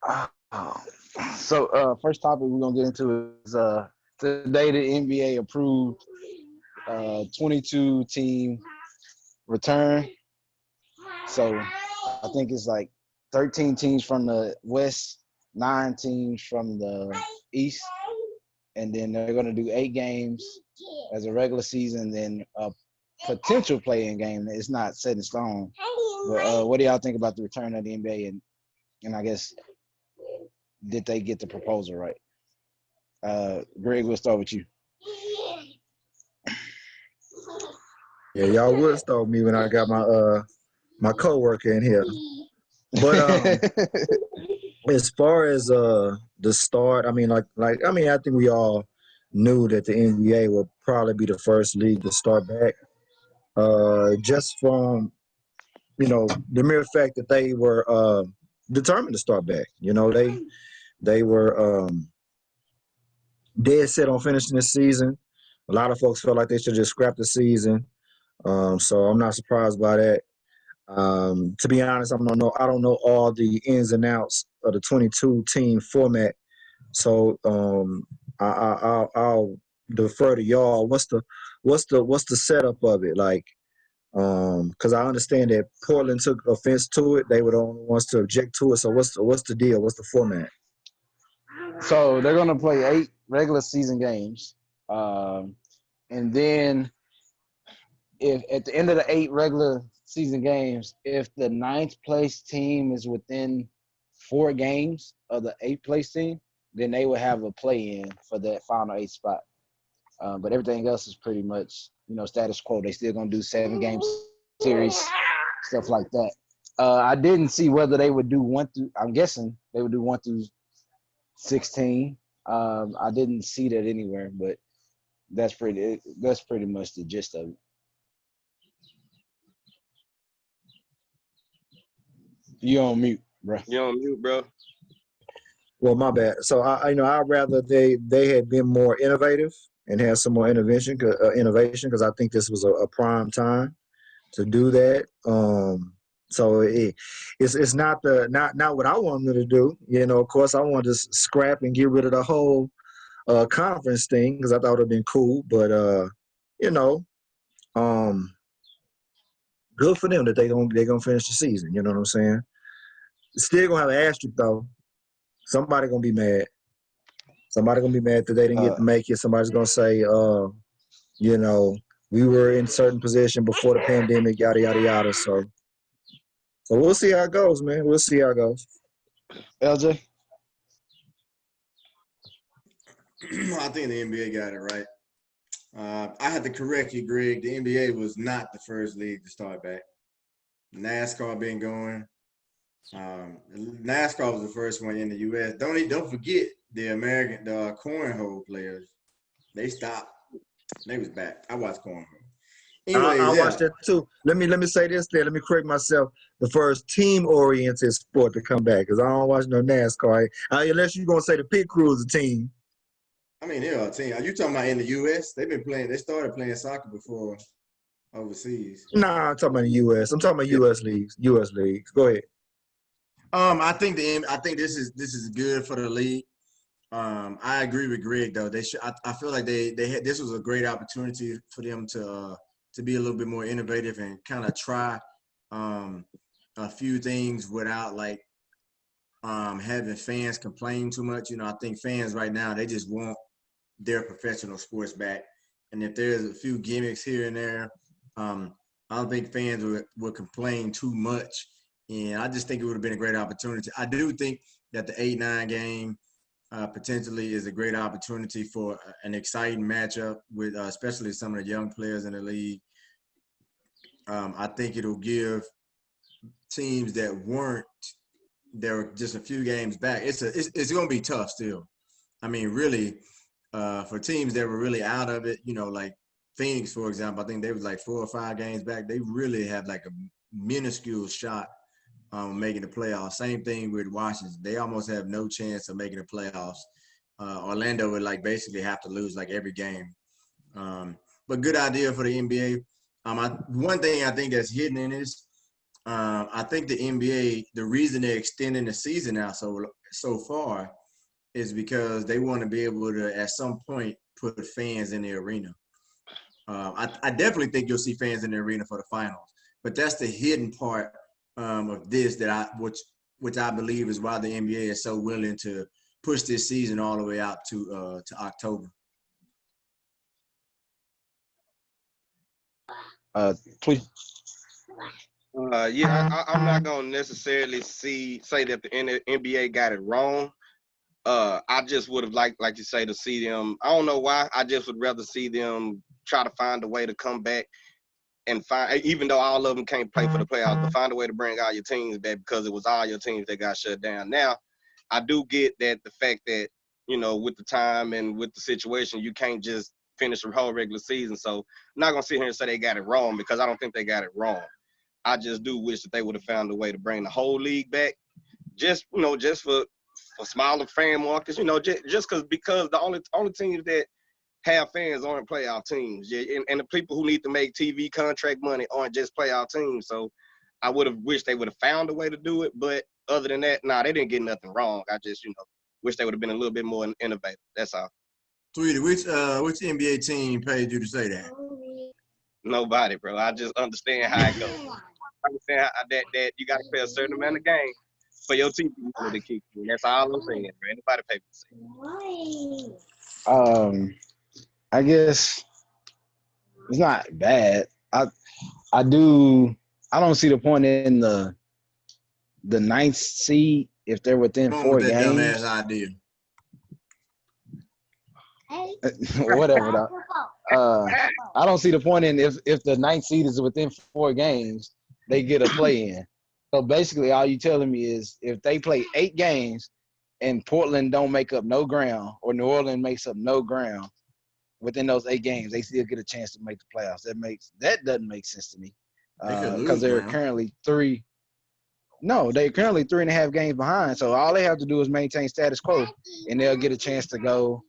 Uh, first topic we're gonna get into is today the NBA approved 22 team return. So I think it's like 13 teams from the West, 9 teams from the East, and then they're gonna do 8 games as a regular season, then a potential play-in game. It's not set in stone. But what do y'all think about the return of the NBA and I guess did they get the proposal right? Greg, we'll start with you. Yeah, y'all would stop me when I got my coworker in here. But as far as the start, I mean, I think we all knew that the NBA would probably be the first league to start back. Just from the mere fact that they were determined to start back. They were dead set on finishing the season. A lot of folks felt like they should just scrap the season. So I'm not surprised by that. To be honest, I don't know all the ins and outs of the 22 team format. So I'll defer to y'all. What's the setup of it like? Because I understand that Portland took offense to it. They were the only ones to object to it. So what's the deal? What's the format? So they're gonna play 8 regular season games, and then if at the end of the 8 regular season games, if the ninth place team is within 4 games of the 8th place team, then they will have a play in for that final 8 spot. But everything else is pretty much status quo. They still gonna do 7 game series, stuff like that. I didn't see whether they would do 1 through. I'm guessing they would do 1 through 16. I didn't see that anywhere, but that's pretty much the gist of it. You on mute, bro. You're on mute, bro. Well, my bad. So I'd rather they had been more innovative and had some more innovation because I think this was a prime time to do that. So it's not not what I wanted to do. Of course, I wanted to scrap and get rid of the whole conference thing because I thought it'd been cool. But you know, um, good for them that they gonna finish the season. You know what I'm saying? Still gonna have an asterisk though. Somebody gonna be mad. Somebody gonna be mad that they didn't get to make it. Somebody's gonna say, we were in certain position before the pandemic, yada yada yada. So we'll see how it goes, man. We'll see how it goes. LJ? I think the NBA got it right. I had to correct you, Greg. The NBA was not the first league to start back. NASCAR been going. NASCAR was the first one in the U.S. Don't forget the cornhole players. They stopped. They was back. I watched cornhole. Anyways, I watched that too. Let me say this there. Let me correct myself. The first team-oriented sport to come back because I don't watch no NASCAR. Unless you're gonna say the pit crew is a team. I mean, they're a team. Are you talking about in the U.S.? They started playing soccer before overseas. Nah, I'm talking about the U.S. I'm talking about U.S. leagues. U.S. leagues. Go ahead. I think this is good for the league. I agree with Greg though. They should. I feel like they had this was a great opportunity for them to be a little bit more innovative and kind of try a few things without having fans complain too much. I think fans right now they just want their professional sports back, and if there's a few gimmicks here and there, I don't think fans would complain too much. And I just think it would have been a great opportunity. I do think that the 8-9 game potentially is a great opportunity for an exciting matchup with especially some of the young players in the league. I think it'll give teams that were just a few games back. It's going to be tough still. I mean, really, for teams that were really out of it, like Phoenix, for example, I think they was like 4 or 5 games back. They really have like a minuscule shot making the playoffs. Same thing with Washington. They almost have no chance of making the playoffs. Orlando would basically have to lose every game. But good idea for the NBA. One thing I think that's hidden in this, I think the NBA, the reason they're extending the season out so far is because they want to be able to, at some point, put fans in the arena. I definitely think you'll see fans in the arena for the finals, but that's the hidden part of this which I believe is why the NBA is so willing to push this season all the way out to October. Please. I'm not gonna necessarily say that the NBA got it wrong. I just would have liked, like you say, to see them. I don't know why. I just would rather see them try to find a way to come back and find, even though all of them can't play for the playoffs, but find a way to bring all your teams back, because it was all your teams that got shut down. Now, I do get that the fact that, with the time and with the situation, you can't just finish the whole regular season. So I'm not gonna sit here and say they got it wrong, because I don't think they got it wrong. I just do wish that they would have found a way to bring the whole league back, just for smaller fan markets, because the only teams that have fans aren't playoff teams, and the people who need to make TV contract money aren't just playoff teams. So I would have wished they would have found a way to do it, but other than that, they didn't get nothing wrong. I just wish they would have been a little bit more innovative. That's all. Tweety, which NBA team paid you to say that? Nobody, bro. I just understand how it goes. I understand that you got to play a certain amount of games for your TV money to kick in. That's all I'm saying, bro. Anybody pay for it. I guess it's not bad. I don't see the point in the ninth seed if they're within 4 that games. Dumbass idea. Whatever. I don't see the point in if the ninth seed is within 4 games, they get a play in. So basically, all you telling me is if they play 8 games and Portland don't make up no ground, or New Orleans makes up no ground within those 8 games, they still get a chance to make the playoffs. That doesn't make sense to me, because they're currently 3. No, they're currently 3.5 games behind. So all they have to do is maintain status quo, and they'll get a chance to go.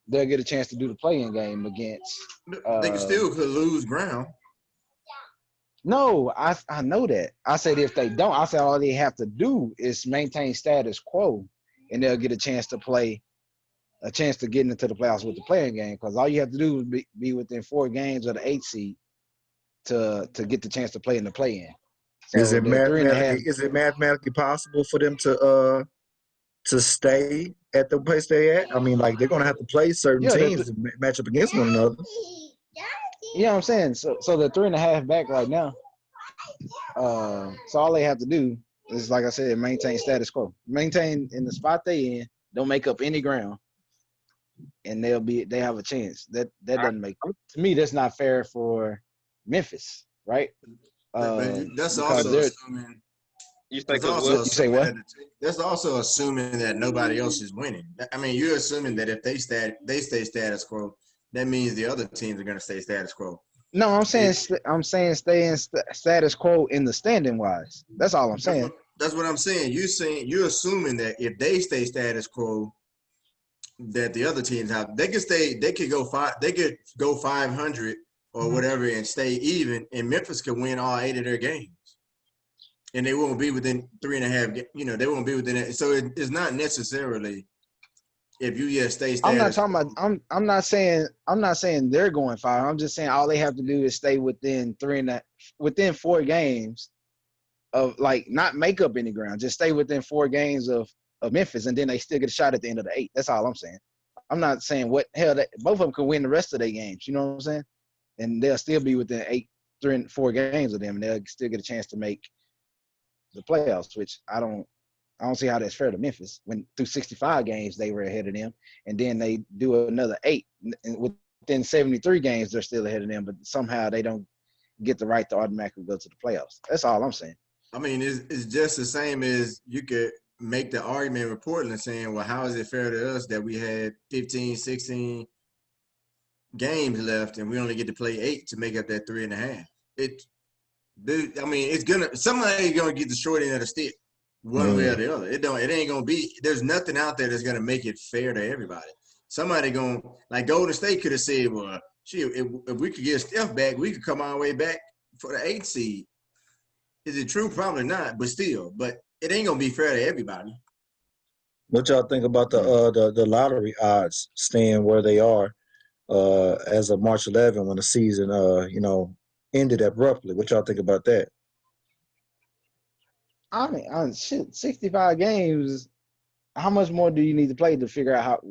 They'll get a chance to do the play-in game against. They could lose ground. No, I know that. I said if they don't, I said all they have to do is maintain status quo, and they'll get a chance to get into the playoffs with the play-in game. Because all you have to do is be within 4 games of the 8th seed to get the chance to play in the play-in. So is it mathematically possible for them to stay at the place they at? I mean, like, they're gonna have to play certain teams to match up against one another. You know what I'm saying? So they're 3.5 back right now. So all they have to do is, like I said, maintain status quo, maintain in the spot they in, don't make up any ground, and they have a chance. That doesn't make, to me, that's not fair for Memphis, right? That's also assuming. You say what? That's also assuming that nobody else is winning. I mean, you're assuming that if they stay status quo, that means the other teams are going to stay status quo. No, I'm saying stay in status quo in the standing wise. That's all I'm saying. That's what I'm saying. You're assuming that if they stay status quo, that the other teams they could go 500 or whatever and stay even, and Memphis could win all 8 of their games. And they won't be within 3.5. They won't be within it. So it's not necessarily if you stay. I'm not talking about. I'm not saying they're going 5. I'm just saying all they have to do is stay within 4 games of, like, not make up any ground. Just stay within 4 games of Memphis, and then they still get a shot at the end of the 8. That's all I'm saying. I'm not saying both of them could win the rest of their games. You know what I'm saying? And they'll still be within 3 and 4 games of them, and they'll still get a chance to make the playoffs, which I don't see how that's fair to Memphis when through 65 games they were ahead of them, and then they do another 8, and within 73 games they're still ahead of them, but somehow they don't get the right to automatically go to the playoffs. That's all I'm saying. I mean, it's just the same as you could make the argument with Portland saying, well, how is it fair to us that we had 15, 16 games left and we only get to play 8 to make up that 3.5? Somebody's gonna get the short end of the stick, one way or the other. It ain't gonna be. There's nothing out there that's gonna make it fair to everybody. Somebody like Golden State could have said, well, if we could get Steph back, we could come all the way back for the 8th seed. Is it true? Probably not, but still. But it ain't gonna be fair to everybody. What y'all think about the lottery odds staying where they are as of March 11 when the season ended abruptly? What y'all think about that? I mean, shit, 65 games. How much more do you need to play to figure out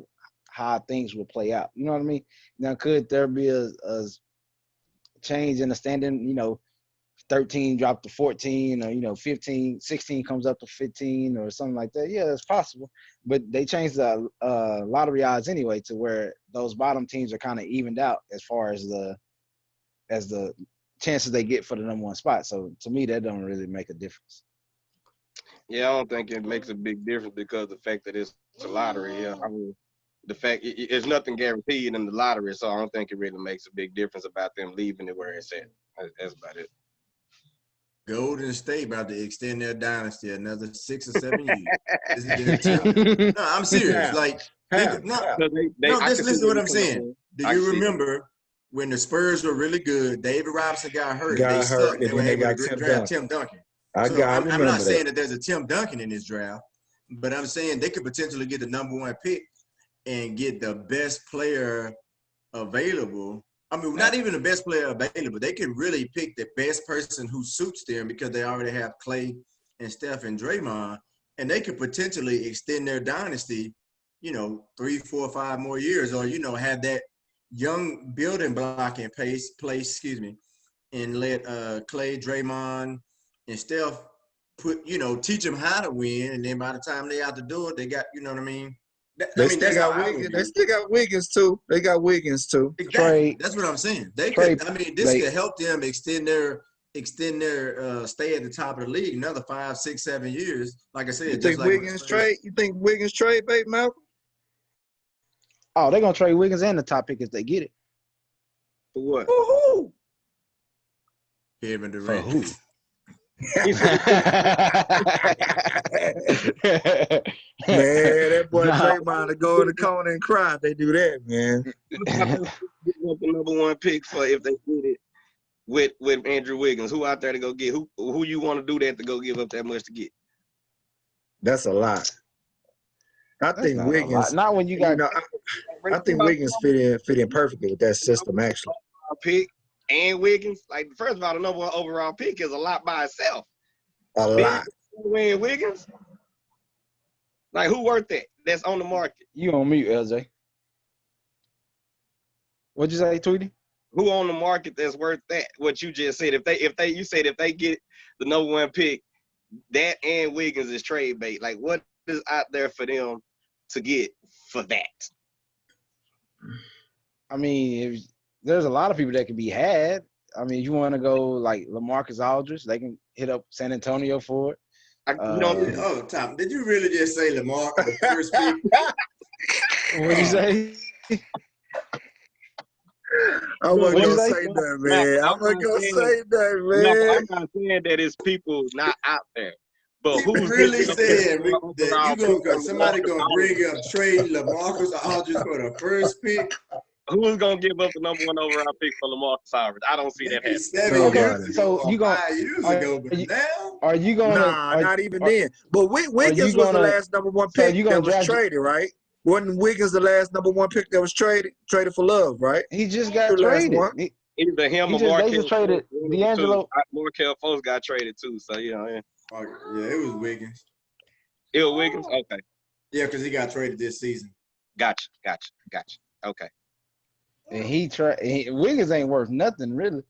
how things will play out? You know what I mean? Now, could there be a change in the standing? 13 dropped to 14, or 15, 16 comes up to 15, or something like that. Yeah, that's possible. But they changed the lottery odds anyway to where those bottom teams are kind of evened out as far as the chances they get for the number one spot. So to me, that don't really make a difference. Yeah, I don't think it makes a big difference because of the fact that it's a lottery. Yeah, I mean, the fact it's nothing guaranteed in the lottery, so I don't think it really makes a big difference about them leaving it where it's at. That's about it. Golden State about to extend their dynasty another 6 or 7 years. This has been attempted. No, I'm serious. How? Like, How? just listen to what I'm saying. Do you remember when the Spurs were really good? David Robinson got hurt. They sucked. They were able to draft Tim Duncan. I'm not saying that there's a Tim Duncan in this draft, but I'm saying they could potentially get the number one pick and get the best player available. I mean, not even the best player available. They could really pick the best person who suits them because they already have Clay and Steph and Draymond, and they could potentially extend their dynasty, 3, 4, 5 more years, or, have that young building block in place, and let Clay, Draymond, and Steph teach them how to win, and then by the time they out the door, they got, you know what I mean? They still got Wiggins too. They got Wiggins too. Exactly. That's what I'm saying. This could help them extend their stay at the top of the league another 5, 6, 7 years. Like I said, You think Wiggins trade, babe, Malcolm? Oh, they're gonna trade Wiggins and the top pick if they get it. For what? Woo-hoo. Kevin Durant. For who? Man, that boy Draymond to go in the corner and cry if they do that, man. The number one pick for if they did it with Andrew Wiggins. Who out there to go get? Who you want to do that to go give up that much to get? That's a lot. I think Wiggins. Not when you got. I think Wiggins fit in perfectly with that system. Actually, pick and Wiggins. Like first of all, the number one overall pick is a lot by itself. A lot. Win Wiggins. Like who worth that? That's on the market. You on mute, LJ. What'd you say, Tweety? Who on the market that's worth that? What you just said. If they get the number one pick, that and Wiggins is trade bait. Like what is out there for them to get for that? I mean, there's a lot of people that can be had. I mean, you want to go like LaMarcus Aldridge, they can hit up San Antonio for it. Tom, did you really just say Lamar the first pick? What'd you say? I wasn't going to say that, man. I wasn't going to say that, man. No, I'm not saying that it's people not out there. But who's really saying that somebody going to bring up trade LaMarcus Aldridge for the first pick? Who's gonna give up the number one overall pick for LaMarcus Aldridge? I don't see that happening. Okay, so you gonna 5 years ago, but now are you gonna? Not even then. But Wiggins was the last number one pick that was traded, right? Wasn't Wiggins the last number one pick that was traded for Love, right? He just got traded. Either him or they just traded D'Angelo. Markelle Fultz got traded too. So yeah. Yeah, it was Wiggins. It was Wiggins. Okay. Yeah, because he got traded this season. Gotcha. Okay. And Wiggins ain't worth nothing really.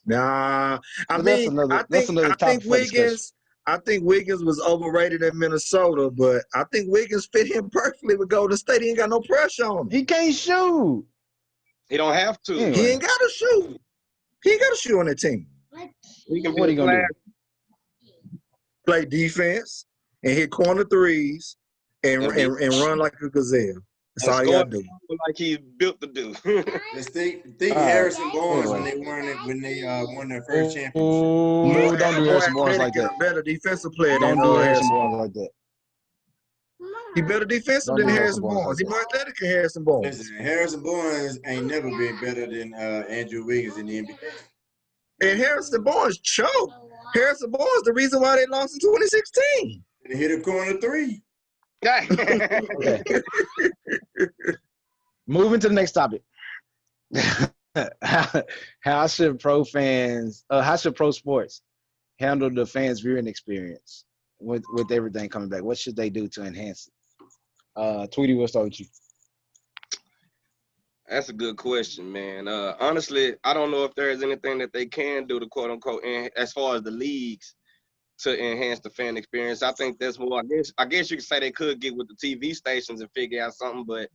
Nah, I think Wiggins was overrated in Minnesota, but I think Wiggins fit him perfectly with Golden State. He ain't got no pressure on him. He can't shoot. He don't have to. Anyway. He ain't got to shoot. He ain't got to shoot on that team. What he gonna do? Play defense and hit corner threes and run like a gazelle. That's all you got to do. Like he's built to do. Just think Harrison Barnes when they won their first championship. No, don't do Harrison Barnes like that. Better defensive player than Harrison Barnes like that. He better defensive than Harrison Barnes. He more athletic than Harrison Barnes. Listen, Harrison Barnes ain't never been better than Andrew Wiggins in the NBA. And Harrison Barnes choked. Harrison Barnes, the reason why they lost in 2016. They hit a corner three. Okay. Moving to the next topic. how should pro sports handle the fans' viewing experience with everything coming back? What should they do to enhance it? Tweety, we'll start with you. That's a good question, man. Honestly, I don't know if there is anything that they can do to quote unquote, as far as the leagues, to enhance the fan experience. I think that's more. I guess you could say they could get with the TV stations and figure out something, but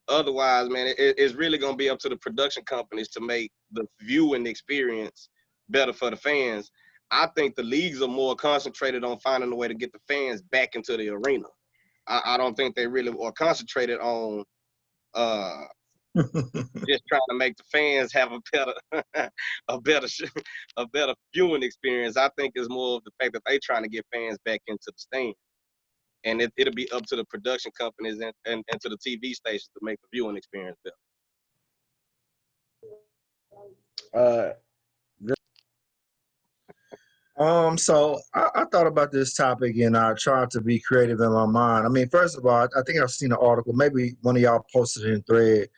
otherwise, man, it's really gonna be up to the production companies to make the viewing experience better for the fans. I think the leagues are more concentrated on finding a way to get the fans back into the arena. I don't think they really are concentrated on just trying to make the fans have a better viewing experience. I think it's more of the fact that they trying to get fans back into the stand, and it'll be up to the production companies and to the TV stations to make the viewing experience better. So I thought about this topic and I tried to be creative in my mind. I mean, first of all, I think I've seen an article, maybe one of y'all posted it in thread,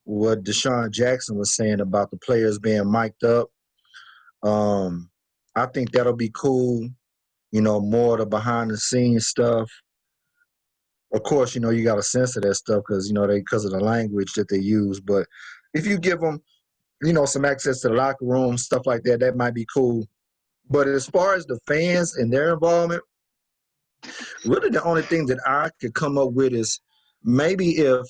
what Deshaun Jackson was saying about the players being mic'd up. I think that'll be cool, more of the behind the scenes stuff. Of course, you got to censor that stuff because of the language that they use. But if you give them, some access to the locker room, stuff like that, that might be cool. But as far as the fans and their involvement, really the only thing that I could come up with is maybe if,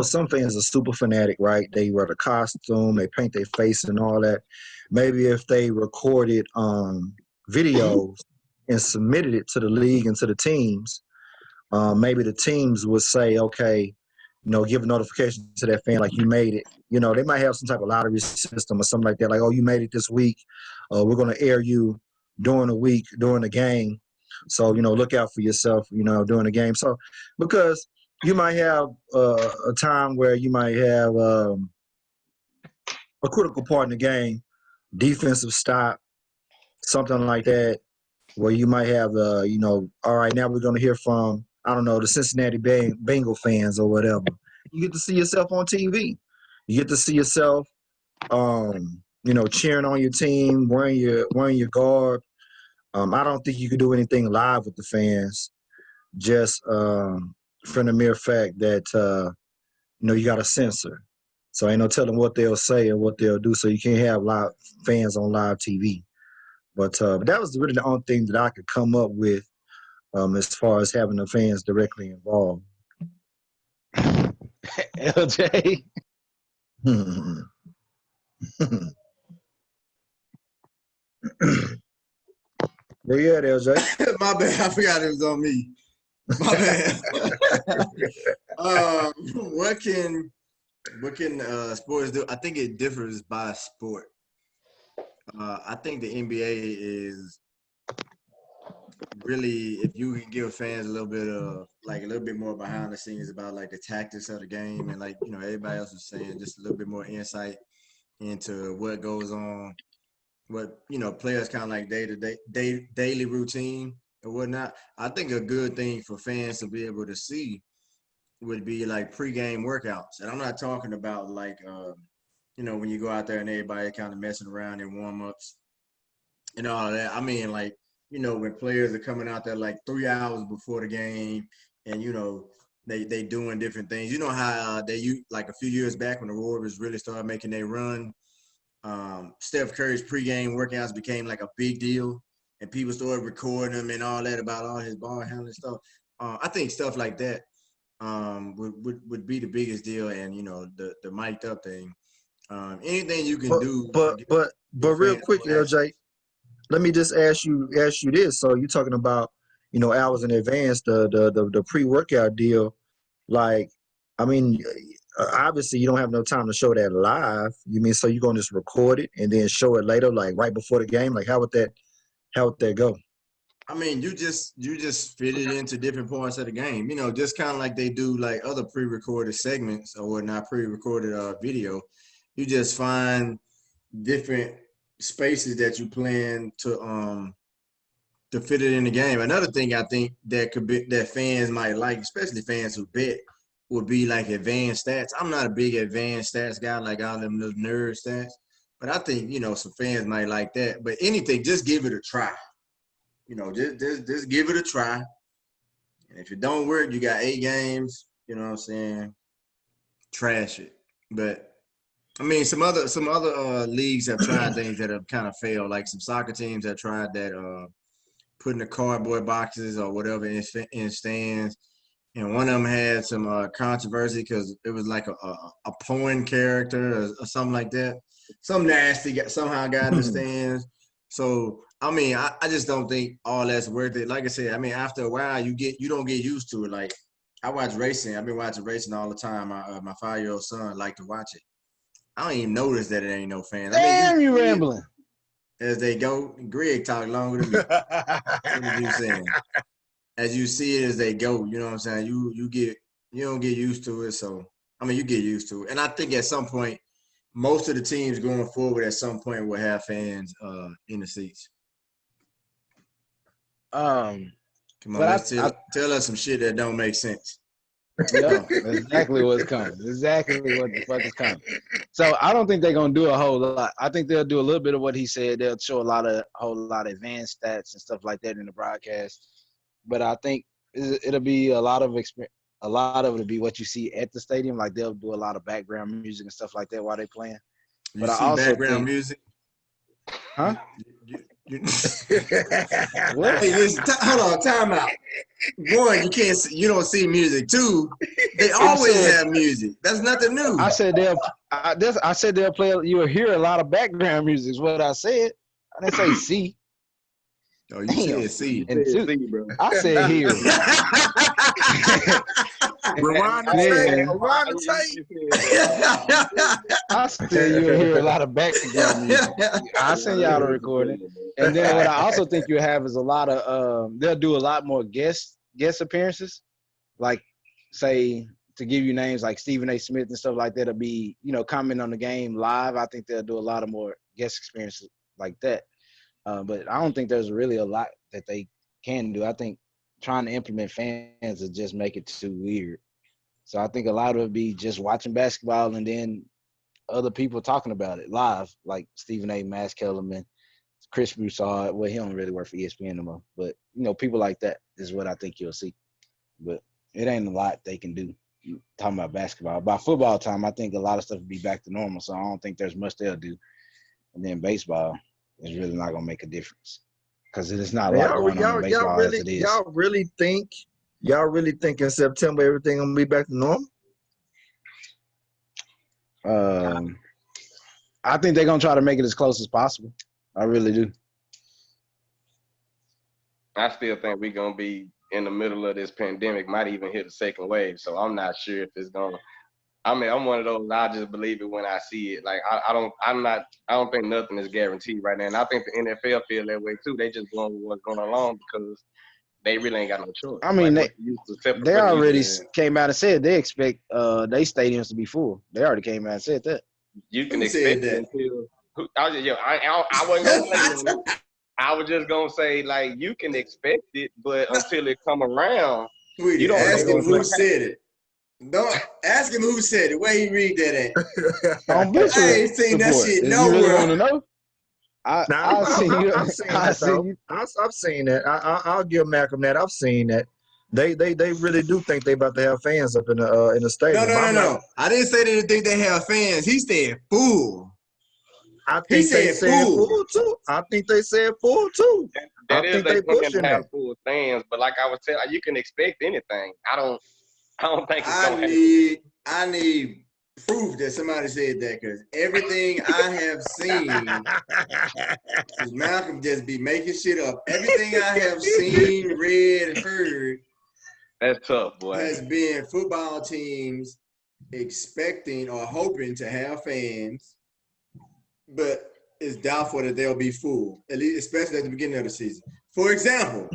some fans are super fanatic, right? They wear the costume, they paint their face and all that. Maybe if they recorded videos and submitted it to the league and to the teams, maybe the teams would say, okay, give a notification to that fan like you made it. They might have some type of lottery system or something like that. Like, oh, you made it this week. We're going to air you during the week, during the game. So, look out for yourself, during the game. So, because you might have a time where you might have a critical part in the game, defensive stop, something like that, where you might have, all right, now we're going to hear from, I don't know, the Cincinnati Bengal fans or whatever. You get to see yourself on TV. You get to see yourself, cheering on your team, wearing your garb. I don't think you could do anything live with the fans, just from the mere fact that you got to censor. So ain't no telling what they'll say or what they'll do. So you can't have live fans on live TV. But that was really the only thing that I could come up with as far as having the fans directly involved. LJ. Where you at, LJ? My bad. I forgot it was on me. My bad. What can sports do? I think it differs by sport. I think the NBA is really, if you can give fans a little bit more behind the scenes about like the tactics of the game, and everybody else was saying, just a little bit more insight into what goes on, what players kind of like daily routine and whatnot. I think a good thing for fans to be able to see would be like pregame workouts, and I'm not talking about like when you go out there and everybody kind of messing around in warm-ups and all of that. I mean, like, when players are coming out there like 3 hours before the game and, they doing different things. You know how like a few years back when the Warriors really started making their run, Steph Curry's pregame workouts became like a big deal and people started recording them and all that about all his ball handling stuff. I think stuff like that would be the biggest deal, and, the mic'd up thing. Anything you can do. But real quick, LJ, let me just ask you this. So you're talking about, hours in advance, the pre-workout deal. Like, I mean, obviously you don't have no time to show that live. You mean, so you're going to just record it and then show it later, like right before the game? Like, how would that go? I mean, you just fit it into different parts of the game, just kind of like they do like other pre-recorded segments or not pre-recorded video. You just find different spaces that you plan to fit it in the game. Another thing I think that could be that fans might like, especially fans who bet, would be like advanced stats. I'm not a big advanced stats guy, like all them little nerd stats, but I think some fans might like that. But anything, just give it a try. Just give it a try. And if it don't work, you got 8 games. You know what I'm saying? Trash it. But I mean, some other leagues have tried things that have kind of failed. Like some soccer teams have tried that. Putting the cardboard boxes or whatever in stands, and one of them had some controversy because it was like a porn character or something like that. Some nasty somehow got in the stands. So I mean, I just don't think all that's worth it. Like I said, I mean, after a while, you don't get used to it. Like I watch racing. I've been watching racing all the time. My 5-year-old son like to watch it. I don't even notice that it ain't no fan. Damn, you rambling. As they go, Greg talk longer than me. What you saying? As you see it as they go, you know what I'm saying? You don't get used to it. So I mean, you get used to it. And I think at some point, most of the teams going forward at some point will have fans in the seats. Come on, tell us some shit that don't make sense. Yep, that's exactly what's coming. Exactly what the fuck is coming. So I don't think they're gonna do a whole lot. I think they'll do a little bit of what he said. They'll show a whole lot of advanced stats and stuff like that in the broadcast. But I think it'll be a lot of it'll be what you see at the stadium. Like they'll do a lot of background music and stuff like that while they're playing. You see background music? Huh? What? Hey, listen, hold on, time out. One, you don't see music. Two, they always have music. That's nothing new. I said they'll play. You'll hear a lot of background music. Is what I said. I didn't say see. Oh, you said see. And two, See, bro. I said hear. Rewind the tape. I said you'll hear a lot of background music. I'll send y'all the recording. And then what I also think you'll have is a lot of they'll do a lot more guest appearances. Like say to give you names like Stephen A. Smith and stuff like that'll be, comment on the game live. I think they'll do a lot of more guest experiences like that. But I don't think there's really a lot that they can do. I think trying to implement fans will just make it too weird. So I think a lot of it be just watching basketball and then other people talking about it live, like Stephen A. Max Kellerman, Chris Broussard. Well, he don't really work for ESPN anymore, but people like that is what I think you'll see. But it ain't a lot they can do. Talking about basketball, by football time, I think a lot of stuff will be back to normal. So I don't think there's much they'll do. And then baseball is really not gonna make a difference because it's not a lot going on in baseball as it is. Y'all really think in September everything gonna be back to normal? I think they're gonna try to make it as close as possible. I really do. I still think we're gonna be in the middle of this pandemic, might even hit a second wave. So I'm not sure if it's gonna. I mean, I'm one of those. I just believe it when I see it. Like I don't think nothing is guaranteed right now. And I think the NFL feel that way too. They just going with what's going along because they really ain't got no choice. I mean, like they already came out and said they expect they stadiums to be full. They already came out and said that. You can expect it until. I wasn't gonna say that. I was just gonna say like you can expect it, but until it come around, you don't ask him who said it. Don't ask him who said it. Where he read that at? I ain't seen that shit nowhere. You really want to know? I've seen that. I'll give Malcolm that. I've seen that. They really do think they about to have fans up in the stadium. No. I didn't say they didn't think they have fans. He said full. I think they said full too. I think they said full too. That is they pushing have full fans, but like I was telling, you can expect anything. I don't think it's gonna happen. I need proof that somebody said that because everything I have seen is Malcolm just be making shit up. Everything I have seen, read, and heard that's tough, boy. Has been football teams expecting or hoping to have fans, but it's doubtful that they'll be full, at least especially at the beginning of the season. For example,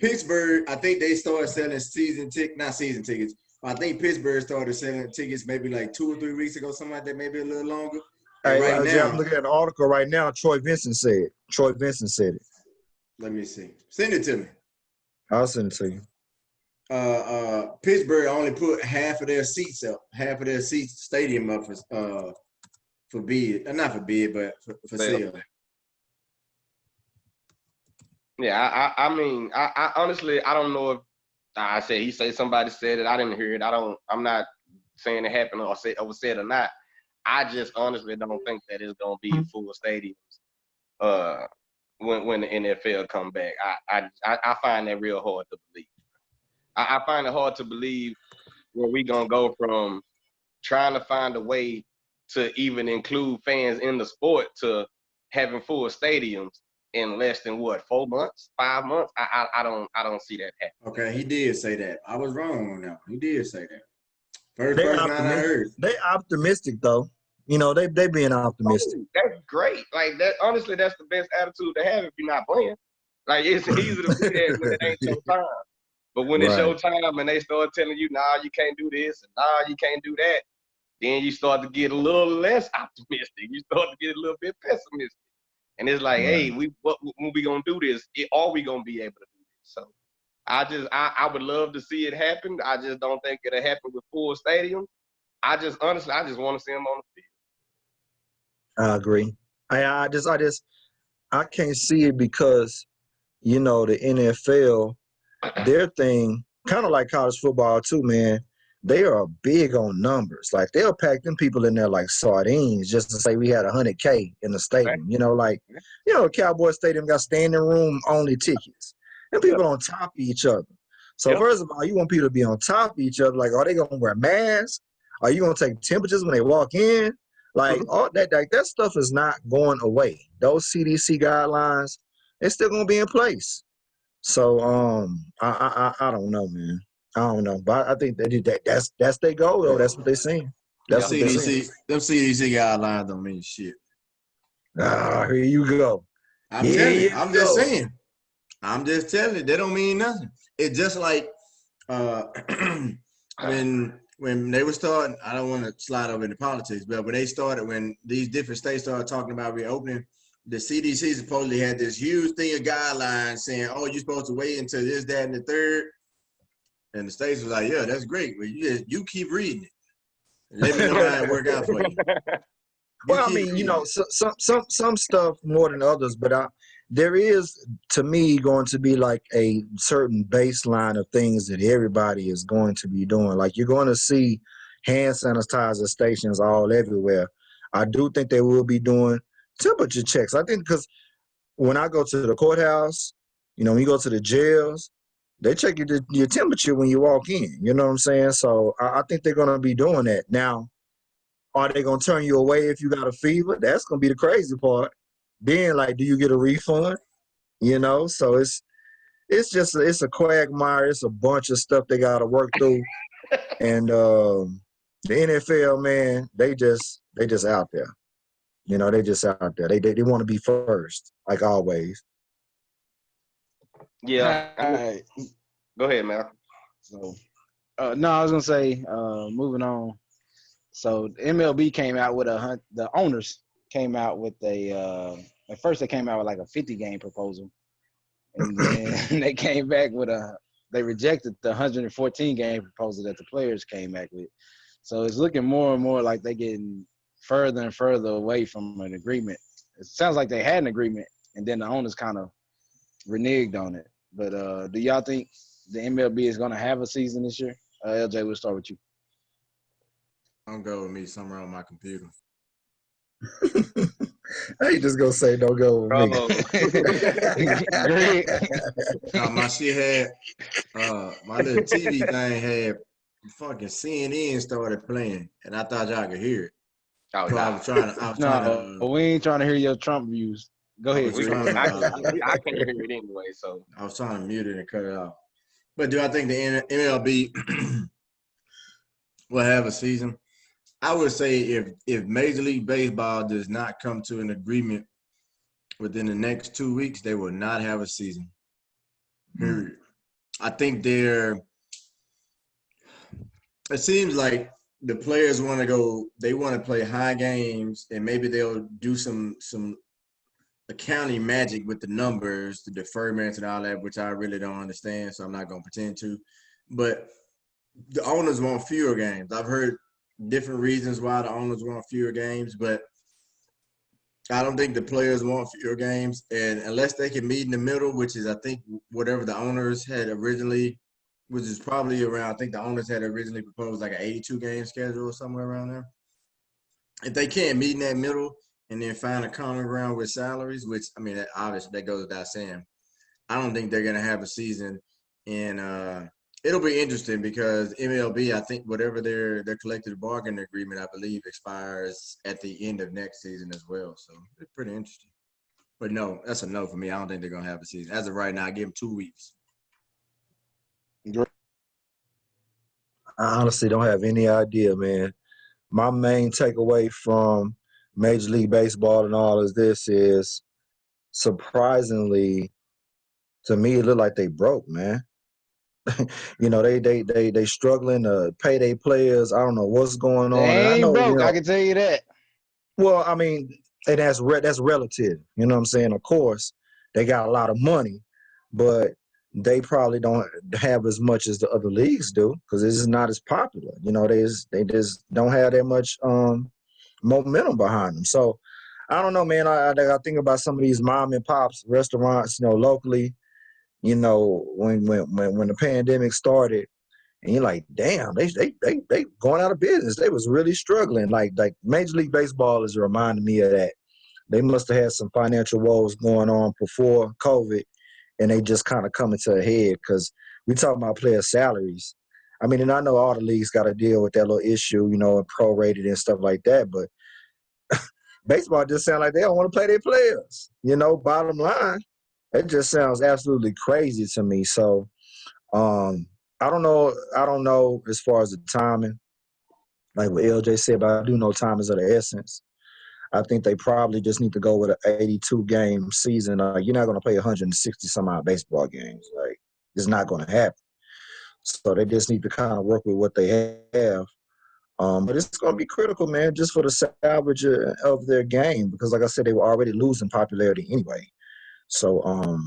Pittsburgh, I think they started selling not season tickets. I think Pittsburgh started selling tickets maybe like 2 or 3 weeks ago, something like that, maybe a little longer. And Hey, right Jay, I'm now, looking at an article right now. Troy Vincent said it. let me see. Send it to me. I'll send it to you. Pittsburgh only put half of their seats up, half of their seats stadium up for bid, not for bid, but for sale. Yeah, I mean, I honestly, I don't know if I said somebody said it. I didn't hear it. I'm not saying it happened or said or not. I just honestly don't think that it's gonna be full stadiums. When the NFL come back, I find that real hard to believe. I find it hard to believe where we gonna go from trying to find a way to even include fans in the sport to having full stadiums in less than 4 months, 5 months. I don't see that happen. Okay, he did say that. I was wrong on that. He did say that. First They're person I heard. They optimistic though. You know, they being optimistic. Oh, that's great. Like that. Honestly, that's the best attitude to have if you're not playing. Like it's easy to be there when it ain't your time. But when it's your time and they start telling you, nah, you can't do this and nah, you can't do that, then you start to get a little less optimistic. You start to get a little bit pessimistic. And it's like, hey, when we gonna do this? Are we gonna be able to do this? So I would love to see it happen. I just don't think it'll happen with full stadiums. I just want to see them on the field. I agree. I can't see it because, you know, the NFL, their thing, kind of like college football too, man. They are big on numbers. Like they'll pack them people in there like sardines just to say we had 100K in the stadium. You know, like, you know, Cowboy Stadium got standing room only tickets. And people on top of each other. So first of all, you want people to be on top of each other. Like, are they gonna wear masks? Are you gonna take temperatures when they walk in? Like all that stuff is not going away. Those CDC guidelines, they're still gonna be in place. So I don't know, man. I don't know, but I think that's their goal though. That's what they're saying. That's what they're saying. Them CDC guidelines don't mean shit. Here you go. I'm telling you. I'm just saying. I'm just telling you. They don't mean nothing. It's just like when they were starting. I don't want to slide over into politics, but when these different states started talking about reopening, the CDC supposedly had this huge thing of guidelines saying, "Oh, you're supposed to wait until this, that, and the third." And the states was like, "Yeah, that's great, but you keep reading it. Let me know how it work out for you." Well, I mean, you know, some stuff more than others, but there is, to me, going to be like a certain baseline of things that everybody is going to be doing. Like you're going to see hand sanitizer stations all everywhere. I do think they will be doing temperature checks. I think because when I go to the courthouse, you know, when you go to the jails, they check your temperature when you walk in. You know what I'm saying? So I think they're going to be doing that. Now, are they going to turn you away if you got a fever? That's going to be the crazy part. Then, like, do you get a refund? You know, so it's a quagmire. It's a bunch of stuff they got to work through. And the NFL, man, they just out there. You know, they just out there. They want to be first, like always. Yeah. All right. Go ahead, man. So, no, I was gonna say, moving on. So the MLB came out with the owners came out with at first they came out with like a 50-game proposal, and then they came back with they rejected the 114-game proposal that the players came back with. So it's looking more and more like they're getting further and further away from an agreement. It sounds like they had an agreement, and then the owners kind of reneged on it. But do y'all think the MLB is going to have a season this year? LJ, we'll start with you. Don't go with me somewhere on my computer. I ain't just gonna say don't go with me. My shit had my little TV thing had fucking CNN started playing, and I thought y'all could hear it. Oh, So nah. I was trying to. We ain't trying to hear your Trump views. Go ahead. I can't hear it anyway, so I was trying to mute it and cut it off. But do I think the MLB will have a season? I would say if Major League Baseball does not come to an agreement within the next 2 weeks, they will not have a season. Period. I think it seems like the players want to go. They want to play high games, and maybe they'll do some accounting magic with the numbers, the deferments, and all that, which I really don't understand. So I'm not gonna pretend to. But the owners want fewer games. I've heard different reasons why the owners want fewer games, but I don't think the players want fewer games. And unless they can meet in the middle, which is I think whatever the owners had originally, which is probably around, I think the owners had originally proposed like an 82 game schedule or somewhere around there. If they can't meet in that middle and then find a common ground with salaries, which I mean, obviously that goes without saying, I don't think they're gonna have a season. And it'll be interesting because MLB, I think whatever their collective bargaining agreement, I believe, expires at the end of next season as well. So it's pretty interesting. But no, that's a no for me. I don't think they're gonna have a season. As of right now, I give them 2 weeks. I honestly don't have any idea, man. My main takeaway from Major League Baseball and all of this is, surprisingly, to me, it looked like they broke, man. You know, they struggling to pay their players. I don't know what's going They on. And I ain't know, broke. I can tell you that. well, I mean, and that's relative. You know what I'm saying? Of course, they got a lot of money, but they probably don't have as much as the other leagues do because this is not as popular. You know, they just don't have that much momentum behind them. So I don't know, man. I think about some of these mom and pops restaurants, you know, locally. You know, when the pandemic started, and you're like, damn, they going out of business. They was really struggling. Like Major League Baseball is reminding me of that. They must have had some financial woes going on before COVID, and they just kind of coming to a head because we talking about player salaries. I mean, and I know all the leagues got to deal with that little issue, you know, and prorated and stuff like that. But baseball just sound like they don't want to play their players. You know, bottom line, it just sounds absolutely crazy to me. So I don't know. I don't know as far as the timing, like what LJ said, but I do know time is of the essence. I think they probably just need to go with an 82 game season. You're not going to play 160 some odd baseball games. Like, it's not going to happen. So they just need to kind of work with what they have. But it's going to be critical, man, just for the salvage of their game because, like I said, they were already losing popularity anyway. So,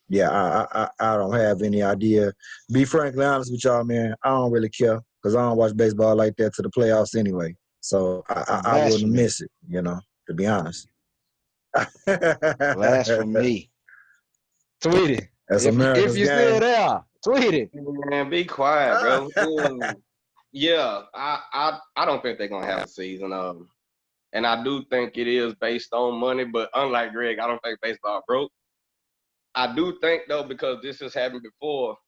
yeah, I don't have any idea. Be frankly honest with y'all, man, I don't really care because I don't watch baseball like that to the playoffs anyway. So I wouldn't Blasphemy. miss it, you know, to be honest. Blasphemy. Tweet it. That's If America's you're still game. there, tweet it. Man, be quiet, bro. Yeah, I don't think they're gonna have a season. And I do think it is based on money, but unlike Greg, I don't think baseball broke. I do think though, because this has happened before,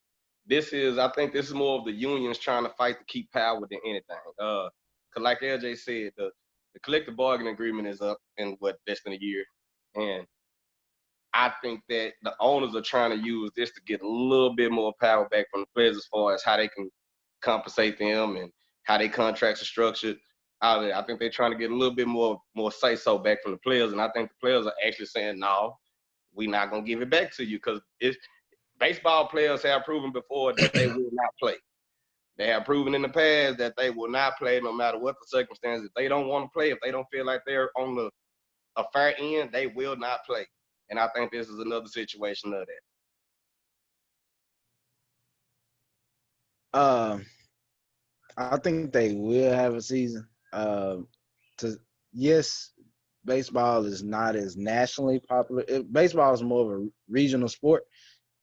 I think this is more of the unions trying to fight to keep power than anything. Cause like LJ said, the collective bargaining agreement is up in less than a year. And I think that the owners are trying to use this to get a little bit more power back from the players as far as how they can compensate them and how their contracts are structured. I think they're trying to get a little bit more say-so back from the players. And I think the players are actually saying, no, we're not going to give it back to you because baseball players have proven before that they will not play. They have proven in the past that they will not play no matter what the circumstances. If they don't want to play, if they don't feel like they're on a fair end, they will not play. And I think this is another situation of that. I think they will have a season. Yes, baseball is not as nationally popular. Baseball is more of a regional sport,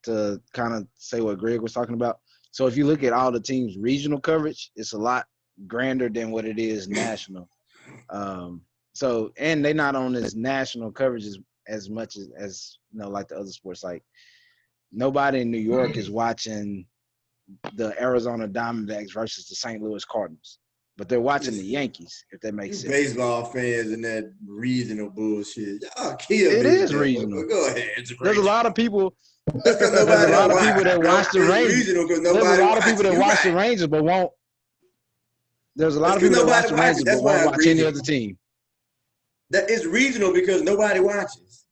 to kind of say what Greg was talking about. So if you look at all the teams' regional coverage, it's a lot grander than what it is national. So, and they're not on this national coverage as much as you know, like the other sports. Like nobody in New York is watching the Arizona Diamondbacks versus the St. Louis Cardinals, but they're watching the Yankees, if that makes sense. Baseball fans and that regional bullshit. Y'all kill me. It is regional. But go ahead. There's a lot of people. That's because nobody. There's a lot of people that watch the Rangers. There's a lot of people that watch the Rangers, but won't. There's a lot of people that watch the Rangers, but won't watch any other team. That is regional because nobody watches.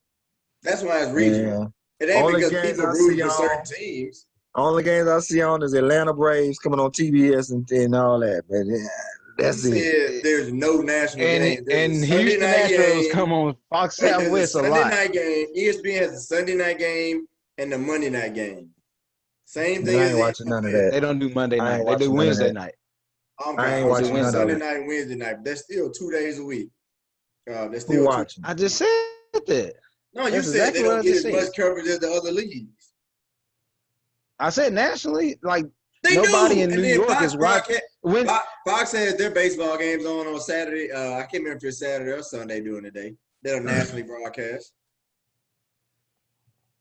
That's why it's regional. Yeah. It ain't Only because games people I root see for y'all- certain teams. Only games I see on is Atlanta Braves coming on TBS and all that. But yeah, You that's it. said there's no national game. There's a And Sunday Houston night Astros game. come on Fox Wait, there's a Southwest a Sunday lot. night game. ESPN has a Sunday night game and the Monday night game. Same But thing I as ain't watching none of that. They don't do Monday I ain't night. They do watching none of Wednesday that. night. I ain't I'm watching saying none of Sunday that. night and Wednesday night. But that's still 2 days a week. That's Who still watching? I just said that. No, you That's said exactly they what don't I get just as said. much coverage as the other leagues. I said nationally, like They nobody do. in And New then York is watching. When Fox has their baseball games on Saturday. I can't remember if it's Saturday or Sunday during the day. They don't nationally broadcast.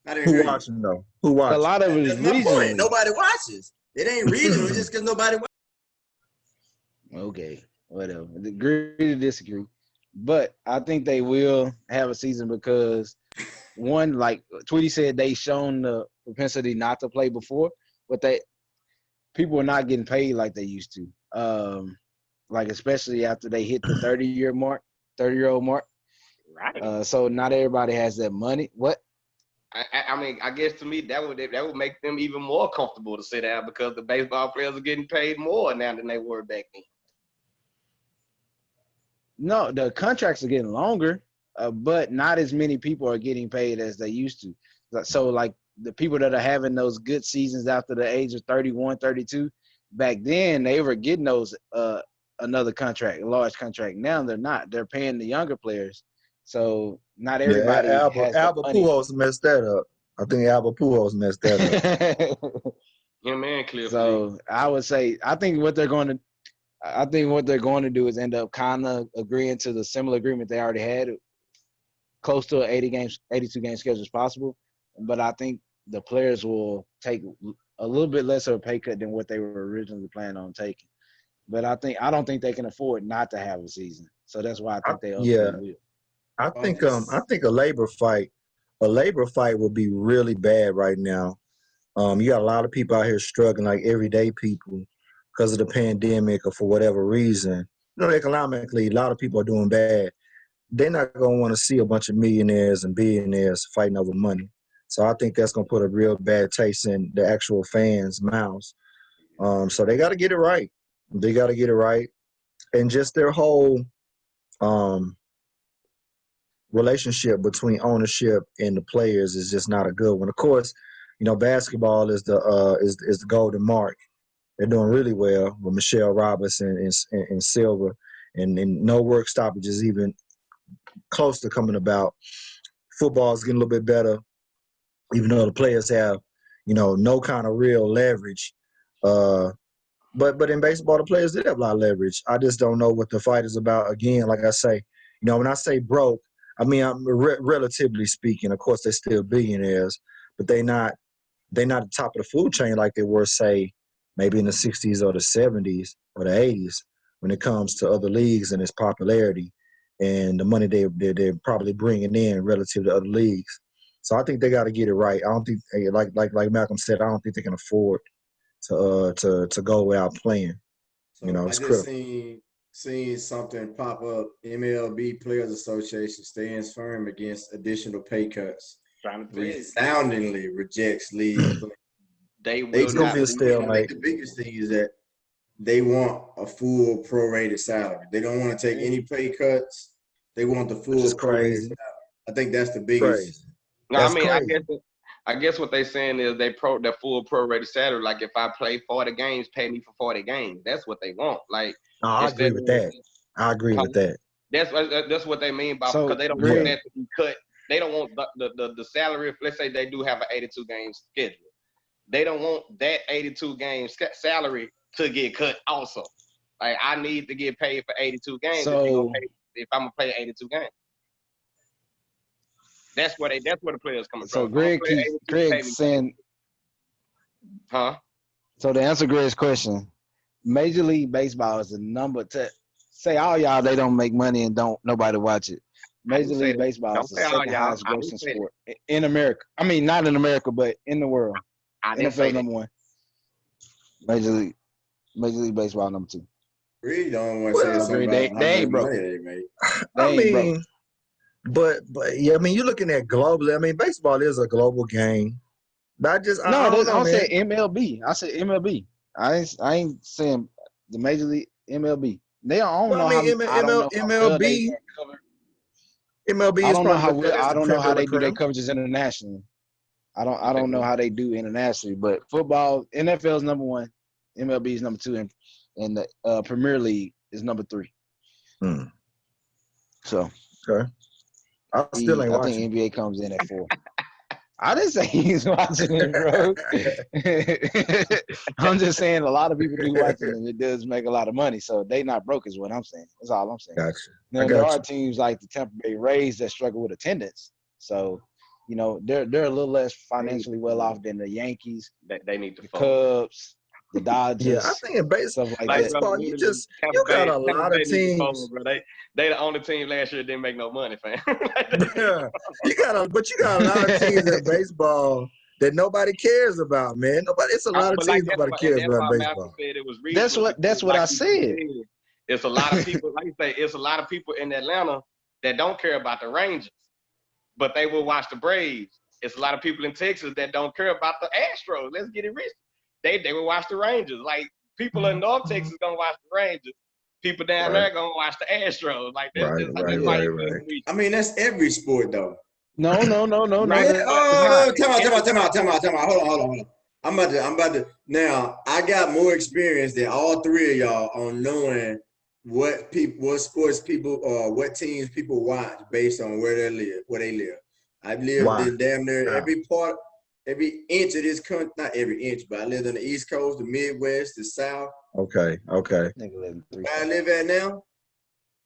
I didn't Who hear you. watching though? Who a watching? lot of it is That's my point. regionally. Nobody watches. It ain't regional just because nobody watches. Okay, whatever. Agree to disagree, but I think they will have a season because one, like Tweety said, they shown the propensity not to play before, but people are not getting paid like they used to. Like especially after they hit the 30-year-old mark. Right. So not everybody has that money. What? I mean, I guess to me that would make them even more comfortable to sit down because the baseball players are getting paid more now than they were back then. No, the contracts are getting longer, but not as many people are getting paid as they used to. So like the people that are having those good seasons after the age of 31, 32, back then they were getting those another contract, a large contract. Now they're not. They're paying the younger players. So not everybody Yeah, has the Albert money. Pujols messed that up. I think Albert Pujols messed that up. Him and Cliff Lee. So I would say I think what they're going to do is end up kind of agreeing to the similar agreement they already had, close to an 82 game schedule as possible. But I think the players will take a little bit less of a pay cut than what they were originally planning on taking. But I don't think they can afford not to have a season. So that's why I think they ultimately will. I think a labor fight would be really bad right now. You got a lot of people out here struggling, like everyday people, because of the pandemic or for whatever reason. You know, economically, a lot of people are doing bad. They're not going to want to see a bunch of millionaires and billionaires fighting over money. So I think that's going to put a real bad taste in the actual fans' mouths. So they got to get it right. They got to get it right. And just their whole relationship between ownership and the players is just not a good one. Of course, you know, basketball is the golden mark. They're doing really well with Michelle Robinson and Silver, and no work stoppages even close to coming about. Football is getting a little bit better, even though the players have, you know, no kind of real leverage. But in baseball, the players did have a lot of leverage. I just don't know what the fight is about. Again, like I say, you know, when I say broke, I mean I'm relatively speaking. Of course, they're still billionaires, but they're not the top of the food chain like they were, say, maybe in the 60s or the 70s or the 80s when it comes to other leagues and its popularity and the money they're probably bringing in relative to other leagues. So I think they got to get it right. I don't think, like Malcolm said, I don't think they can afford to go without playing. So You know, I it's just critical. seen something pop up. MLB Players Association stands firm against additional pay cuts. Trying to tell you, Resoundingly rejects league play. they They will It's gonna not. be a I think stalemate. the biggest thing is that they want a full prorated salary. They don't want to take any pay cuts. They want the full Which is prorated crazy. salary. I think that's the biggest. Crazy. No, I That's mean, crazy. I guess what they're saying is the full prorated salary. Like if I play 40 games, pay me for 40 games. That's what they want. Like No, I agree instead with of that. I agree with that. that's what they mean by So because they don't want Yeah. Greg, that to be cut. They don't want the salary. If let's say they do have an 82 game schedule, they don't want that 82 game salary to get cut also. Like I need to get paid for 82 games so if I'm gonna play 82 games. That's where the players coming from. so If I'm gonna play 82, pay Greg me. saying, Huh? so to answer Greg's question, Major League Baseball is the number to say all y'all they don't make money and don't nobody watch it. I Major didn't say League that. Baseball is Don't the say all second y'all. highest I didn't grossing say that. sport in America. I mean, not in America, but in the world. I didn't say NFL that. number one. Major League Baseball number two. Really don't want to say Well, So something Greg, about they how much ain't broke. money they make. They I ain't broke. mean, but yeah, I mean, you're looking at globally. I mean, baseball is a global game. But I No, don't know, I man. said MLB. I said MLB. I ain't saying the Major League MLB. I don't Well, I know mean, how. I don't know how well they MLB cover. MLB I is don't know probably how looked well. at as I the don't know creme how de la they do their creme. coverages internationally. I don't know how they do internationally. But football, NFL is number one. MLB is number two, and the Premier League is number three. Hmm. So Okay. I still ain't I watching. think NBA comes in at 4. I didn't say he's watching it, bro. I'm just saying a lot of people do watch it, and it does make a lot of money. So they not broke, is what I'm saying. That's all I'm saying. Gotcha. I Now there got are you. teams like the Tampa Bay Rays that struggle with attendance. So, they're a little less financially well off than the Yankees, They need to the focus. Cubs, the Yeah, I Dodgers, think in stuff like Like, that. brother, baseball, literally, you got a Tampa lot Bay of need to focus, teams. bro. They the only team last year that didn't make no money, fam. Yeah, you got a lot of teams in baseball that nobody cares about, man. It's a lot of But like teams nobody and cares that's about in why Malcolm baseball. said it was That's reasonable what because, that's what like I you just said. said, it's a lot of people. Like you say, it's a lot of people in Atlanta that don't care about the Rangers, but they will watch the Braves. It's a lot of people in Texas that don't care about the Astros. Let's get it rich. They will watch the Rangers. Like people in North Texas gonna watch the Rangers. People down Right, there gonna watch the Astros. Like right, that's right, why Yeah. right, you right. get rich. I mean, that's every sport though. No. Right, Man, but it's not. oh, time It's out. Hold on. I'm about to. Now, I got more experience than all three of y'all on knowing what sports people, or what teams people watch based on where they live. I've lived Why? in damn near How? every inch of this country. Not every inch, but I lived on the East Coast, the Midwest, the South. Okay. Nigga live in 3 Where I states. live at now,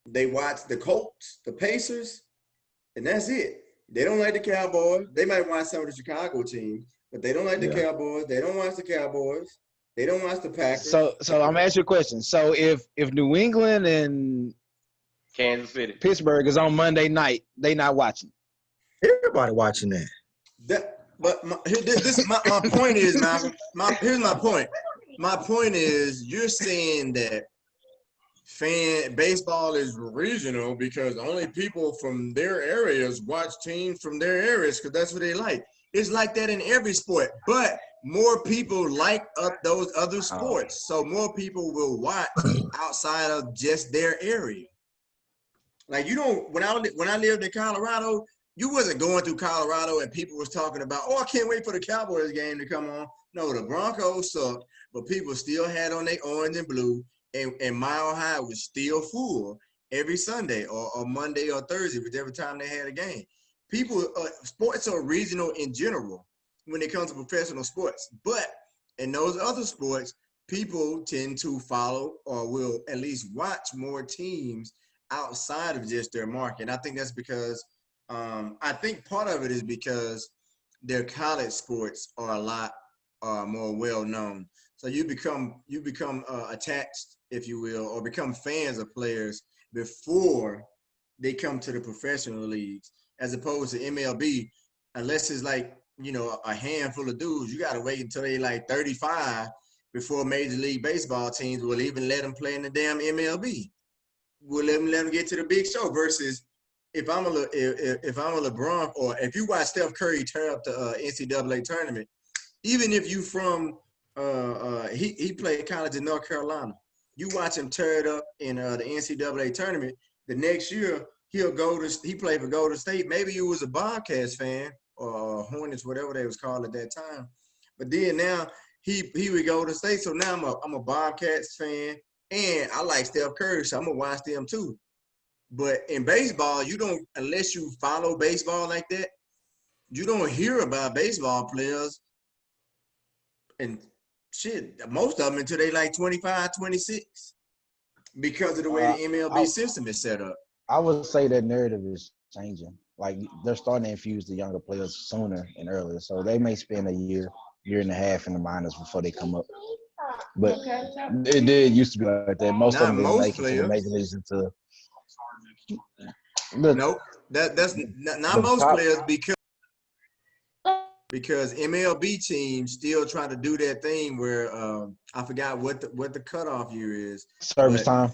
they watch the Colts, the Pacers, and that's it. They don't like the Cowboys. They might watch some of the Chicago teams, but they don't like the Yeah. Cowboys. They don't watch the Cowboys. They don't watch the Packers. So I'm gonna ask you a question. So if New England and Kansas City. Pittsburgh is on Monday night, they not watching. Everybody watching that. But my point is, Malcolm. Here's my point. My point is, you're saying that baseball is regional because only people from their areas watch teams from their areas because that's what they like. It's like that in every sport, but more people like those other sports, so more people will watch outside of just their area. Like, you don't. When I lived in Colorado, you wasn't going through Colorado and people was talking about, oh, I can't wait for the Cowboys game to come on. No, the Broncos sucked, but people still had on their orange and blue, and Mile High was still full every Sunday or Monday or Thursday, whichever time they had a game. People, sports are regional in general when it comes to professional sports, but in those other sports, people tend to follow or will at least watch more teams outside of just their market. And I think that's because I think part of it is because their college sports are a lot more well known. So you become attached, if you will, or become fans of players before they come to the professional leagues, as opposed to MLB. Unless it's like, a handful of dudes, you got to wait until they like 35 before Major League Baseball teams will even let them play in the damn MLB. We'll let them get to the big show. Versus if I'm a LeBron, or if you watch Steph Curry tear up the NCAA tournament, even if you from he played college in North Carolina, you watch him tear it up in the NCAA tournament. The next year he played for Golden State. Maybe you was a Bobcats fan or Hornets, whatever they was called at that time. But then now he would go to State. So now I'm a Bobcats fan. And I like Steph Curry, so I'm going to watch them too. But in baseball, you don't, unless you follow baseball like that, you don't hear about baseball players and shit, most of them until they like 25, 26 because of the way the MLB system is set up. I would say that narrative is changing. Like, they're starting to infuse the younger players sooner and earlier. So they may spend a year and a half in the minors before they come up. But it did used to be like that. Most of them didn't make it to the major leagues until. Nope, that's not most players because MLB teams still try to do that thing where I forgot what the cutoff year is. Service time.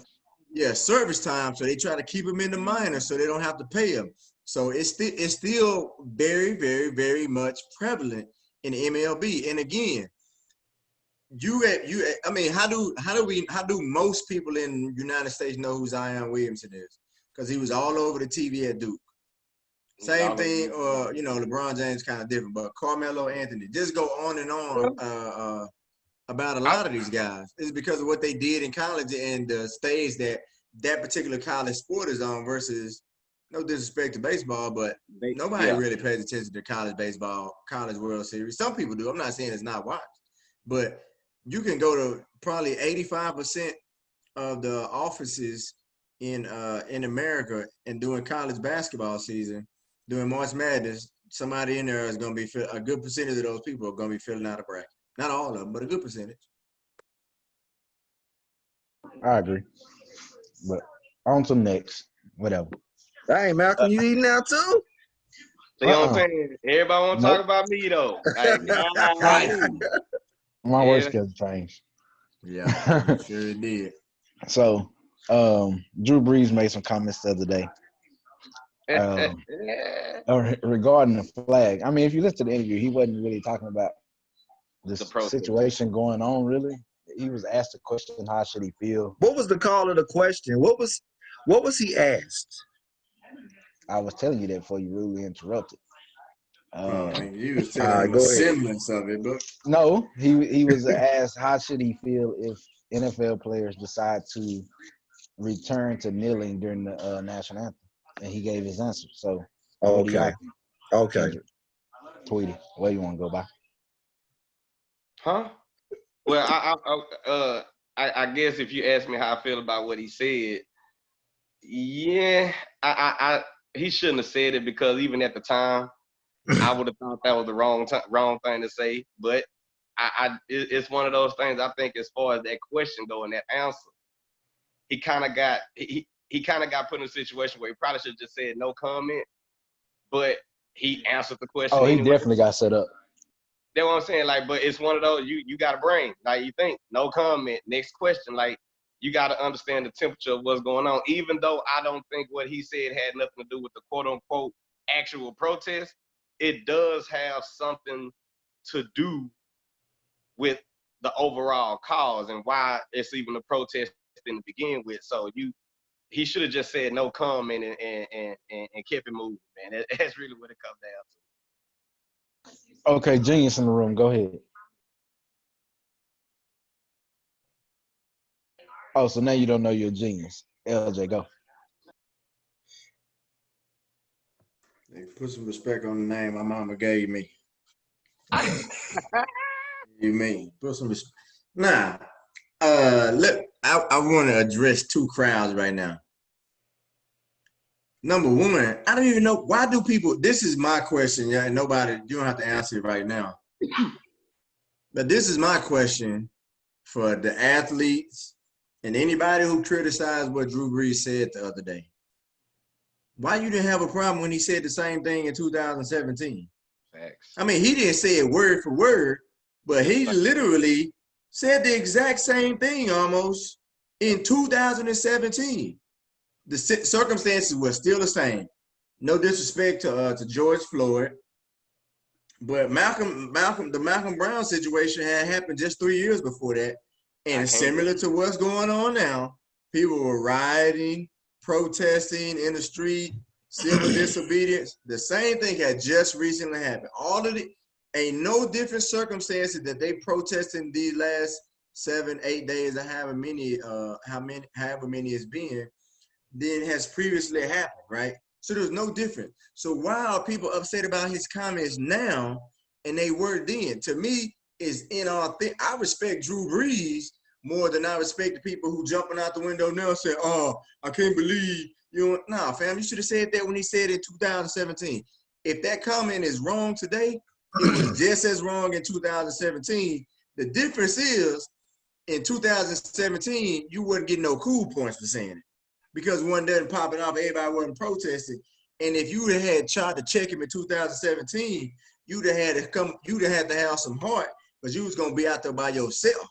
Yeah, service time. So they try to keep them in the minors so they don't have to pay them. So it's still very, very, very much prevalent in the MLB. And again, how do most people in the United States know who Zion Williamson is? Because he was all over the TV at Duke. Same thing, LeBron James kind of different, but Carmelo Anthony. Just go on and on about a lot of these guys. It's because of what they did in college and the stage that particular college sport is on versus, no disrespect to baseball, but nobody really pays attention to college baseball, college World Series. Some people do. I'm not saying it's not watched, but you can go to probably 85% of the offices in America and during college basketball season, during March Madness, somebody in there is going to be a good percentage of those people are going to be filling out a bracket. Not all of them, but a good percentage. I agree. But on to next. Whatever. Hey, Malcolm, you eating now too? See what I'm saying? Everybody want to talk about me though. Like, my work schedule changed. Yeah, sure it did. So, Drew Brees made some comments the other day regarding the flag. I mean, if you listen to the interview, he wasn't really talking about this situation going on. Really, he was asked a question: how should he feel? What was the call of the question? What was he asked? I was telling you that before you rudely interrupted. You was telling a semblance of it, but no, he was asked how should he feel if NFL players decide to return to kneeling during the national anthem, and he gave his answer. So, okay, Tweety, where you want to go by? Huh? Well, I guess if you ask me how I feel about what he said, yeah, he shouldn't have said it because even at the time, I would have thought that was the wrong thing to say. But it's one of those things. I think as far as that question go and that answer, he kind of got put in a situation where he probably should have just said no comment, but he answered the question. Oh, he anyway. definitely got set up. That's what I'm saying. Like, but it's one of those you got a brain. Like you think no comment, next question. Like you got to understand the temperature of what's going on. Even though I don't think what he said had nothing to do with the quote unquote actual protest, it does have something to do with the overall cause and why it's even a protest to begin with. So he should have just said no comment and kept it moving, man. That's really what it comes down to. Okay, genius in the room. Go ahead. Oh, so now you don't know you're a genius. LJ, go. Hey, put some respect on the name my mama gave me. You mean put some respect? Nah. Look, I want to address two crowds right now. Number one, I don't even know why do people. This is my question, yeah. And nobody, you don't have to answer it right now. But this is my question for the athletes and anybody who criticized what Drew Brees said the other day. Why you didn't have a problem when he said the same thing in 2017? Facts. I mean, he didn't say it word for word, but he literally said the exact same thing almost in 2017. The circumstances were still the same. No disrespect to George Floyd, but Malcolm Brown situation had happened just 3 years before that, and similar to what's going on now, people were rioting, protesting in the street, civil disobedience. The same thing had just recently happened. All of it ain't no different circumstances that they protested in these last 7-8 days, or however many it's been, than has previously happened, right? So there's no difference. So why are people upset about his comments now and they were then? To me, is inauthentic. I respect Drew Brees more than I respect the people who jumping out the window now and say, oh, I can't believe you. Nah, fam, you should have said that when he said it in 2017. If that comment is wrong today, it was just as wrong in 2017. The difference is in 2017, you wouldn't get no cool points for saying it because one doesn't pop it off. Everybody wasn't protesting. And if you had tried to check him in 2017, you'd have had to have some heart because you was going to be out there by yourself.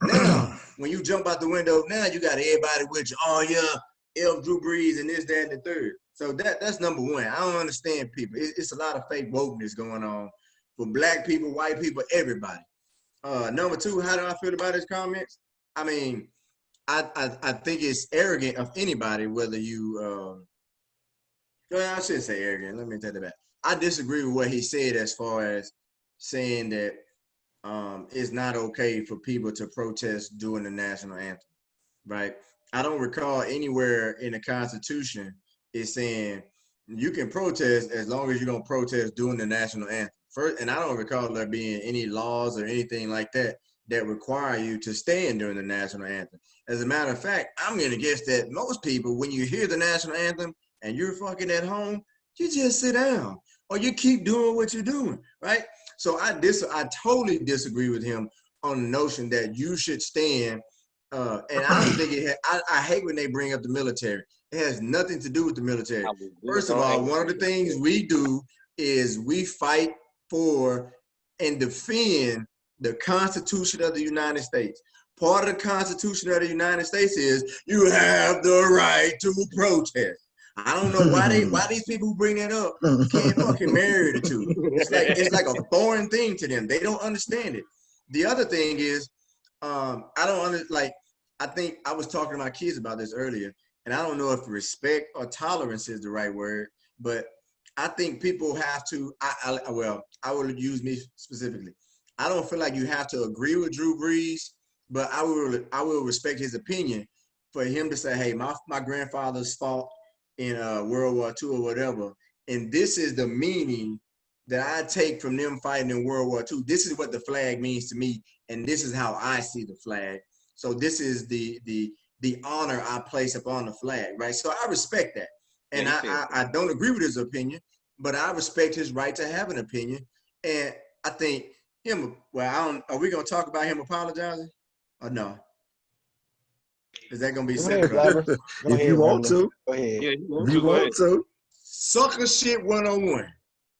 Now, when you jump out the window, now you got everybody with you. Oh, yeah, Drew Brees and this, that, and the third. So that's number one. I don't understand people. It's a lot of fake wokeness going on for black people, white people, everybody. Number two, how do I feel about his comments? I mean, I think it's arrogant of anybody, whether you, well, I shouldn't say arrogant. Let me take that back. I disagree with what he said as far as saying that it's not okay for people to protest during the national anthem, right? I don't recall anywhere in the Constitution it's saying you can protest as long as you don't protest during the national anthem. First, and I don't recall there being any laws or anything like that that require you to stand during the national anthem. As a matter of fact, I'm gonna guess that most people, when you hear the national anthem and you're fucking at home, you just sit down or you keep doing what you're doing, right? So I totally disagree with him on the notion that you should stand. And I don't think I hate when they bring up the military. It has nothing to do with the military. First of all, one of the things we do is we fight for and defend the Constitution of the United States. Part of the Constitution of the United States is you have the right to protest. I don't know why these people who bring that up can't fucking marry the two. It's like a foreign thing to them. They don't understand it. The other thing is, I think I was talking to my kids about this earlier, and I don't know if respect or tolerance is the right word, but I think people have to, I will use me specifically. I don't feel like you have to agree with Drew Brees, but I will respect his opinion for him to say, hey, my grandfather's fought in World War II or whatever, and this is the meaning that I take from them fighting in World War II. This is what the flag means to me, and this is how I see the flag. So this is the honor I place upon the flag, right? So I respect that, and I don't agree with his opinion, but I respect his right to have an opinion. And I think him. Well, are we gonna talk about him apologizing or no? Is that gonna be separate? If you want to, go ahead. Yeah, if you want to. Sucker shit 101.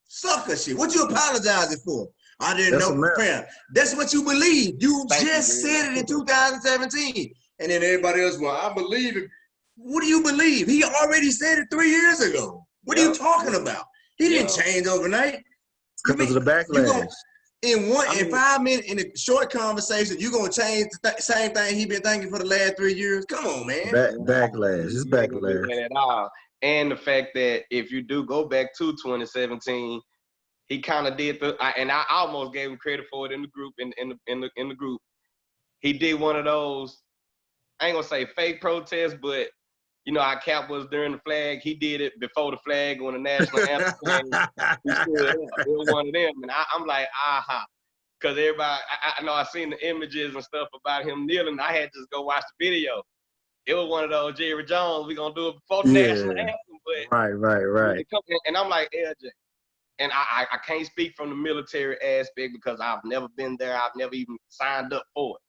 Sucker shit. What you apologizing for? I didn't know. Fam, that's what you believe. You just said it in 2017. And then everybody else, well, I believe it. What do you believe? He already said it 3 years ago. What are you talking about? He didn't change overnight. Because of the backlash. In 5 minutes, in a short conversation, you're going to change the same thing he been thinking for the last 3 years? Come on, man. Backlash. It's backlash. At all. And the fact that if you do go back to 2017, he kind of did and I almost gave him credit for it in the group. In the group, he did one of those. I ain't gonna say fake protests, but you know, our cap was during the flag. He did it before the flag when the national anthem played. He stood up. It was one of them, and I'm like, aha, because everybody, I know I seen the images and stuff about him kneeling. I had to just go watch the video. It was one of those Jerry Jones. We gonna do it before the national anthem, but right. And I'm like, LJ. And I can't speak from the military aspect because I've never been there. I've never even signed up for it.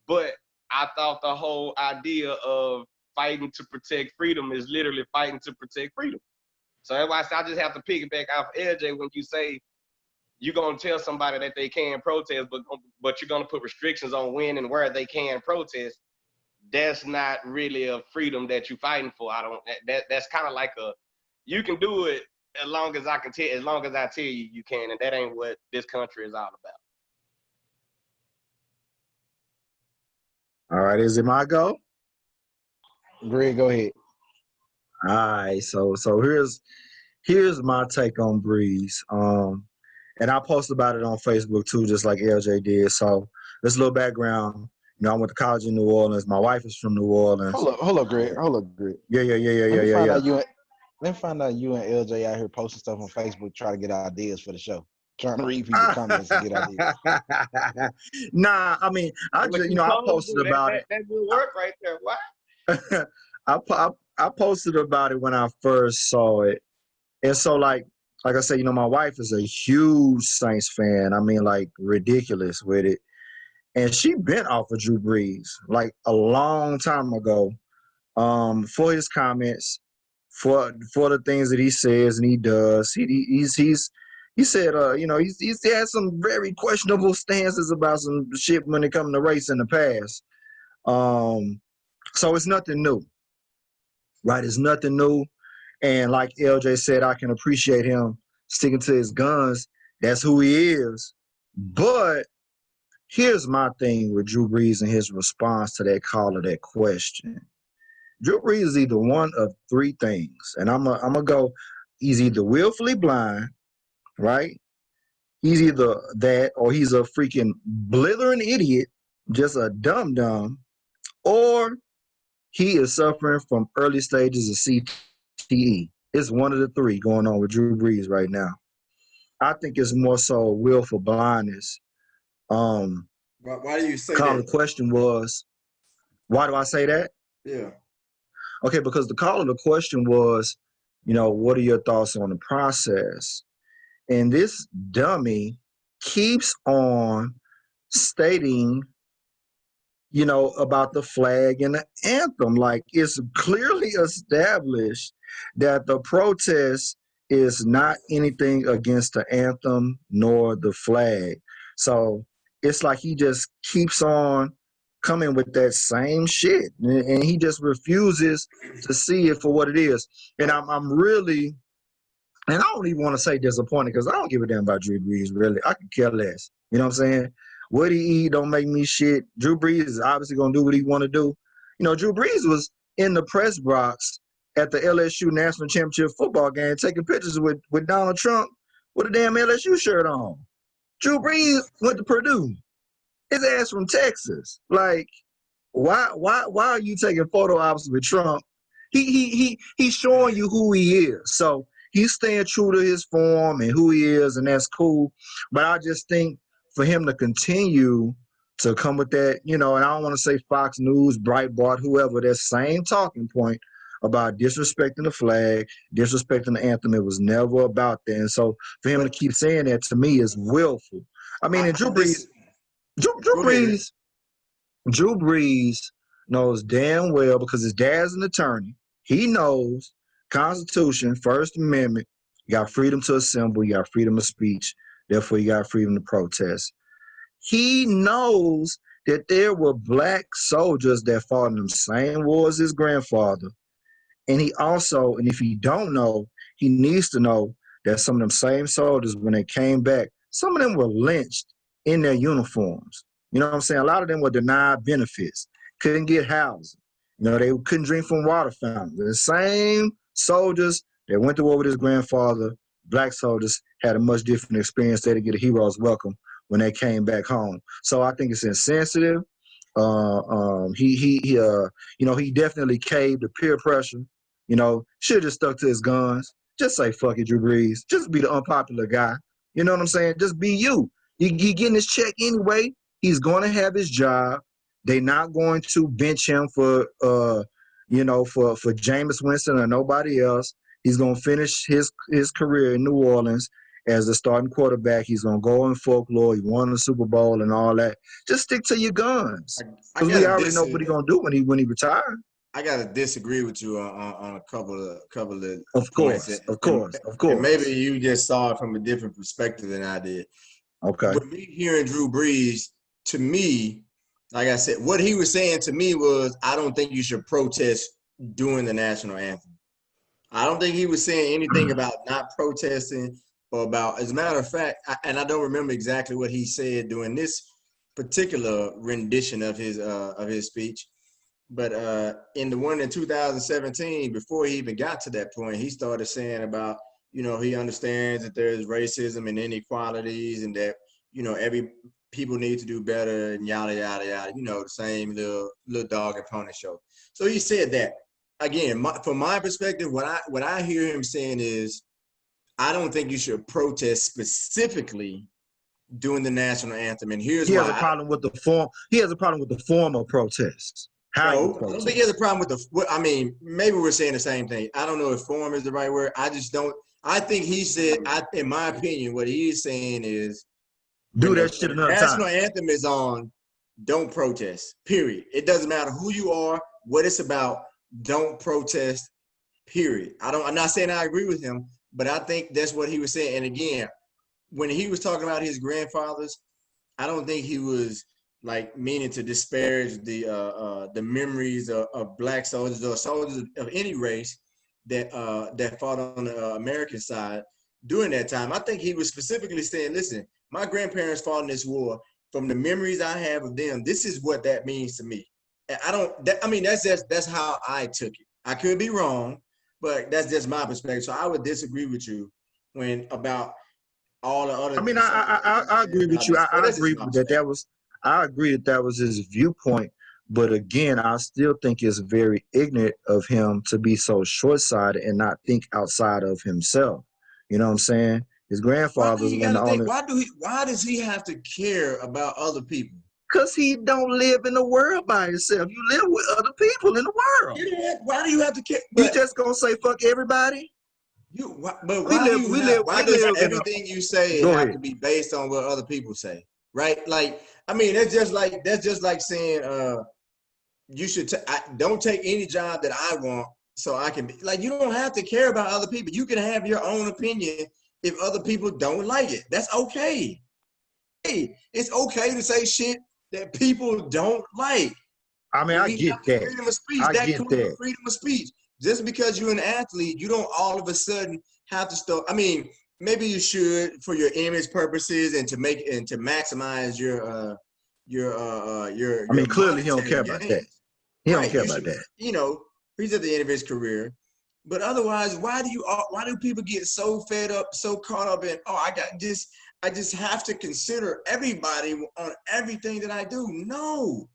But I thought the whole idea of fighting to protect freedom is literally fighting to protect freedom. So that's why I just have to piggyback off LJ when you say you're going to tell somebody that they can protest, but you're going to put restrictions on when and where they can protest. That's not really a freedom that you're fighting for. That's kind of like you can do it as long as I tell you you can, and that ain't what this country is all about. All right, is it my go? Greg, go ahead. All right, so here's my take on Brees. And I posted about it on Facebook too, just like LJ did. So there's a little background. You know, I went to college in New Orleans. My wife is from New Orleans. Hold up, Greg. Yeah. Let me find out you and LJ out here posting stuff on Facebook, try to get ideas for the show. Trying to read people's comments and get ideas. Nah, I mean, I posted about it. That good work right there. What? I posted about it when I first saw it, and so like I said, you know, my wife is a huge Saints fan. I mean, like ridiculous with it, and she been off of Drew Brees like a long time ago, for his comments, for the things that he says and he does. He said, you know, he's had some very questionable stances about some shit when it comes to race in the past. So it's nothing new, right? It's nothing new. And like LJ said, I can appreciate him sticking to his guns That's who he is. But here's my thing with Drew Brees and his response to that call of that question. Drew Brees is either one of three things, and I'm gonna go. He's either willfully blind, right? He's either that, or he's a freaking blithering idiot, just a dum-dum, or he is suffering from early stages of CTE. It's one of the three going on with Drew Brees right now. I think it's more so willful blindness. Why do you say Call that? the question was, why do I say that? Yeah. Okay, because the call of the question was, what are your thoughts on the process? And this dummy keeps on stating, about the flag and the anthem. Like, it's clearly established that the protest is not anything against the anthem nor the flag. So it's like he just keeps on coming with that same shit, and he just refuses to see it for what it is. And I'm really, and I don't even want to say disappointed, because I don't give a damn about Drew Brees, really. I could care less. You know what I'm saying? What he eat don't make me shit. Drew Brees is obviously going to do what he want to do. Drew Brees was in the press box at the LSU National Championship football game taking pictures with Donald Trump with a damn LSU shirt on. Drew Brees went to Purdue. His ass from Texas. Like, why are you taking photo ops with Trump? He's showing you who he is. So he's staying true to his form and who he is, and that's cool. But I just think for him to continue to come with that, and I don't want to say Fox News, Breitbart, whoever, that same talking point about disrespecting the flag, disrespecting the anthem, it was never about that. And so for him to keep saying that, to me, is willful. I mean, and Drew Brees knows damn well, because his dad's an attorney. He knows Constitution, First Amendment, you got freedom to assemble, you got freedom of speech, therefore you got freedom to protest. He knows that there were black soldiers that fought in the same war as his grandfather. And he also, and if he don't know, he needs to know that some of them same soldiers, when they came back, some of them were lynched in their uniforms. You know what I'm saying? A lot of them were denied benefits, couldn't get housing. They couldn't drink from water fountains. The same soldiers that went to war with his grandfather, black soldiers, had a much different experience. They didn't get a hero's welcome when they came back home. So I think it's insensitive. He definitely caved to peer pressure. Should have just stuck to his guns. Just say, fuck it, Drew Brees. Just be the unpopular guy. You know what I'm saying? Just be you. He getting his check anyway. He's going to have his job. They're not going to bench him for Jameis Winston or nobody else. He's going to finish his career in New Orleans as the starting quarterback. He's going to go in folklore. He won the Super Bowl and all that. Just stick to your guns. Because we already know what he's going to do when he retires. I gotta disagree with you on a couple of Of course. And maybe you just saw it from a different perspective than I did. Okay. With me hearing Drew Brees, to me, like I said, what he was saying to me was, I don't think you should protest during the national anthem. I don't think he was saying anything about not protesting or about, as a matter of fact, and I don't remember exactly what he said during this particular rendition of his speech. But in the one in 2017, before he even got to that point, he started saying about, he understands that there's racism and inequalities, and that, every people need to do better, and yada, yada, yada, the same little dog and pony show. So he said that. Again, from my perspective, what I hear him saying is, I don't think you should protest specifically during the national anthem. And here's why. He has a problem with the form. He has a problem with the form of protests. No, I don't think he has a problem with maybe we're saying the same thing. I don't know if form is the right word. I just don't. I think he said, in my opinion, what he's saying is, do that shit another time. National anthem is on, don't protest, period. It doesn't matter who you are, what it's about, don't protest, period. I'm not saying I agree with him, but I think that's what he was saying. And again, when he was talking about his grandfathers, I don't think he was like meaning to disparage the memories of black soldiers or soldiers of any race that fought on the American side. during that time. I think he was specifically saying, listen, my grandparents fought in this war. From the memories I have of them, this is what that means to me. And that's how I took it. I could be wrong, but that's just my perspective. So I would disagree with you when about all the other. I mean, I agree with you. I agree that I agree that was his viewpoint. But again, I still think it's very ignorant of him to be so short-sighted and not think outside of himself. You know what I'm saying? His grandfather's why does he have to care about other people? Because he don't live in the world by himself. You live with other people in the world. Why do you have to care? You just gonna say fuck everybody? Why does everything you say have to be based on what other people say? Right? Like, I mean, that's just like saying you should don't take any job that I want so I can be like, you don't have to care about other people. You can have your own opinion if other people don't like it. That's okay. Hey, it's okay to say shit that people don't like. I mean, I get that. Freedom of speech. Freedom of speech. Just because you're an athlete, you don't all of a sudden have to start. I mean, maybe you should for your image purposes and to maximize your. I mean, clearly he don't care about that. He don't care about that. You know, he's at the end of his career. But otherwise, why do people get so fed up, so caught up in, I just have to consider everybody on everything that I do? No.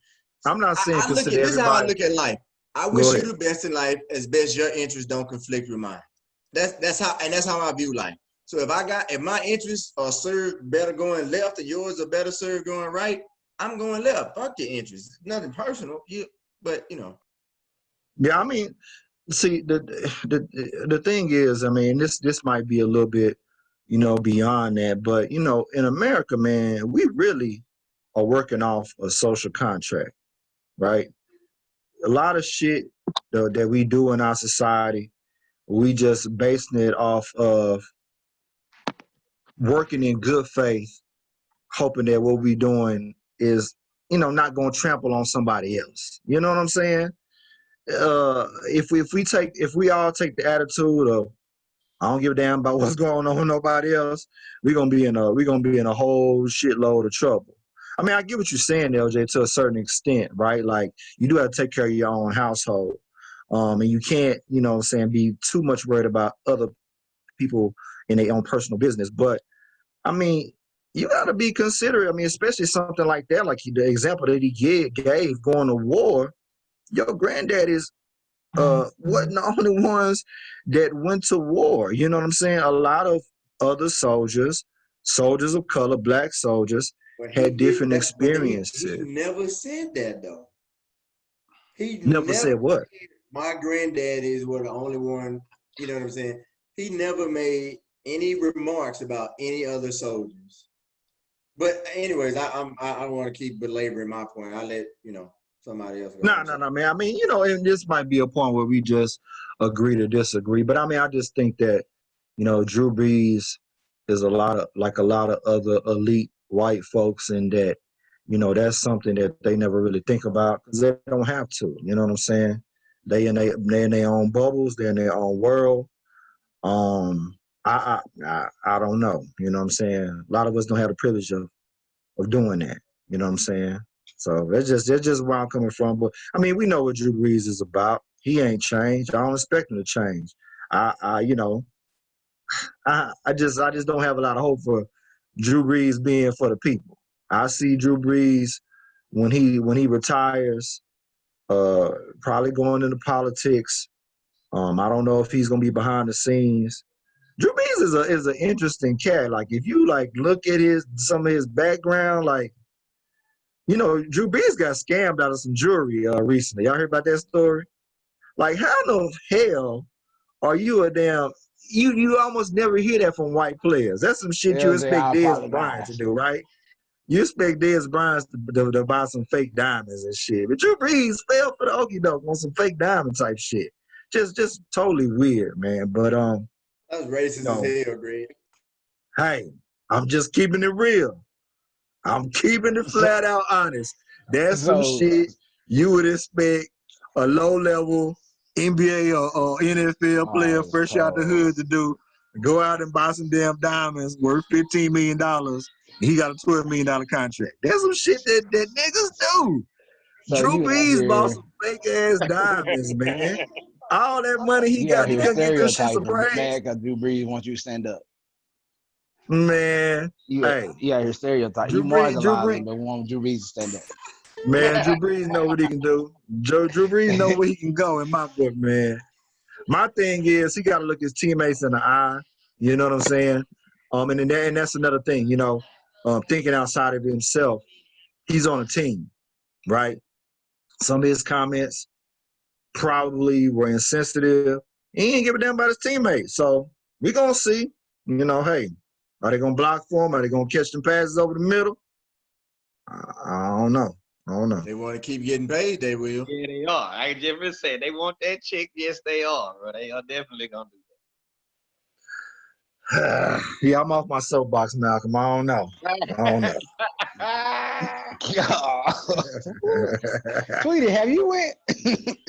I'm not saying this is how I look at life. I wish you the best in life as best your interests don't conflict with mine. That's how I view life. So if my interests are served better going left and yours are better served going right, I'm going left. Fuck your interests. Nothing personal. But you know. Yeah, I mean, see, the thing is, I mean, this might be a little bit, beyond that, but in America, man, we really are working off a social contract, right? A lot of shit that we do in our society, we just basing it off of working in good faith, hoping that what we doing is, not going to trample on somebody else. You know what I'm saying? If we all take the attitude of I don't give a damn about what's going on with nobody else, we're gonna be in a whole shitload of trouble. I mean, I get what you're saying, LJ, to a certain extent, right? Like you do have to take care of your own household, and you can't, be too much worried about other people in their own personal business. But I mean, you got to be considerate. I mean, especially something like that, like the example that he gave going to war. Your granddad is wasn't the only ones that went to war. You know what I'm saying? A lot of other soldiers of color, black soldiers, had different experiences. He never said that though. He never said what? My granddad is the only one. You know what I'm saying? He never made any remarks about any other soldiers. But anyways, I don't want to keep belaboring my point. I let somebody else. No, man. I mean, and this might be a point where we just agree to disagree. But I mean, I just think that, Drew Brees is a lot of other elite white folks, and that, that's something that they never really think about because they don't have to. You know what I'm saying? They're in their own bubbles. They're in their own world. I don't know. You know what I'm saying? A lot of us don't have the privilege of doing that. You know what I'm saying? So that's just where I'm coming from. But I mean, we know what Drew Brees is about. He ain't changed. I don't expect him to change. I just don't have a lot of hope for Drew Brees being for the people. I see Drew Brees when he retires, probably going into politics. I don't know if he's gonna be behind the scenes. Drew Brees is an interesting cat. Like if you look at some of his background, Drew Brees got scammed out of some jewelry recently. Y'all heard about that story? Like, how the hell are you a damn? You almost never hear that from white players. That's some shit you expect Dez Bryant to do, right? You expect Dez Bryant to buy some fake diamonds and shit. But Drew Brees fell for the okie doke on some fake diamond type shit. Just totally weird, man. But that's racist as hell, Greg. Hey, I'm just keeping it real. I'm keeping it flat out honest. That's some shit you would expect a low-level NBA or NFL player fresh out the hood to do. Go out and buy some damn diamonds worth $15 million. And he got a $12 million contract. That's some shit that niggas do. So Drew you out Brees bought here, some fake ass diamonds, man. All that money he you out got, he here couldn't get them shits stereotyping, appraised. mad because Drew Brees wants you to stand up. Man, hey, You out here stereotyping. You Drew Brees, marginalizing, but want Drew Brees to stand up. man, Drew Brees know what he can do. Drew Brees know where he can go in my book, man. My thing is he got to look his teammates in the eye. You know what I'm saying? And that's another thing. You know, thinking outside of himself. He's on a team, right? Some of his comments probably were insensitive. He ain't give a damn about his teammates. So we gonna see. You know, hey, are they gonna block for him? Are they gonna catch them passes over the middle? I don't know. I don't know. If they want to keep getting paid, they will. Yeah, they are. I just said they want that chick. Yes, they are. Bro. They are definitely gonna do Yeah, I'm off my soapbox, Malcolm. I don't know. that. Tweety, have you went?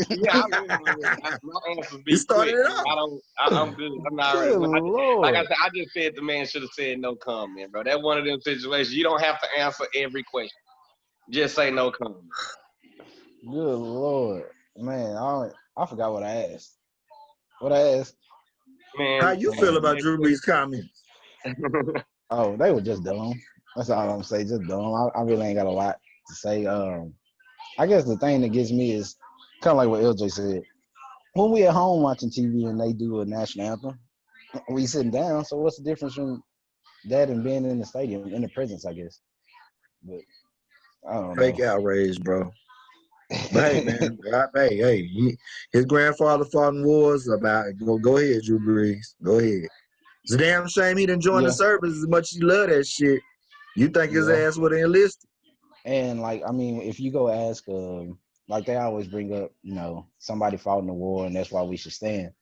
Yeah, I really would. My answers be You started quick. it off. I'm good. I'm not Good ready. Lord. Like I said, I just said the man should have said no comment, bro. That's one of them situations. You don't have to answer every question. Just say no comment. Good Lord. Man, I forgot what I asked. What I asked? Man, How you feel about Drew Brees' comments? Oh, they were just dumb. That's all I'm gonna say. Just dumb. I really ain't got a lot to say. I guess the thing that gets me is kind of like what LJ said. When we at home watching TV and they do a national anthem, we sitting down. So what's the difference from that and being in the stadium in the presence? I guess. But I don't know. Fake outrage, bro. But hey, man, his grandfather fought in wars. About go ahead, Drew Brees. Go ahead. It's a damn shame he didn't join the Yeah. service as much as he love that shit. You think his Yeah. ass would have enlisted? And like, I mean, if you go ask, like they always bring up, somebody fought in the war and that's why we should stand.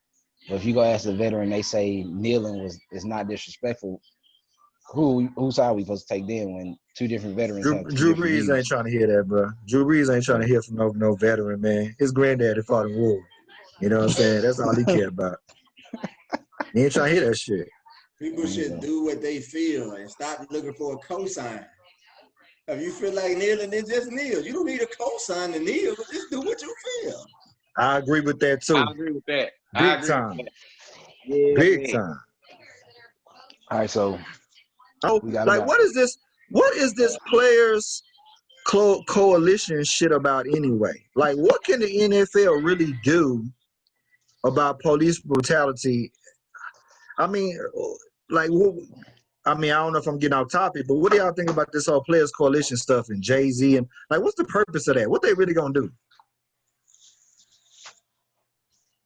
But if you go ask a veteran, they say kneeling is not disrespectful. Whose side are we supposed to take then when two different veterans have two Drew different Brees views? ain't trying to hear that, bro. Drew Brees ain't trying to hear from no veteran, man. His granddaddy fought in war. You know what I'm saying? That's all he cared about. He ain't trying to hear that shit. People should do what they feel and stop looking for a cosign. If you feel like kneeling, then just kneel. You don't need a cosign to kneel. Just do what you feel. I agree with that too. I agree with that. Big time. Yeah, Big man. time. All right, so Oh, we got like about what is this? What is this players coalition shit about anyway? Like, what can the NFL really do about police brutality? I mean, like, I don't know if I'm getting off topic, but what do y'all think about this whole players coalition stuff and Jay-Z and like, what's the purpose of that? What they really gonna do?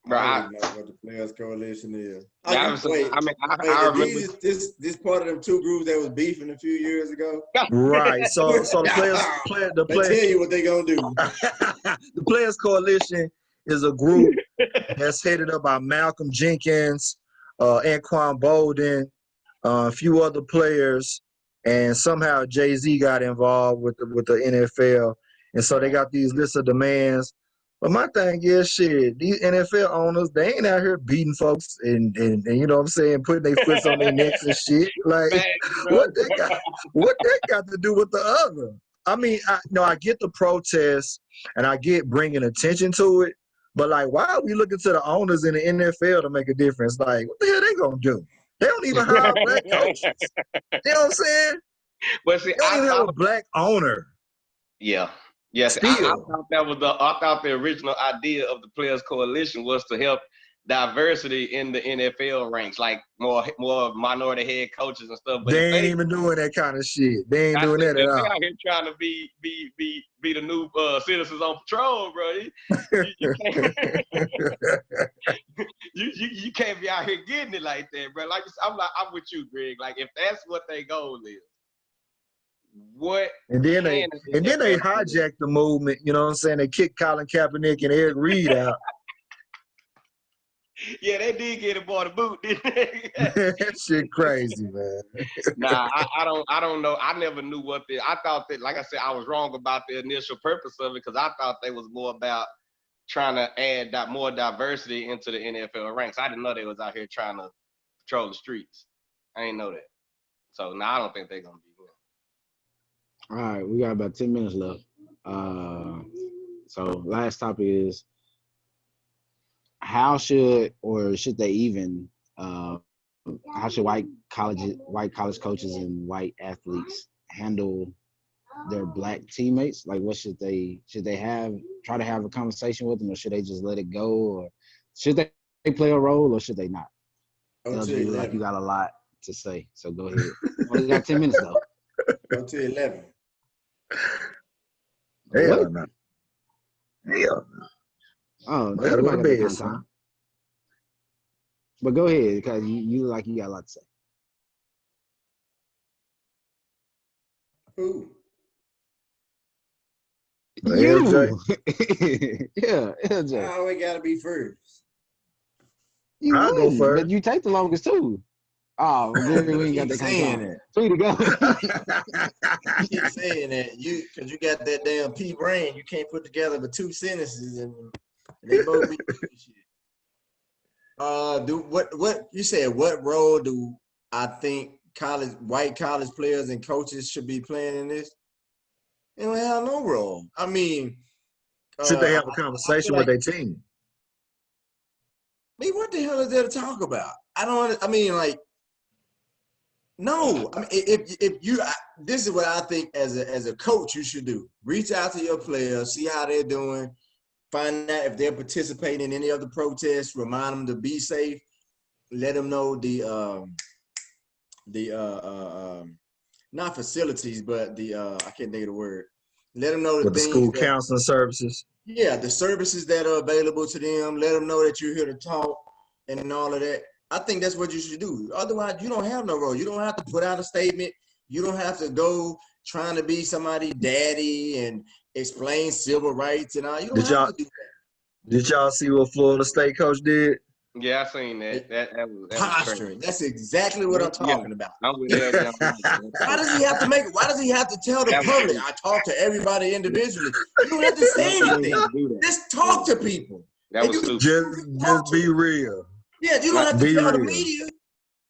Bro, I don't even know what the Players Coalition is. I remember. This part of them two groups that was beefing a few years ago. Right. So the They tell you what they gonna do. the Players Coalition is a group that's headed up by Malcolm Jenkins, Anquan Bolden, a few other players, and somehow Jay-Z got involved with the NFL, and so they got these lists of demands. But my thing is, shit, these NFL owners, they ain't out here beating folks and you know what I'm saying, putting their foots on their necks and shit. Like, what they got to do with the other? I mean, I get the protests and I get bringing attention to it, but like, why are we looking to the owners in the NFL to make a difference? Like, what the hell they gonna do? They don't even hire black coaches. You know what I'm saying? But see, They don't even have a black owner. Yeah. Yes, I thought I thought the original idea of the Players Coalition was to help diversity in the NFL ranks, like more minority head coaches and stuff. But they ain't even doing that kind of shit. They ain't doing that at all. They out here trying to be the new citizens on patrol, bro. You can't be out here getting it like that, bro. Like I'm with you, Greg. Like if that's what their goal is. And then they hijacked the movement, you know what I'm saying? They kicked Colin Kaepernick and Eric Reed out. Yeah, they did get him by the boot, didn't they? That shit crazy, man. Nah, I don't know. I never knew I thought that, like I said, I was wrong about the initial purpose of it because I thought they was more about trying to add more diversity into the NFL ranks. I didn't know they was out here trying to patrol the streets. I ain't know that. So now I don't think they're gonna be good. All right, we got about 10 minutes left. So last topic is how should they even how should white college coaches and white athletes handle their black teammates? Like, what should they try to have a conversation with them, or should they just let it go, or should they play a role, or should they not? Go to LJ, like 11. you got a lot to say, so go ahead. Only got 10 minutes though. Go to 11. Hell What? no. Hell no. Oh, Gotta go everybody to got that bed, kind of son. time. But go ahead, because you like you got a lot to say. Who? LJ. Yeah, LJ. I always gotta be first. You I'll go wouldn't, first. but you take the longest too. Oh, Gary, we ain't got Keep that kind saying of time. that. Free to go. Keep saying that. Cause you got that damn P brain. You can't put together but 2 sentences and they both be shit. What you said, what role do I think white college players and coaches should be playing in this? They don't have no role. I mean, Should they have a I feel conversation like, with their team? I mean, what the hell is there to talk about? I mean, like, no. I mean, if you, this is what I think as a coach you should do. Reach out to your players, see how they're doing, find out if they're participating in any of the protests, remind them to be safe, let them know the not facilities, but I can't think of the word. Let them know the With the things school counseling services? yeah, the services that are available to them. Let them know that you're here to talk and all of that. I think that's what you should do. Otherwise, you don't have no role. You don't have to put out a statement. You don't have to go trying to be somebody's daddy and explain civil rights and all. You don't have to do Did y'all see what Florida State coach did? Yeah, I seen that. that. That was Posturing. crazy. That's exactly what I'm Yeah, talking about. I'm with LJ on that. Why does he have to make it? Why does he have to tell the That was public? crazy. I talk to everybody individually. You don't have to say You don't anything. have to do that. Just talk to people. That And was you can stupid. Just be real. Yeah, you don't have to Be tell the real. media.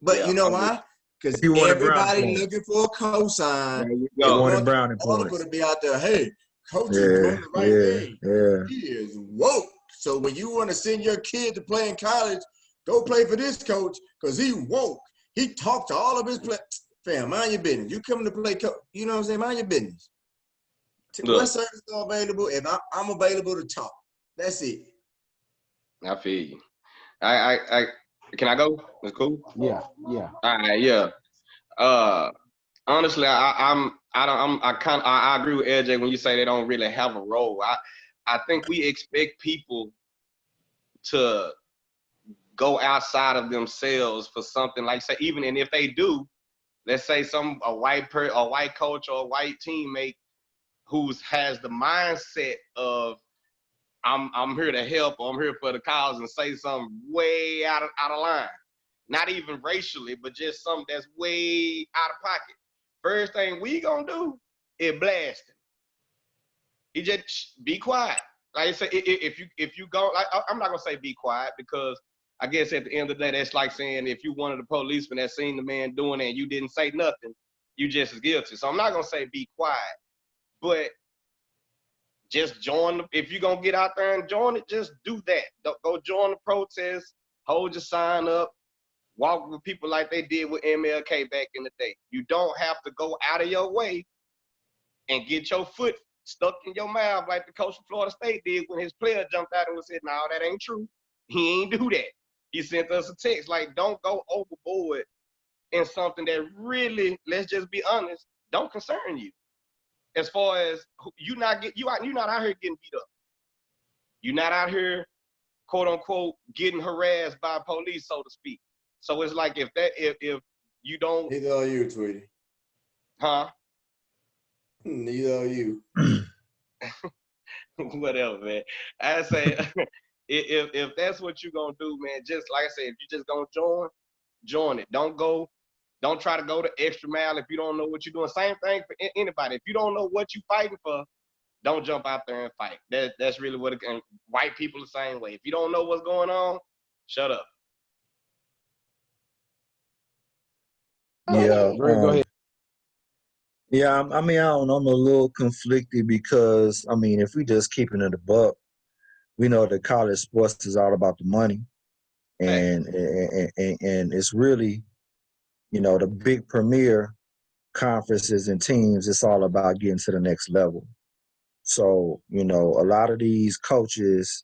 But Yeah, you know I'm with why? Because He wanted brownie everybody points. looking for a cosign. There you They He go. wanted want the brownie article points. to be out there. Hey, coach is Yeah, doing the right thing. yeah. He is woke. So when you want to send your kid to play in college, go play for this coach because he woke. He talked to all of his players. Fam, mind your business. You come to play, you know what I'm saying? Mind your business. Look. What service is available? If I'm available to talk. That's it. I feel you. I can I go? It's cool. Yeah. All right, yeah. Honestly, I agree with LJ when you say they don't really have a role. I think we expect people to go outside of themselves for something like, say, even, and if they do, let's say a white coach or a white teammate who has the mindset of I'm here to help, or I'm here for the cause, and say something way out of line. Not even racially, but just something that's way out of pocket. First thing we gonna do is blast him. He just be quiet. Like I said, if you go, I'm not gonna say be quiet, because I guess at the end of the day, that's like saying if you one of the policemen that seen the man doing it and you didn't say nothing, you just as guilty. So I'm not gonna say be quiet, but just join. If you're gonna get out there and join it, just do that. Go join the protest, hold your sign up, walk with people like they did with MLK back in the day. You don't have to go out of your way and get your foot stuck in your mouth like the coach of Florida State did when his player jumped out and said, "No, that ain't true. He ain't do that." He sent us a text like, "Don't go overboard in something that really, let's just be honest, don't concern you." As far as you're not out here getting beat up. You're not out here, quote unquote, getting harassed by police, so to speak. So it's like if you don't, Neither are you, Tweety. huh? Neither are you. Whatever, man. I say if that's what you're gonna do, man, just like I said, if you just gonna join it. Don't try to go the extra mile if you don't know what you're doing. Same thing for anybody. If you don't know what you're fighting for, don't jump out there and fight. That's really what and white people the same way. If you don't know what's going on, shut up. Yeah. Greg, go ahead. Yeah. I mean, I don't know. I'm a little conflicted because I mean, if we just keeping it a buck, we know that college sports is all about the money, Fact. and it's really, the big premier conferences and teams. It's all about getting to the next level. So, a lot of these coaches,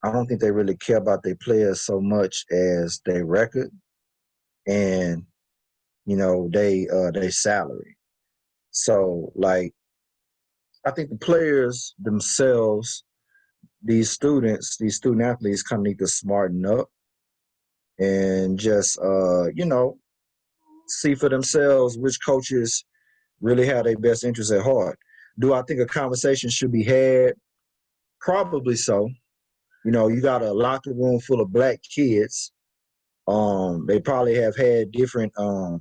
I don't think they really care about their players so much as their record and they salary. So like I think the players themselves, these student athletes kind of need to smarten up and just see for themselves which coaches really have their best interests at heart. Do I think a conversation should be had? Probably so. You got a locker room full of black kids. They probably have had different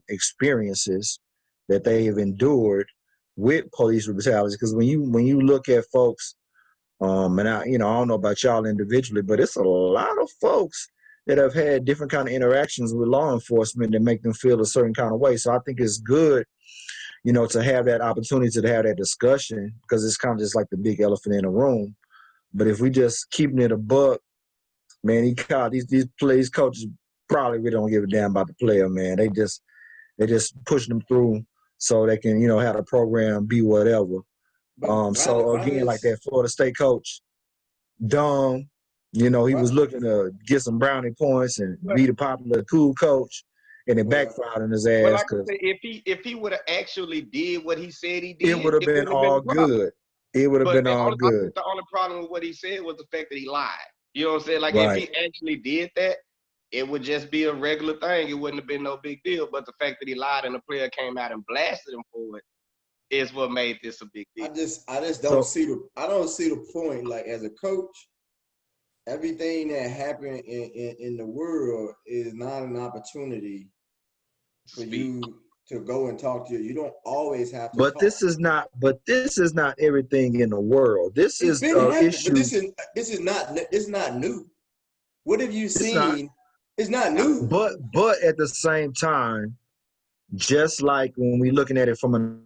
experiences that they have endured with police brutality. Because when you look at folks, and I don't know about y'all individually, but it's a lot of folks that have had different kind of interactions with law enforcement that make them feel a certain kind of way. So I think it's good, to have that opportunity to have that discussion because it's kind of just like the big elephant in the room. But if we just keeping it a buck, man, these coaches probably really don't give a damn about the player, man. They just push them through so they can, have the program be whatever. So again, like that Florida State coach, dumb, he was looking to get some brownie points and be the popular cool coach, and it backfired on his Well, ass like I because said, if he would have actually did what he said he it did, would have it been wouldn't have been all a problem. good. It would have But been all I good. think the only problem with what he said was the fact that he lied. You know what I'm saying? Like if Right. he actually did that, it would just be a regular thing. It wouldn't have been no big deal. But the fact that he lied and the player came out and blasted him for it is what made this a big deal. I just don't see the point. Like as a coach, everything that happened in the world is not an opportunity for you to go and talk to you. You don't always have to But talk. this is not everything in the world. This It's is been an happening, issue. but this is not new. What have you It's not. seen? It's not new. But at the same time, just like when we're looking at it from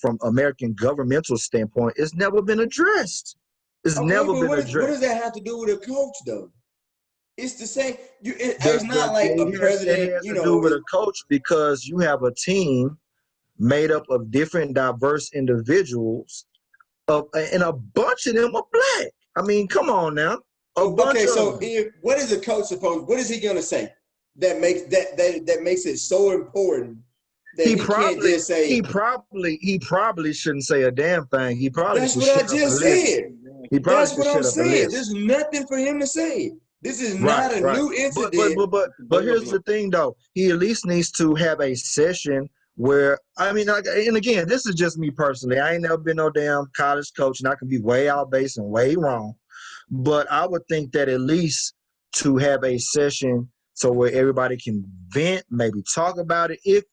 from American governmental standpoint, it's never been addressed. It's Okay, never but been what addressed. does that have to do with a coach, though? It's the same. It's The, not like a it president. has to do with a coach because you have a team made up of different diverse individuals, and a bunch of them are black. I mean, come on now, a bunch Okay, of so them. what is a coach supposed? What is he gonna say that makes it so important that he can't just say? He probably shouldn't say a damn thing. He probably That's should what I shut up and just listen. said. He probably That's should what I'm shut up and saying. listen. There's nothing for him to say. This is Right, not a right. new incident. But here's the thing though. He at least needs to have a session where and again, this is just me personally. I ain't never been no damn college coach, and I can be way out base and way wrong. But I would think that at least to have a session so where everybody can vent, maybe talk about it. If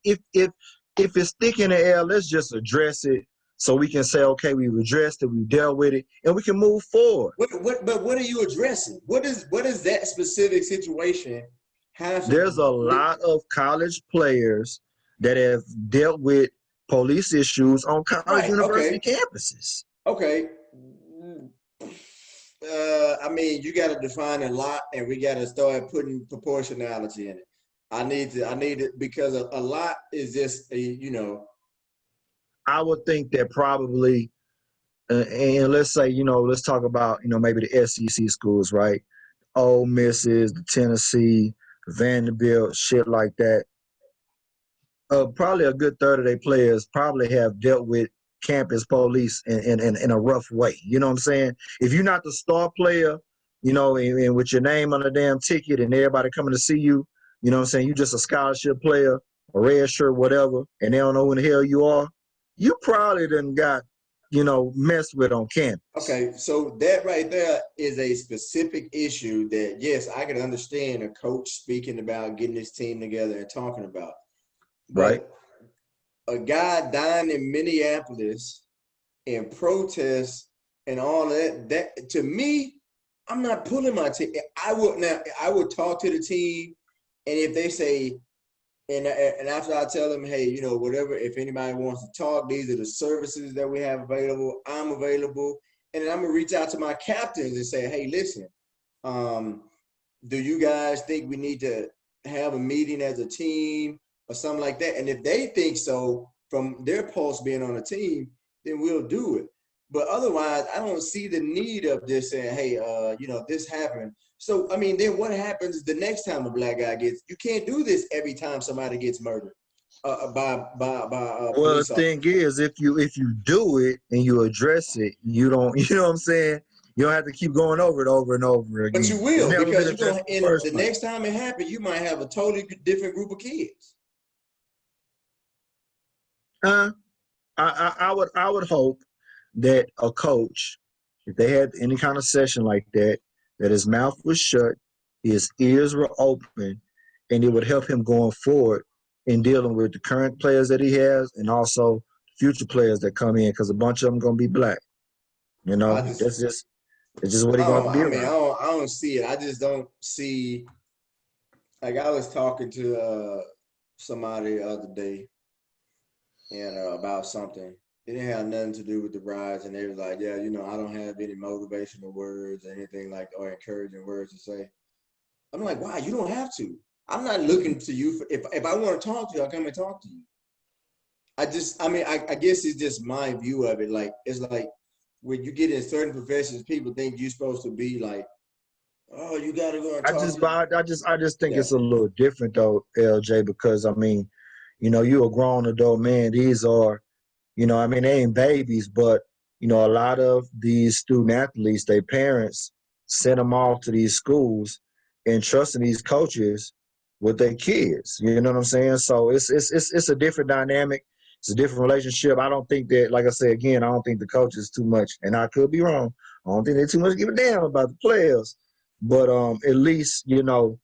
it's thick in the air, let's just address it so we can say, okay, we've addressed it, we've dealt with it, and we can move forward. But what are you addressing? What is that specific situation have? There's a lot of college players that have dealt with police issues on college university campuses. Okay. I mean, you got to define a lot, and we got to start putting proportionality in it. I need it because a lot is just I would think that probably, and let's say let's talk about maybe the SEC schools, right? Ole Misses, the Tennessee, Vanderbilt, shit like that. Probably a good third of their players probably have dealt with campus police in a rough way. You know what I'm saying? If you're not the star player, and with your name on the damn ticket and everybody coming to see you, you know what I'm saying? You're just a scholarship player, a red shirt, whatever, and they don't know who the hell you are. You probably done got, messed with on campus. Okay, so that right there is a specific issue that, yes, I can understand a coach speaking about getting his team together and talking about. But right. A guy dying in Minneapolis in protest and all that to me, I'm not pulling my team. I would talk to the team, and if they say And after I tell them, hey, you know, whatever, if anybody wants to talk, these are the services that we have available. I'm available. And then I'm gonna reach out to my captains and say, hey, listen, do you guys think we need to have a meeting as a team or something like that? And if they think so, from their pulse being on a team, then we'll do it. But otherwise, I don't see the need of just saying, hey, you know, this happened. So, I mean, then what happens the next time a black guy gets, you can't do this every time somebody gets murdered by Well, the police officer. thing is, if you do it and you address it, you don't. You know what I'm saying? You don't have to keep going over it over and over But you again. It's will, never been because you're addressed going in to, the in first the place. next time it happens, you might have a totally different group of kids. I would hope that a coach, if they had any kind of session like that, that his mouth was shut, his ears were open, and it would help him going forward in dealing with the current players that he has and also future players that come in, because a bunch of them gonna be black. You I know, just, it's just what he I gonna have don't, to be I mean, around. I don't see it. I just don't see, like I was talking to somebody the other day and about something. It didn't have nothing to do with the riots, and they was like, "Yeah, you know, I don't have any motivational words or anything like or encouraging words to say." I'm like, "Why? You don't have to. I'm not looking to you for if I want to talk to you, I'll come and talk to you." I mean, I guess it's just my view of it. Like, it's like when you get in certain professions, people think you're supposed to be like, "Oh, you got to go and I talk just, to." but I just think Yeah, it's a little different though, LJ, because I mean, you know, you're a grown adult man. These are, you know, I mean, they ain't babies, but you know, a lot of these student athletes, their parents send them off to these schools and trusting these coaches with their kids. You know what I'm saying? So it's a different dynamic. It's a different relationship. I don't think that, like I said again, I don't think the coaches too much, and I could be wrong. I don't think they too much give a damn about the players. But at least, you know,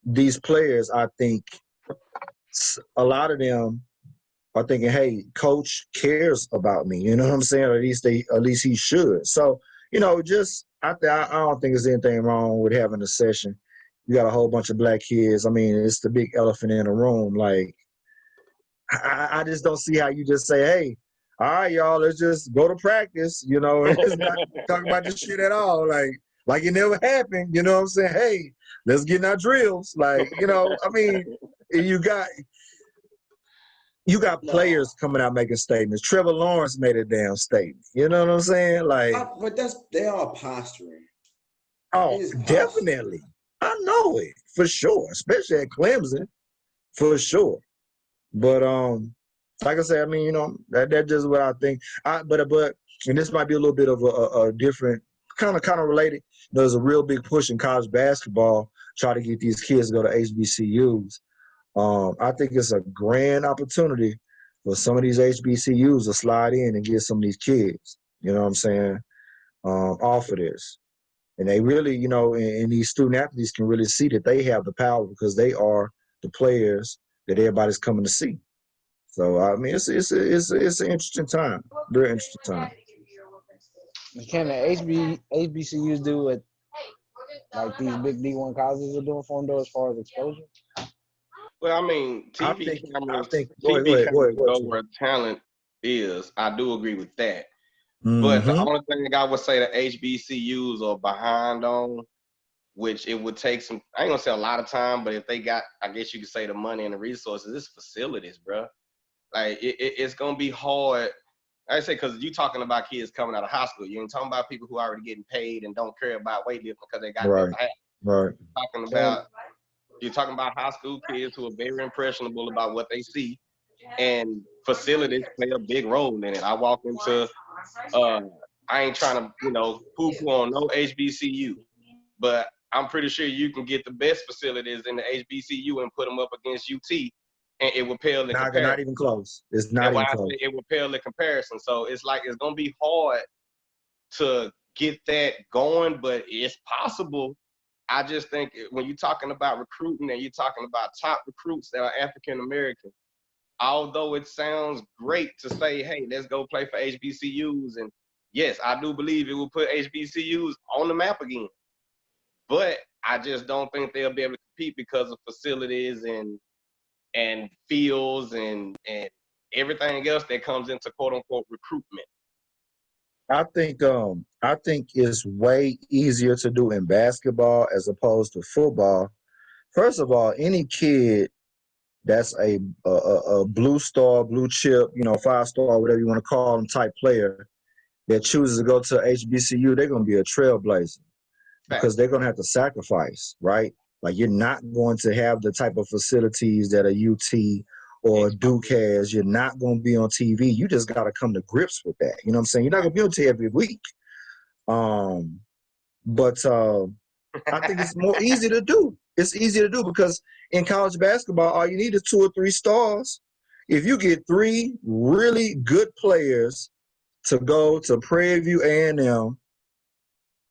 these players, I think a lot of them are thinking, hey, coach cares about me. You know what I'm saying? Or at least he should. So, you know, just I don't think there's anything wrong with having a session. You got a whole bunch of black kids. I mean, it's the big elephant in the room. Like, I just don't see how you just say, hey, all right, y'all, let's just go to practice, you know, and just not talk about this shit at all. Like it never happened. You know what I'm saying? Hey, let's get in our drills. Like, you know, I mean, you got no, players coming out making statements. Trevor Lawrence made a damn statement. You know what I'm saying? Like, but they are posturing. oh, It is posturing. definitely. I know it for sure, especially at Clemson, for sure. But like I said, I mean, you know, that's just what I think. But and this might be a little bit of a different kind of related. There's a real big push in college basketball try to get these kids to go to HBCUs. I think it's a grand opportunity for some of these HBCUs to slide in and get some of these kids. You know what I'm saying? Off of this, and they really, you know, and these student athletes can really see that they have the power because they are the players that everybody's coming to see. So I mean, it's an interesting time, very interesting time. Can the HBCUs do what like these big D1 colleges are doing for them though, as far as exposure? Well, I mean, I think go ahead, TV cameras go ahead, go Trey. where talent is. I do agree with that. But the Mm-hmm. only thing I would say that HBCUs are behind on, which it would take some, I ain't gonna say a lot of time, but if they got, I guess you could say the money and the resources, it's facilities, bro. Like it's gonna be hard. I say because you talking about kids coming out of high school. You ain't talking about people who are already getting paid and don't care about weightlifting because they got it Right, at the house. right. Talking So about You're talking about high school kids who are very impressionable about what they see, and facilities play a big role in it. I walk into, uh, I ain't trying to, poo-poo on no HBCU, but I'm pretty sure you can get the best facilities in the HBCU and put them up against UT, and it will pale in Not comparison. even close. It's That's not why even I close. say it will pale in comparison. So it's like it's gonna be hard to get that going, but it's possible. I just think when you're talking about recruiting and you're talking about top recruits that are African American, although it sounds great to say, hey, let's go play for HBCUs, and yes, I do believe it will put HBCUs on the map again. But I just don't think they'll be able to compete because of facilities and and fields and everything else that comes into quote unquote recruitment. I think it's way easier to do in basketball as opposed to football. First of all, any kid that's a blue star, blue chip, 5-star, whatever you want to call them, type player that chooses to go to HBCU, they're going to be a trailblazer because they're going to have to sacrifice, right? Like you're not going to have the type of facilities that a UT or Duke has. You're not going to be on TV. You just got to come to grips with that. You know what I'm saying? You're not going to be on TV every week. But I think it's more easy to do. It's easy to do because in college basketball, all you need is 2 or 3 stars. If you get 3 really good players to go to Prairie View A&M,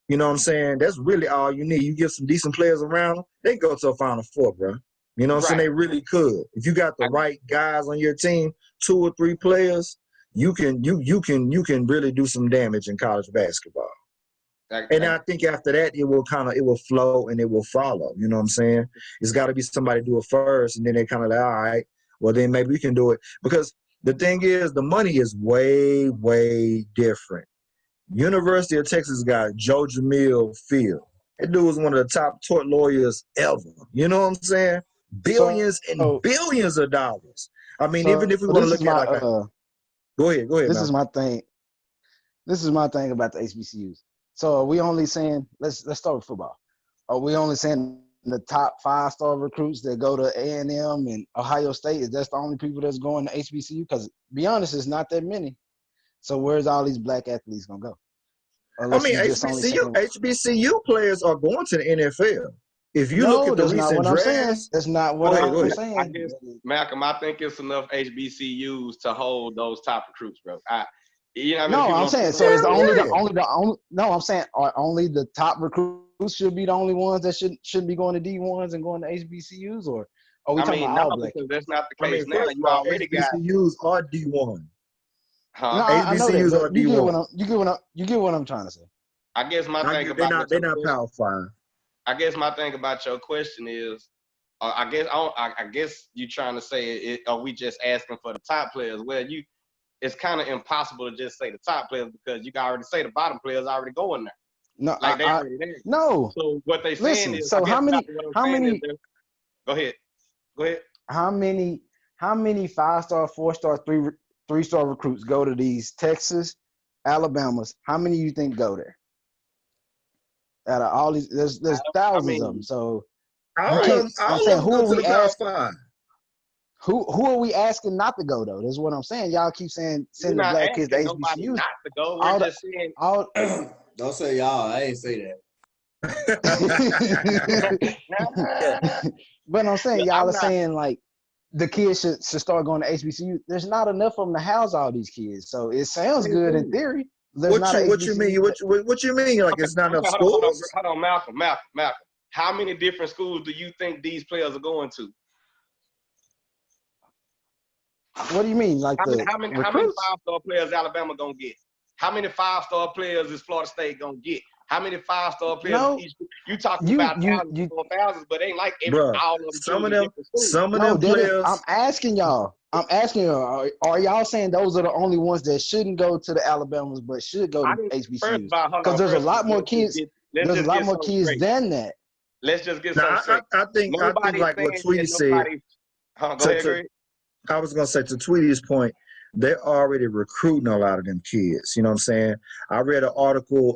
you know what I'm saying? That's really all you need. You get some decent players around them, they go to a Final Four, bro. You know what I'm saying? They really could. If you got the right guys on your team, 2 or 3 players, you can really do some damage in college basketball. And I think after that, it will flow and it will follow. You know what I'm saying? It's got to be somebody do it first, and then they kind of like, all right, well then maybe we can do it. Because the thing is, the money is way, way different. University of Texas got Joe Jamil Field. That dude was one of the top tort lawyers ever. You know what I'm saying? Billions and billions of dollars. I mean, even if we want to look at go ahead. This is my thing. This is my thing about the HBCUs. So are we only saying, let's start with football. Are we only saying the top 5-star recruits that go to A&M and Ohio State? Is that the only people that's going to HBCU? Because be honest, it's not that many. So where's all these black athletes gonna go? Unless HBCU players are going to the NFL. If you look at the recent drafts, that's not what I'm saying. I guess, Malcolm, I think it's enough HBCUs to hold those top recruits, bro. You know what I mean? I'm saying so. Is I'm saying are only the top recruits should be the only ones that should be going to D1s and going to HBCUs, or are we talking about all black? Because that's not the case now. You already got HBCUs are D1. Huh? No, HBCUs are D1. You get what I'm trying to say. I guess my thing about they're not Power 5. I guess my thing about your question is, I guess you trying to say, are we just asking for the top players? Well, it's kind of impossible to just say the top players because you can already say the bottom players already going there. No, like they already there. No. So what they saying is, so how many? Go ahead. How many 5-star, 4-star, 3-star recruits go to these Texas, Alabamas? How many you think go there? Out of all these, there's thousands of them. So I'm saying, who are we asking? Who are we asking not to go though? That's what I'm saying. Y'all keep saying send the black kids to HBCUs. Not to go. We're just saying. Don't say y'all. I ain't say that. But I'm saying y'all are saying like the kids should start going to HBCU. There's not enough of them to house all these kids. So it sounds good in theory. What you mean? What you mean? Like it's not enough schools? Hold on, Malcolm. How many different schools do you think these players are going to? What do you mean? Like how many 5-star players Alabama gonna get? How many 5-star players is Florida State gonna get? How many 5-star players? You talking about thousands, but ain't like all of them. Some of them players. I'm asking y'all. Are y'all saying those are the only ones that shouldn't go to the Alabamas but should go to HBCUs? Because there's a lot more kids. There's a lot more kids than that. Let's just get I think like what Tweety said. Go ahead, Greg. I was gonna say to Tweety's point, they're already recruiting a lot of them kids. You know what I'm saying? I read an article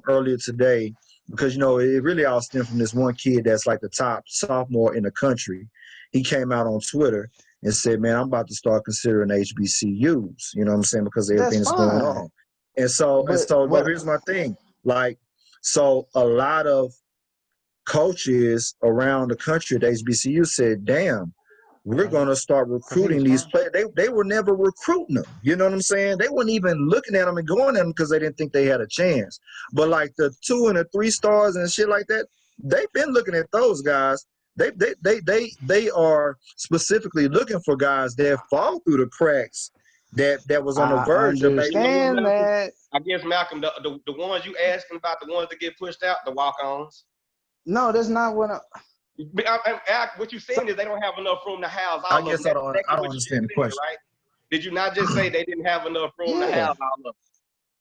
earlier today because it really all stemmed from this one kid that's like the top sophomore in the country. He came out on Twitter and said, "Man, I'm about to start considering HBCUs." You know what I'm saying? Because of everything that's going on. And so here's my thing. Like, so a lot of coaches around the country at HBCU said, "Damn, we're going to start recruiting these players." They were never recruiting them. You know what I'm saying? They weren't even looking at them and going at them because they didn't think they had a chance. But like the 2 and the 3 stars and shit like that, they've been looking at those guys. They are specifically looking for guys that fall through the cracks that was on the verge of maybe. I guess, Malcolm, the ones you asking about, the ones that get pushed out, the walk-ons. No, that's not what What you're saying is they don't have enough room to house I all of guess them. I That's exactly don't what you understand the just said, question. right? Did you not just say they didn't have enough room to Yeah. house all of them?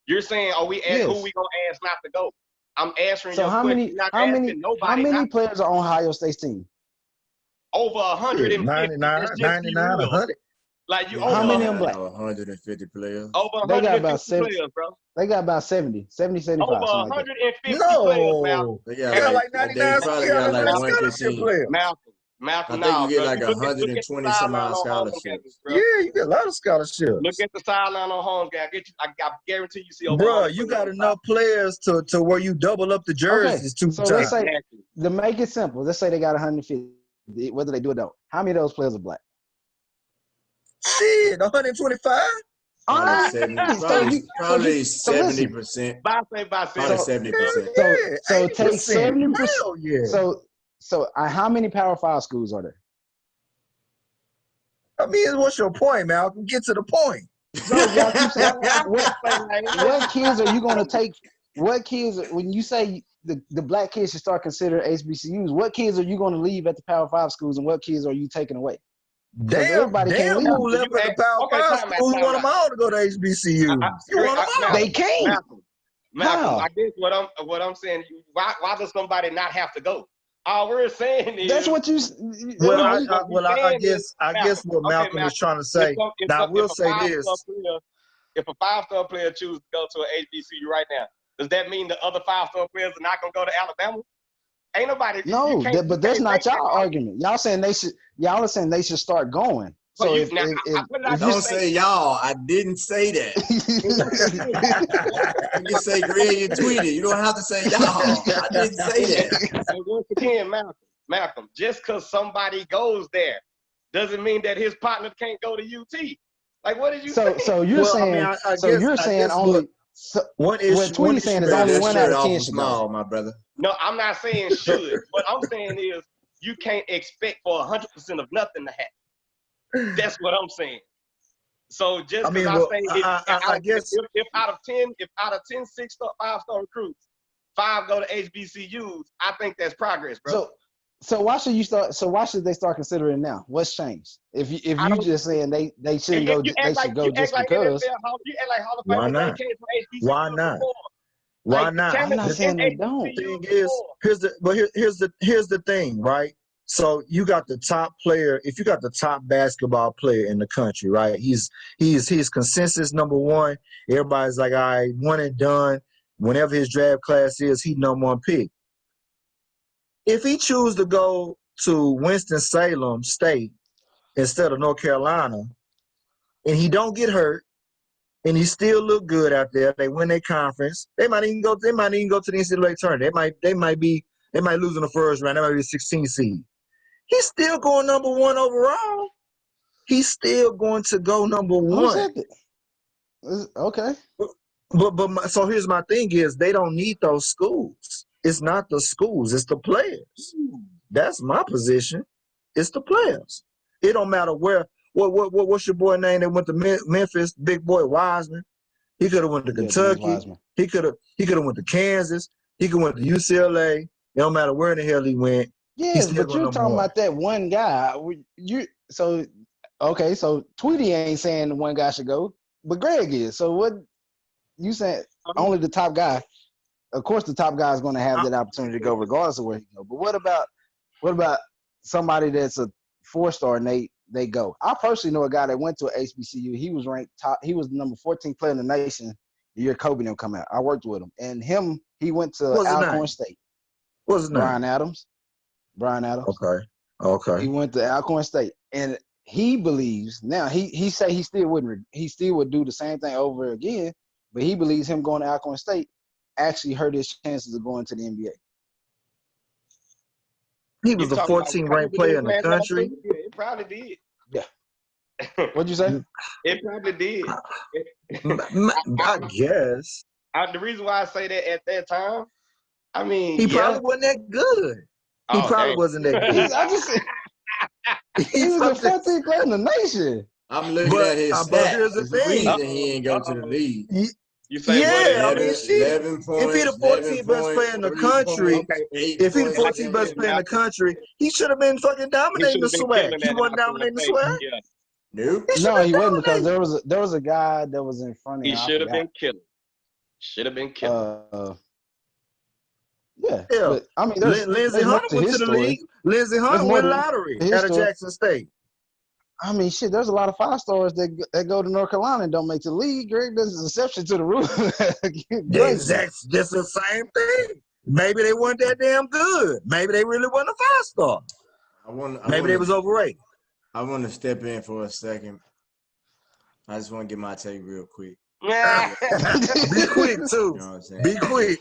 You're saying, who Yes. we gonna ask not to go? I'm answering So your how question. many You're not how asking many nobody how many not players are on Ohio State's team? over 150. 99, Let's just be 99, real. 100. Like you We How over many got of them black? 150 players. over They got 150 about players, bro. They got about 70, 75, Over something like that. 150 players, Malcolm. No. They You got got Hey, like they 99 probably got like Malcolm, scholarship 115. players. Malcolm, I think now, you get bro. like You look at the 120 some sideline odd on home games, scholarships. bro. Yeah, you get a lot of Look scholarships. at the sideline on home game. I guarantee you see over Bruh, 100 you players got on enough players to where you double up the Okay, jerseys 2 so let's times. say Exactly. to make it simple, let's say they got 150. Whether they do or don't, how many of those players are black? Shit, 125? All Probably right, 70. so listen. 70%. By Probably So 70%. so Yeah, so take 80%. 70%. Hell yeah. So how many Power 5 schools are there? I mean, what's your point, Malcolm? Get to the point. No, y'all keep saying what kids are you going to take? What kids, when you say the black kids should start considering HBCUs, what kids are you going to leave at the Power 5 schools and what kids are you taking away? Because everybody can't leave. Who left at the Power 5 schools want them all to go to HBCUs. You want them all. They can't. Malcolm, How? I guess what I'm saying. Why does somebody not have to go? All we're saying is That's what you. Well, I I guess what Malcolm is trying to say. Now, I will say this. If a 5-star player chooses to go to an HBCU right now, does that mean the other 5-star players are not gonna go to Alabama? Ain't nobody. No, but that's not y'all argument. Y'all saying they should. Y'all are saying they should start going. So if Don't say y'all. I didn't say that. You can say Greg and tweeted. You don't have to say y'all. I didn't say that. And once again, Malcolm, just because somebody goes there doesn't mean that his partner can't go to UT. Like, what did you say? So you're saying. You're saying only. What Tweety's saying is only 1 out of 10 should go. My brother. No, I'm not saying should. What I'm saying is you can't expect for 100% of nothing to happen. That's what I'm saying. So just because if out of 10 6-star, 5-star recruits, 5 go to HBCUs, I think that's progress, bro. So why should you start? So why should they start considering now? What's changed? If you just saying they shouldn't go, they should go just because. You act like Hall of Why Famers not? came from HBCUs Why not? before. Why Like, not? I'm not saying they don't. Thing is, here's the thing, right? So you got the top player. If you got the top basketball player in the country, right? He's consensus number 1. Everybody's like, all right, one and done. Whenever his draft class is, he #1 pick. If he choose to go to Winston-Salem State instead of North Carolina, and he don't get hurt, and he still look good out there, they win their conference. They might even go to the NCAA tournament. They might lose in the first round. They might be a 16 seed. He's still going #1 overall. He's still going to go #1. Who said that? Okay. So here's my thing is they don't need those schools. It's not the schools, it's the players. That's my position. It's the players. It don't matter where. What's your boy name that went to Memphis? Big boy Wiseman. He could have went to Kentucky. He could have went to Kansas. He could have went to UCLA. It don't matter where in the hell he went. Yes, but you're talking about that one guy. So Tweety ain't saying the one guy should go, but Greg is. So what you saying? Only the top guy. Of course, the top guy is going to have that opportunity to go regardless of where he go. But what about somebody that's a 4-star and they go? I personally know a guy that went to an HBCU. He was ranked top. He was the number 14 player in the nation the year Kobe didn't come out. I worked with him, and he went to Alcorn State. What's his name? Brian Adams. Okay. He went to Alcorn State, and he believes now. He say he still would do the same thing over again, but he believes him going to Alcorn State actually hurt his chances of going to the NBA. He was the 14th ranked player in the country. Yeah, it probably did. Yeah. What'd you say? It probably did. I guess. The reason why I say that at that time, I mean, he probably wasn't that good. He probably wasn't that good. I just said he was the 14th player in the nation. I'm looking at his stats. Here's the thing. He ain't go to the league. You say Yeah, I what? mean, shit. 11 points. If he the 14th best player in the 3 country, points, Okay. 8 if he the points, 14th best player in the country, he should have been fucking He should dominating the have been swag. killing He that wasn't after the dominating the tape. swag. Yeah. Nope. He should No, have he been wasn't because dominating. there was a guy that was in front of He him. I should have forgot. been killing. Should have been killing. Yeah, Yeah. but I mean, Lindsey there's more Hunter to went to his the story. league. Lindsey There's Hunter more went to lottery his out of story. Jackson State. I mean, shit. There's a lot of 5-stars that go to North Carolina and don't make the league. Greg, there's an exception to the rule. Grayson. That's the same thing. Maybe they weren't that damn good. Maybe they really wasn't a 5-star. Maybe they was overrated. I want to step in for a second. I just want to get my take real quick. Be quick too. You know what I'm saying? Be quick.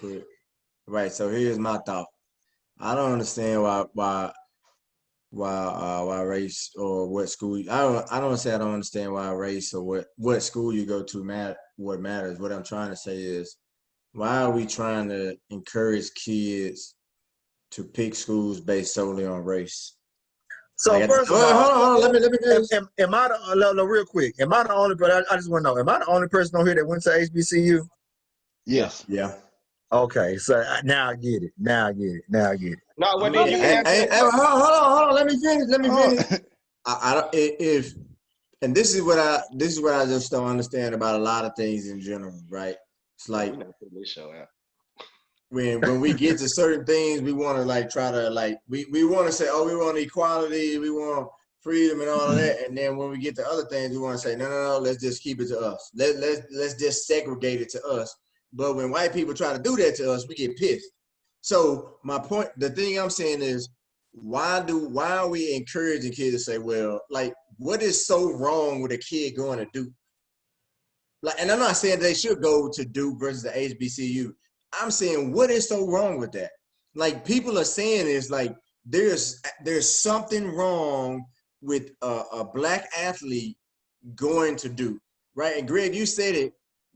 Right. So here's my thought. I don't understand why race or what school. I don't say I don't understand why race or what school you go to what matters. What I'm trying to say is, why are we trying to encourage kids to pick schools based solely on race? So first of all, hold on. Let me finish. Am I the real quick? Am I the only? But I just want to know. Am I the only person on here that went to HBCU? Yes. Yeah. Okay, so now I get it. Now I get it. No, what did you answer? Hold on. Let me finish. I don't. If and this is what I just don't understand about a lot of things in general, right? It's like when we get to certain things, we want to like try to like we want to say, oh, we want equality, we want freedom and all of that, and then when we get to other things, we want to say, no, let's just keep it to us. Let's just segregate it to us. But when white people try to do that to us, we get pissed. So my point, the thing I'm saying is, why are we encouraging kids to say, well, like, what is so wrong with a kid going to Duke? Like, and I'm not saying they should go to Duke versus the HBCU. I'm saying, what is so wrong with that? Like, people are saying is like, there's something wrong with a black athlete going to Duke, right? And Greg, you said it.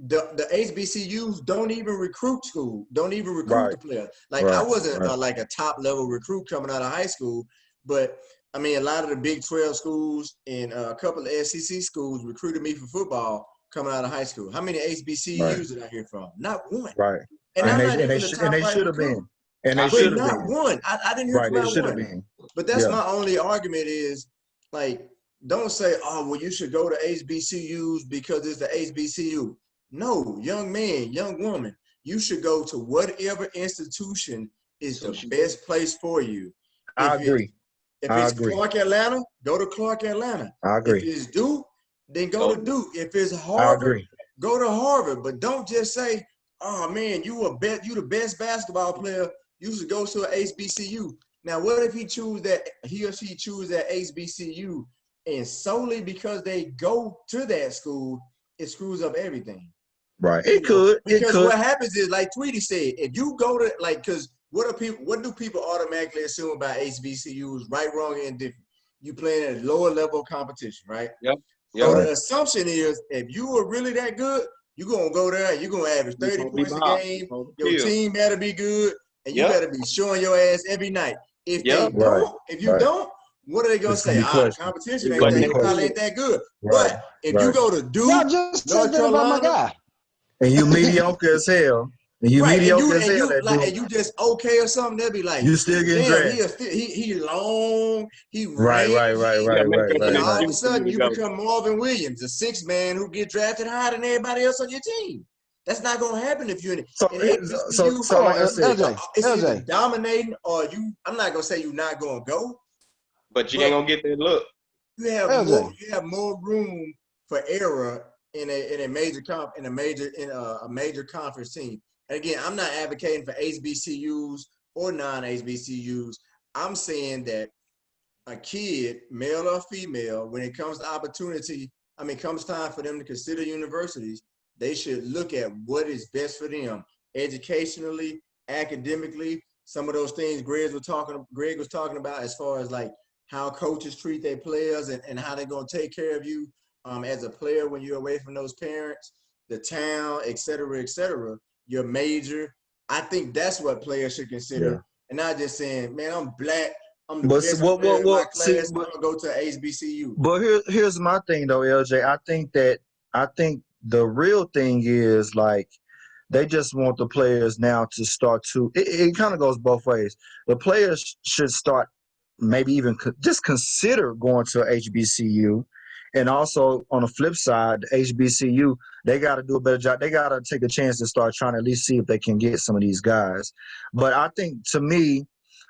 The HBCUs don't even recruit the players. Like I wasn't like a top level recruit coming out of high school, but I mean a lot of the Big 12 schools and a couple of SEC schools recruited me for football coming out of high school. How many HBCUs did I hear from? Not one. Right. And I'm not and even the top they should have been. And they should have been. Not one. I didn't hear from they should have one. been. But that's my only argument is like, don't say, oh, well, you should go to HBCUs because it's the HBCU. No, young man, young woman, you should go to whatever institution is the best place for you. I agree. If it's Clark Atlanta, go to Clark Atlanta. I agree. If it's Duke, then go to Duke. If it's Harvard, go to Harvard. But don't just say, oh man, you the best basketball player. You should go to an HBCU. Now, what if he or she choose that HBCU, and solely because they go to that school, it screws up everything. Right. It could. Because what happens is, like Tweety said, if you go to because what do people automatically assume about HBCUs, right, wrong, and different? You playing at lower level competition, right? Yep. So the assumption is, if you are really that good, you're gonna go there and you're gonna average 30 points a game. Your team better be good, and you better be showing your ass every night. If you don't, what are they gonna say? The competition probably ain't that good. But if you go to Duke, y'all just said that about my guy. And you mediocre as hell. And you mediocre as hell. And you just okay or something, they'll be like, you still getting drafted. He long, he right. And all of a sudden you become Marvin Williams, a 6 man who get drafted higher than everybody else on your team. That's not gonna happen if you're in it. So like I said, it's either dominating or I'm not gonna say you're not gonna go. But you ain't gonna get that look. You have more room for error in a major conference team. And again, I'm not advocating for HBCUs or non-HBCUs. I'm saying that a kid, male or female, when it comes to opportunity, comes time for them to consider universities, they should look at what is best for them educationally, academically. Some of those things Greg was talking about as far as like how coaches treat their players and how they're going to take care of you as a player when you're away from those parents, the town, et cetera, your major. I think that's what players should consider. And not just saying, man, I'm black, I'm the best player in my class, I'm going to go to HBCU. But here's my thing though, LJ. I think the real thing is like they just want the players now to start to. It kind of goes both ways. The players should start maybe even just consider going to HBCU, and also on the flip side, the HBCU, they got to do a better job. They got to take a chance to start trying to at least see if they can get some of these guys. But I think, to me,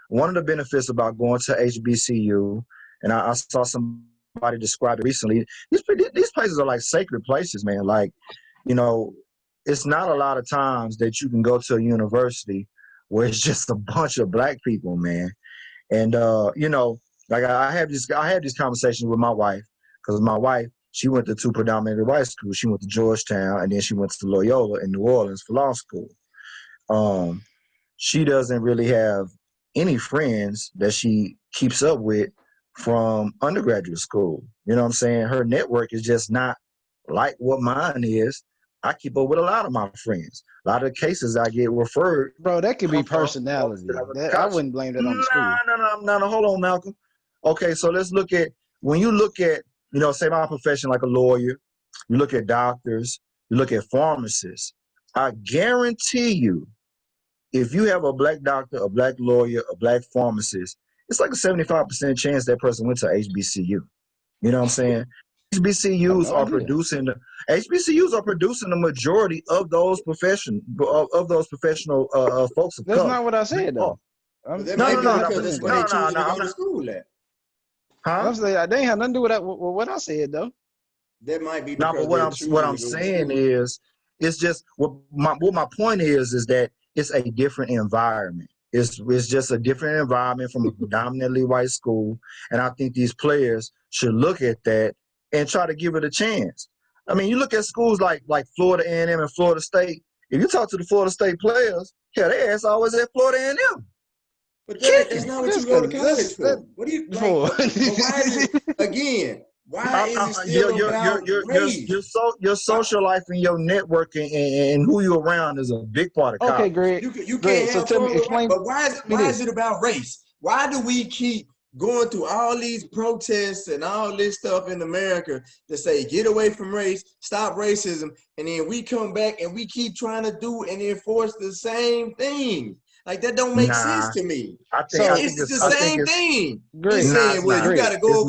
one of the benefits about going to HBCU, and I saw somebody describe it recently, these places are like sacred places, man. Like, you know, it's not a lot of times that you can go to a university where it's just a bunch of black people, man. And you know, like I had these conversations with my wife, because my wife, she went to two predominantly white schools. She went to Georgetown, and then she went to Loyola in New Orleans for law school. She doesn't really have any friends that she keeps up with from undergraduate school. You know what I'm saying? Her network is just not like what mine is. I keep up with a lot of my friends. A lot of the cases I get referred. Bro, that could be come from personality. I wouldn't blame that on the school. No. Hold on, Malcolm. Okay, so let's look at, when you look at, you know, say my profession, like a lawyer, you look at doctors, you look at pharmacists. I guarantee you, if you have a black doctor, a black lawyer, a black pharmacist, it's like a 75% chance that person went to HBCU. You know what I'm saying? HBCUs are producing the majority of those professional folks of That's color. not what I said, though. No, I'm saying they ain't have nothing to do with what I said, though. That might be. No, but what I'm saying is, it's just what my point is that it's a different environment. It's just a different environment from a predominantly white school, and I think these players should look at that and try to give it a chance. I mean, you look at schools like Florida A&M and Florida State. If you talk to the Florida State players, yeah, their ass always at Florida A&M. But that's not what you go to college for. What do you like? Why is it, again? Why is it still about race? Your social life and your networking and who you're around is a big part of college. Okay, Greg. You can't have fun with race, but why is it about race? Why do we keep going through all these protests and all this stuff in America to say get away from race, stop racism, and then we come back and we keep trying to do and enforce the same thing? Like, that don't make sense to me. It's the same thing. He's saying, well, you got to go.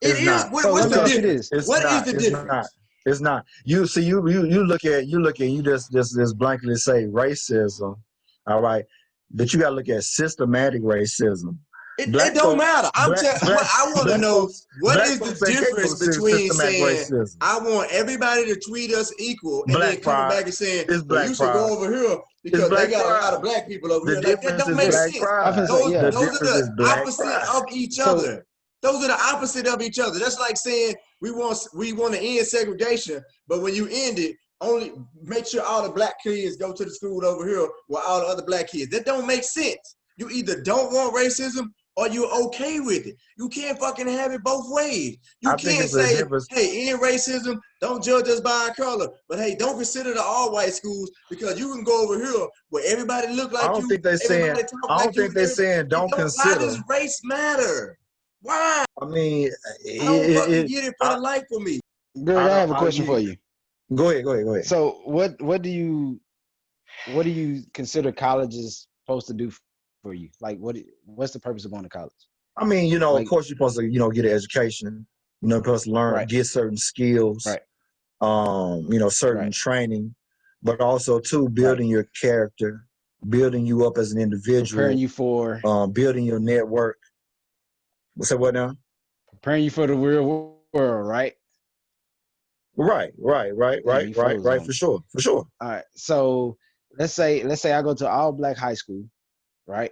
It is. What's the difference? What is the difference? It's not. You see, you look at you just blankly say racism, all right, but you got to look at systematic racism. It don't matter. I want to know what is the difference between saying racism. I want everybody to treat us equal and then coming back and saying, well, you should go over here because they got a lot of black people over here. Like, that don't make sense. Those are the opposite of each other. Those are the opposite of each other. That's like saying we want to end segregation, but when you end it, only make sure all the black kids go to the school over here with all the other black kids. That don't make sense. You either don't want racism or you're okay with it. You can't fucking have it both ways. You can't say, hey, any racism, don't judge us by our color. But hey, don't consider the all white schools because you can go over here where everybody look like you. I don't think they're saying don't consider. Why does race matter? Why? I mean, I don't fucking get it for the life of me. Greg, I have a question for you. Go ahead. So what do you consider colleges supposed to do for you? Like, what's the purpose of going to college? I mean, of course you're supposed to, get an education. You're supposed to learn, get certain skills, right? Certain training, but also too building your character, building you up as an individual, preparing you for building your network. Say what now? Preparing you for the real world, right? Right, for sure. All right. So let's say I go to all black high school, right?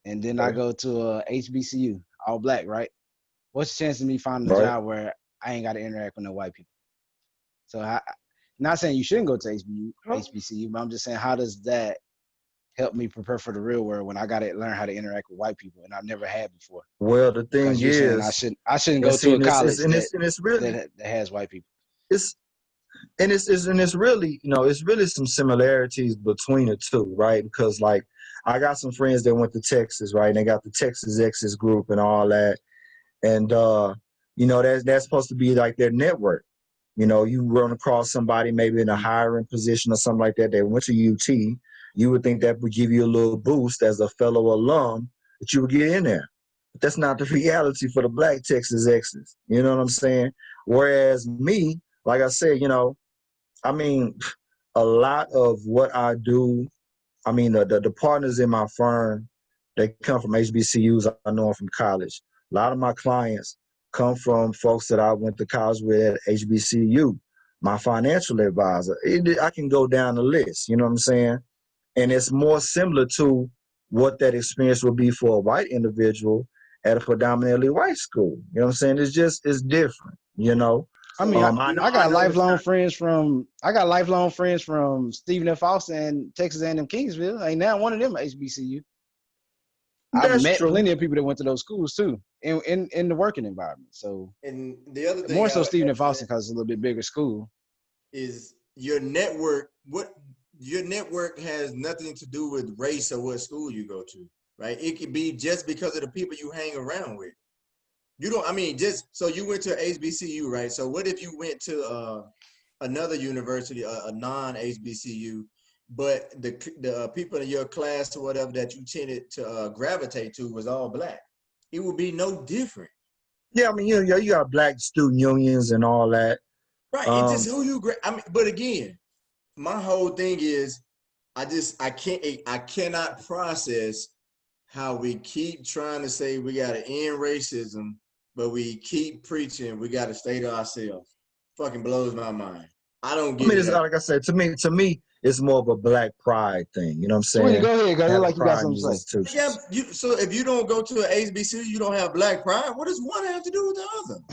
And then I go to a HBCU, all black, right? What's the chance of me finding a job where I ain't got to interact with no white people? So not saying you shouldn't go to HBCU, but I'm just saying, how does that help me prepare for the real world when I got to learn how to interact with white people and I've never had before? Well, the thing is, I shouldn't go to a college that has white people. It's really, it's really some similarities between the two, right? Because like I got some friends that went to Texas, right? And they got the Texas Exes group and all that. And that's supposed to be like their network. You know, you run across somebody maybe in a hiring position or something like that. They went to UT. You would think that would give you a little boost as a fellow alum that you would get in there. But that's not the reality for the Black Texas Exes. You know what I'm saying? Whereas me, like I said, you know, I mean, a lot of what I do, I mean, the partners in my firm, they come from HBCUs. I know them from college. A lot of my clients come from folks that I went to college with at HBCU. My financial advisor, I can go down the list, you know what I'm saying? And it's more similar to what that experience would be for a white individual at a predominantly white school. You know what I'm saying? It's different, you know? I mean, I I got know it's lifelong not. friends from Stephen F. Austin and Texas A&M Kingsville. Ain't now one of them HBCU. I've That's met true. plenty of people that went to those schools too, in the working environment. So And the other thing more I so would Stephen add F. to Austin that because it's a little bit bigger school. is your network. What your network has nothing to do with race or what school you go to, right? It could be just because of the people you hang around with. You don't. I mean, just so you went to HBCU, right? So what if you went to another university, a non-HBCU, but the people in your class or whatever that you tended to gravitate to was all Black? It would be no different. Yeah, I mean, you got Black student unions and all that. Right. It's just who you. I mean, but again, my whole thing is, I cannot process how we keep trying to say we got to end racism, but we keep preaching we got to stay to ourselves. Fucking blows my mind. I don't I get mean, it. it's like I said, to me, it's more of a Black pride thing. You know what I'm Sweetie, saying? go ahead, guys. Look Having like you got pride in something these to say. Yeah. institutions. So if you don't go to an HBCU, you don't have Black pride. What does one have to do with the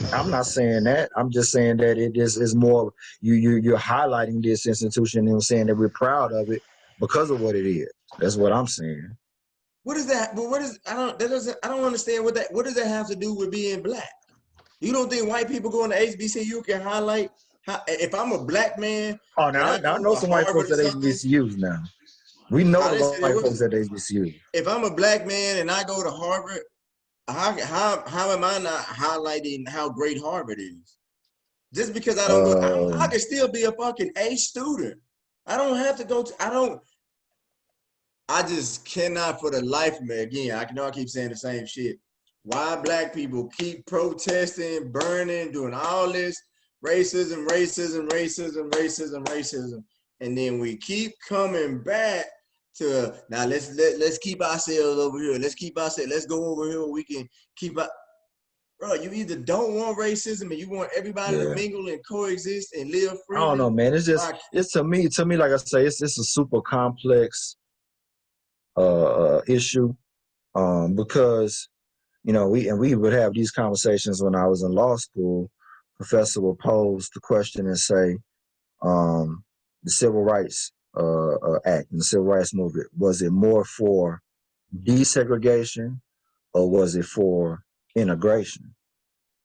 other? I'm not saying that. I'm just saying that it is more you're highlighting this institution and saying that we're proud of it because of what it is. That's what I'm saying. What is that? But what is I don't understand what does that have to do with being Black? You don't think white people going to HBCU can highlight if I'm a Black man Oh, and now I I go know to some white Harvard folks or at something? HBCUs now. We know I the didn't say there white wasn't. folks at HBCU. If I'm a Black man and I go to Harvard, how am I not highlighting how great Harvard is? Just because I don't go, I Um, can still be a fucking A student. I don't have to go to. I just cannot for the life of me. Again, I know I keep saying the same shit. Why Black people keep protesting, burning, doing all this racism, racism, racism, racism, racism, and then we keep coming back to now. Let's keep ourselves over here. Let's keep ourselves. Let's go over here. We can keep our. Bro, you either don't want racism and you want everybody to yeah. mingle and coexist and live I don't know, freely. man. It's to me, like I say, it's a super complex issue. Because we would have these conversations when I was in law school. Professor would pose the question and say, the Civil Rights Act and the Civil Rights Movement, was it more for desegregation or was it for integration?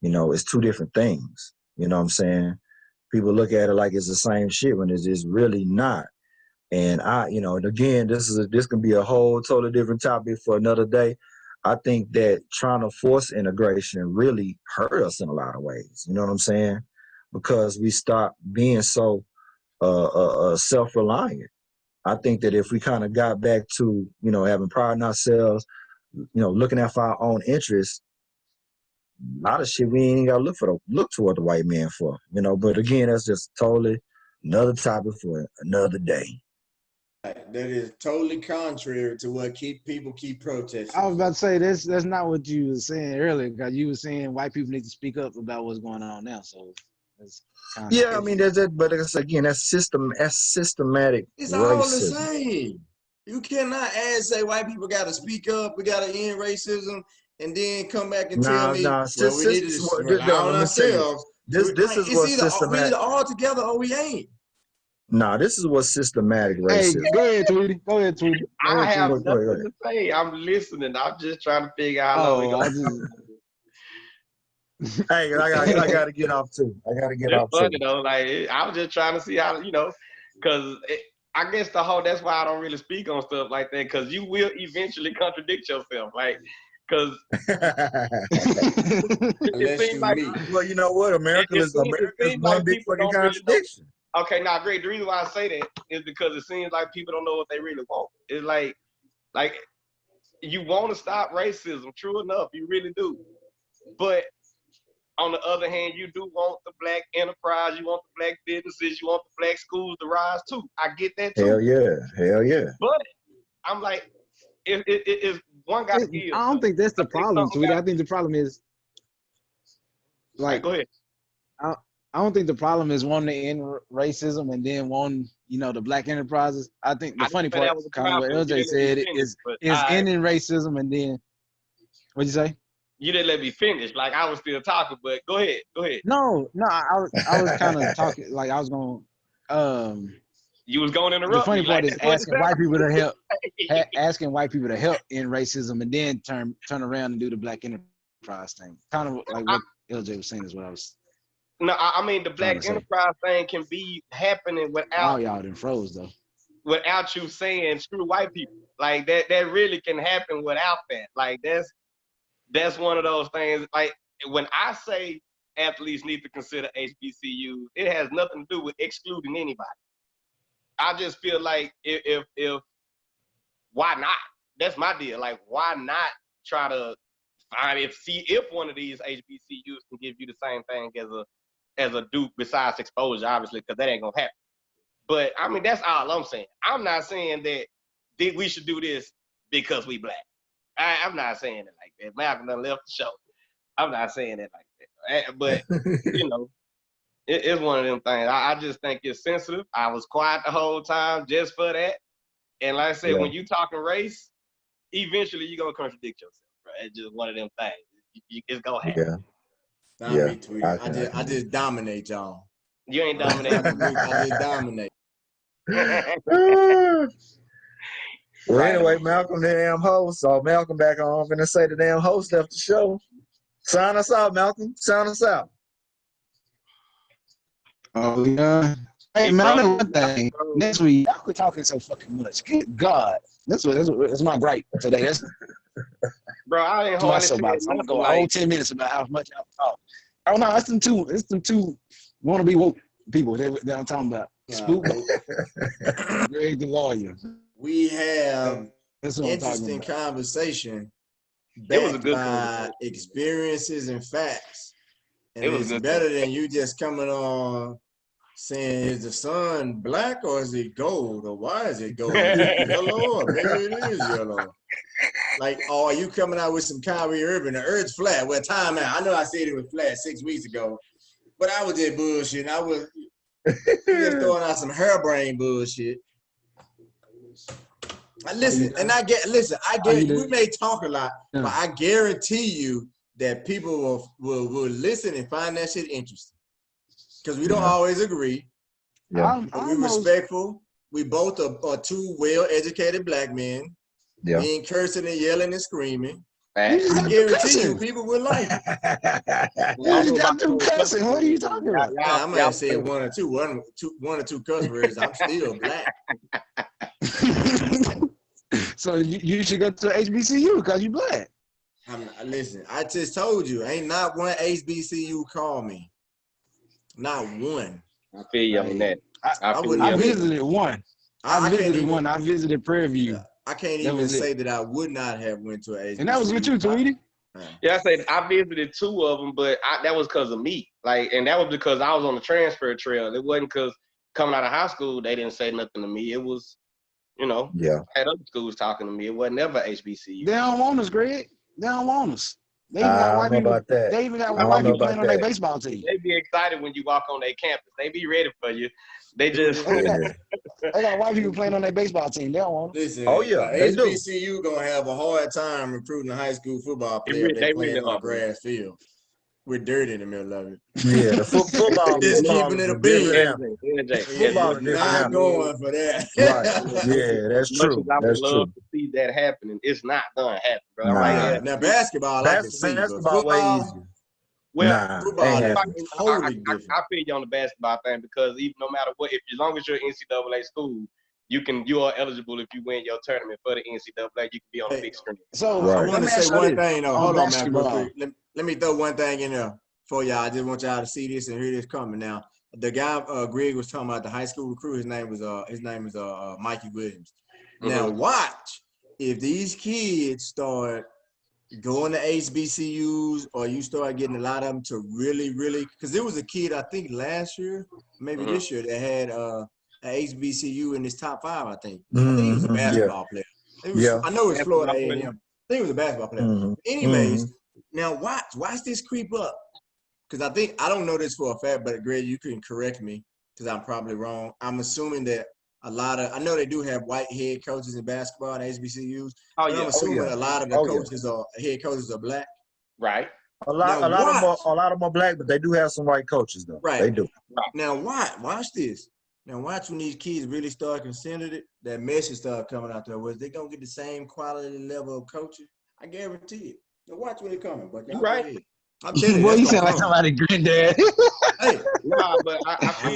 You know, it's two different things. You know what I'm saying? People look at it like it's the same shit when it's really not. And and again, this can be a whole totally different topic for another day. I think that trying to force integration really hurt us in a lot of ways. You know what I'm saying? Because we stop being so self-reliant. I think that if we kind of got back to having pride in ourselves, looking out for our own interests, a lot of shit we ain't gotta look toward the white man for. But again, that's just totally another topic for another day. That is totally contrary to what people keep protesting I was for. about to say that's not what you were saying earlier, because you were saying white people need to speak up about what's going on now. So that's kind of Yeah, I mean that's it, but again, that's systematic It's all the racism. same. You cannot say white people got to speak up, we got to end racism, and then come back and tell me, Nah, well, we need to rely on let me tell you, ourselves. this is It's what either we either systematic. all together or we ain't. Nah, this is what systematic Hey, racism. go ahead, Tweety. Go ahead, Tweety. Go I ahead, have Tweety. Go ahead, go nothing ahead. to say. I'm listening. I'm just trying to figure out how long we Oh, go. I just Hey, I gotta get off too. I gotta get It's off too. funny though. Like I was just trying to see how because I guess that's why I don't really speak on stuff like that. Because you will eventually contradict yourself. Like Because it Unless seems you like meet. Well, you know what? America is it seems one like big people fucking don't really know. contradiction. Okay, now great. The reason why I say that is because it seems like people don't know what they really want. It's like you want to stop racism. True enough, you really do. But on the other hand, you do want the black enterprise, you want the black businesses, you want the black schools to rise too. I get that too. Hell yeah. But I'm like, if one got to give. I don't think that's the problem, sweetie. I think the problem is Like, go ahead. I don't think the problem is wanting to end racism and then wanting, the black enterprises. I think the funny part, kind of what LJ said, is ending racism and then, what'd you say? You didn't let me finish. Like, I was still talking, but go ahead. No, I was kind of talking, like I was going to, you was going to interrupt the funny me, part like, is asking white people to help, asking white people to help in racism and then turn around and do the black enterprise thing. Kind of like what LJ was saying is what I was. No, I mean the black enterprise thing can be happening without y'all done froze though. Without you saying screw white people. Like that really can happen without that. Like that's one of those things. Like when I say athletes need to consider HBCUs, it has nothing to do with excluding anybody. I just feel like if why not? That's my deal. Like why not try to find if one of these HBCUs can give you the same thing as a Duke besides exposure, obviously, because that ain't gonna happen. But I mean, that's all I'm saying. I'm not saying that we should do this because we black. I'm not saying it like that. Malcolm done left the show. I'm not saying it like that. But it's one of them things. I just think it's sensitive. I was quiet the whole time just for that. And like I said, when you talking race, eventually you're gonna contradict yourself, bro. It's just one of them things. It's gonna happen. Me too. I just dominate y'all. You ain't dominating. I just dominate. Well, anyway, Malcolm, the damn host. So Malcolm back on. I'm gonna say the damn host left the show. Sign us out, Malcolm. Sign us out. Oh yeah. Hey man, I know one thing. Next week, y'all quit talking so fucking much. Good God, that's my gripe today. That's bro. I ain't my soapbox. I'm gonna go a whole 10 minutes about how much y'all talk. Oh no, it's them two wanna be woke people that I'm talking about. Spook, Greg the lawyer. We have interesting conversation backed by experiences and facts. And it's better than you just coming on saying, is the sun black or is it gold? Or why is it gold? Is it yellow or maybe it is yellow? Like, are you coming out with some Kyrie Irving? The earth's flat. Well, time out. I know I said it was flat 6 weeks ago, but I was just bullshit. I was just throwing out some harebrained bullshit. Listen, we may talk a lot, but I guarantee you that people will listen and find that shit interesting. Because we don't always agree. Yeah. We're respectful. We both are two well-educated black men. Yeah. We ain't cursing and yelling and screaming. I guarantee you people will like it. What are you talking about? I might have said one or two cuss words. I'm still black. So you should go to HBCU because you black. Listen, I just told you, ain't not one HBCU call me. Not one. I feel you on that. I visited one. I visited Prairie View. I can't even say that I would not have went to an HBCU. And that was with you, Tweety? Yeah, I said I visited 2 of them, but that was because of me. And that was because I was on the transfer trail. It wasn't because coming out of high school, they didn't say nothing to me. It was, I had other schools talking to me. It wasn't ever HBCU. They don't want us, Greg. They don't want us. They even got white people. They even got white people playing on their baseball team. They be excited when you walk on their campus. They be ready for you. They just they got white people playing on their baseball team. They don't want them. Listen, HBCU gonna have a hard time recruiting a high school football player. They playing on a grass field with dirt in the middle of it. Yeah, the football is keeping it a bean. Football not going for that. Right. Yeah, that's true. I would love to see that happening. It's not gonna happen, bro. Now basketball, I can see. Basketball way easier. Well, football I totally different. I feel you on the basketball thing because even no matter what, as long as you're an NCAA school, you are eligible if you win your tournament for the NCAA. You can be on a big screen. So Right. I let want to me say ask you one this. thing though. On Hold on, man, real basketball. quick. Let me throw one thing in there for y'all. I just want y'all to see this and hear this coming. Now, the guy Greg was talking about, the high school recruit. His name is Mikey Williams. Now, watch if these kids start going to HBCUs, or you start getting a lot of them to really, because there was a kid I think last year, maybe this year, that had an HBCU in his top 5. I think he was a basketball player. I know it's Florida A&M. I think he was a basketball player. Anyways, now watch this creep up, because I don't know this for a fact, but Greg, you can correct me because I'm probably wrong. I'm assuming that I know they do have white head coaches in basketball at HBCUs. But I'm assuming a lot of the head coaches are black. Right. A lot of them are black, but they do have some white coaches though. Right. They do. Now watch this. Now watch when these kids really start considering it, that message start coming out there. Was they gonna get the same quality level of coaching? I guarantee it. Now watch when it coming. But y'all right. go ahead. I'm telling you, Boy, that's you gonna sound like come. somebody granddad. Hey, Nah, but I feel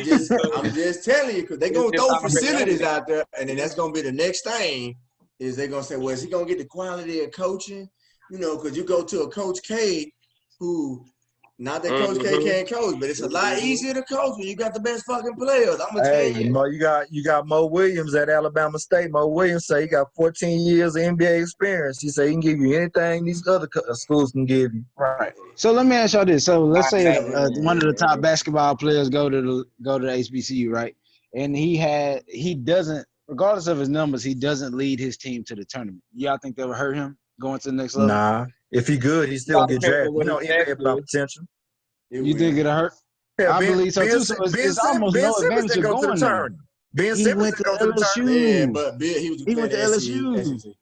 I'm just telling you, because they're gonna throw facilities out there, and then that's gonna be the next thing. Is they're gonna say, well, is he gonna get the quality of coaching? You know, because you go to a Coach K, who, not that Coach K can't coach, but it's a lot easier to coach when you got the best fucking players. I'm gonna tell you. Mo, you got Mo Williams at Alabama State. Mo Williams say he got 14 years of NBA experience. He say he can give you anything these other schools can give you. Right. So let me ask y'all this. So let's say one of the top basketball players go to the HBCU, right? And he doesn't, regardless of his numbers, he doesn't lead his team to the tournament. Y'all think that would hurt him going to the next level? Nah. If he good, he's still gonna get drafted. You know, NBA about potential. You think it'll hurt? Yeah, I believe so too. So it's almost no advantage of going there. Ben He Simmons went to didn't go to the tournament. Yeah, LSU. but he was He went to LSU. SEC.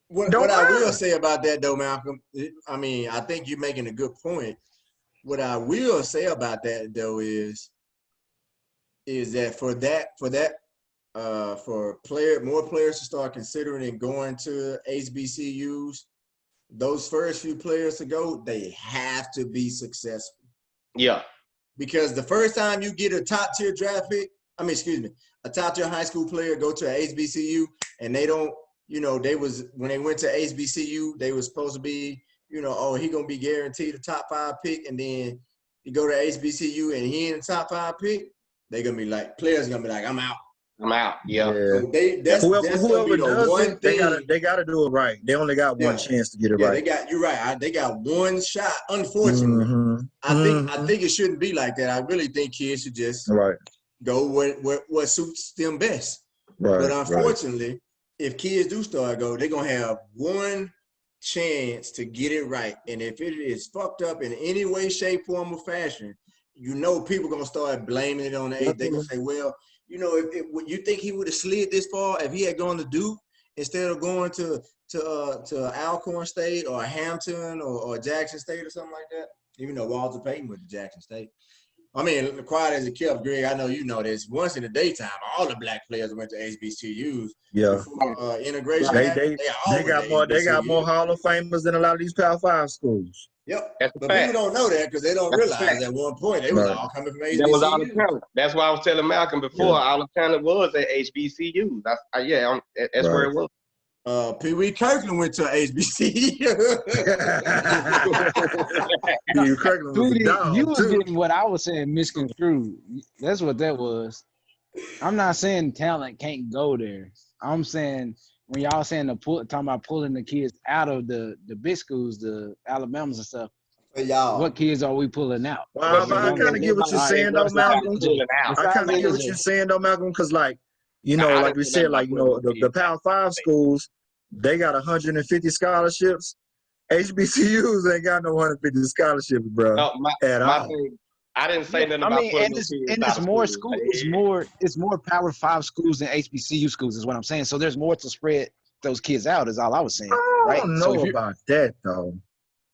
What I will say about that though, Malcolm, I mean, I think you're making a good point. What I will say about that though is that for more players to start considering going to HBCUs, those first few players to go, they have to be successful. Yeah. Because the first time you get a top tier draft pick, a top tier high school player go to a HBCU, and they don't, when they went to HBCU, they were supposed to be, he gonna be guaranteed a top 5 pick, and then you go to HBCU and he in the top 5 pick, players gonna be like, I'm out. Yeah. So whoever does it, they gotta do it right. They only got one chance to get it right. You're right. They got one shot. Unfortunately, I think it shouldn't be like that. I really think kids should just go what suits them best. Right. But unfortunately, if kids do start go, they're gonna have one chance to get it right. And if it is fucked up in any way, shape, form, or fashion, people gonna start blaming it on the age. They're gonna say, well, if you think he would have slid this far if he had gone to Duke instead of going to Alcorn State or Hampton or Jackson State or something like that? Even though Walter Payton went to Jackson State. I mean, quiet as it kept, Greg, I know you know this. Once in the daytime, all the black players went to HBCUs. Yeah. Before integration, they got more Hall of Famers than a lot of these Power 5 schools. Yep. But people don't know that because they don't realize at one point they was all coming from HBCUs. That was all the talent. That's why I was telling Malcolm before. All the talent was at HBCUs. That's where it was. Pee Wee Kirkland went to HBCU. You was getting what I was saying misconstrued. That's what that was. I'm not saying talent can't go there. I'm saying when y'all saying talking about pulling the kids out of the big schools, the Alabamas and stuff. What kids are we pulling out? Well, I kind of get what you're saying though, Malcolm. I kind of get what you're saying though, Malcolm, because like we said, the Power 5 schools, they got 150 scholarships. HBCUs ain't got no 150 scholarships, bro. At all. I didn't say nothing about pulling those kids out it's of more school. it's more Power 5 schools than HBCU schools is what I'm saying. So there's more to spread those kids out. Is all I was saying. I don't know about that though.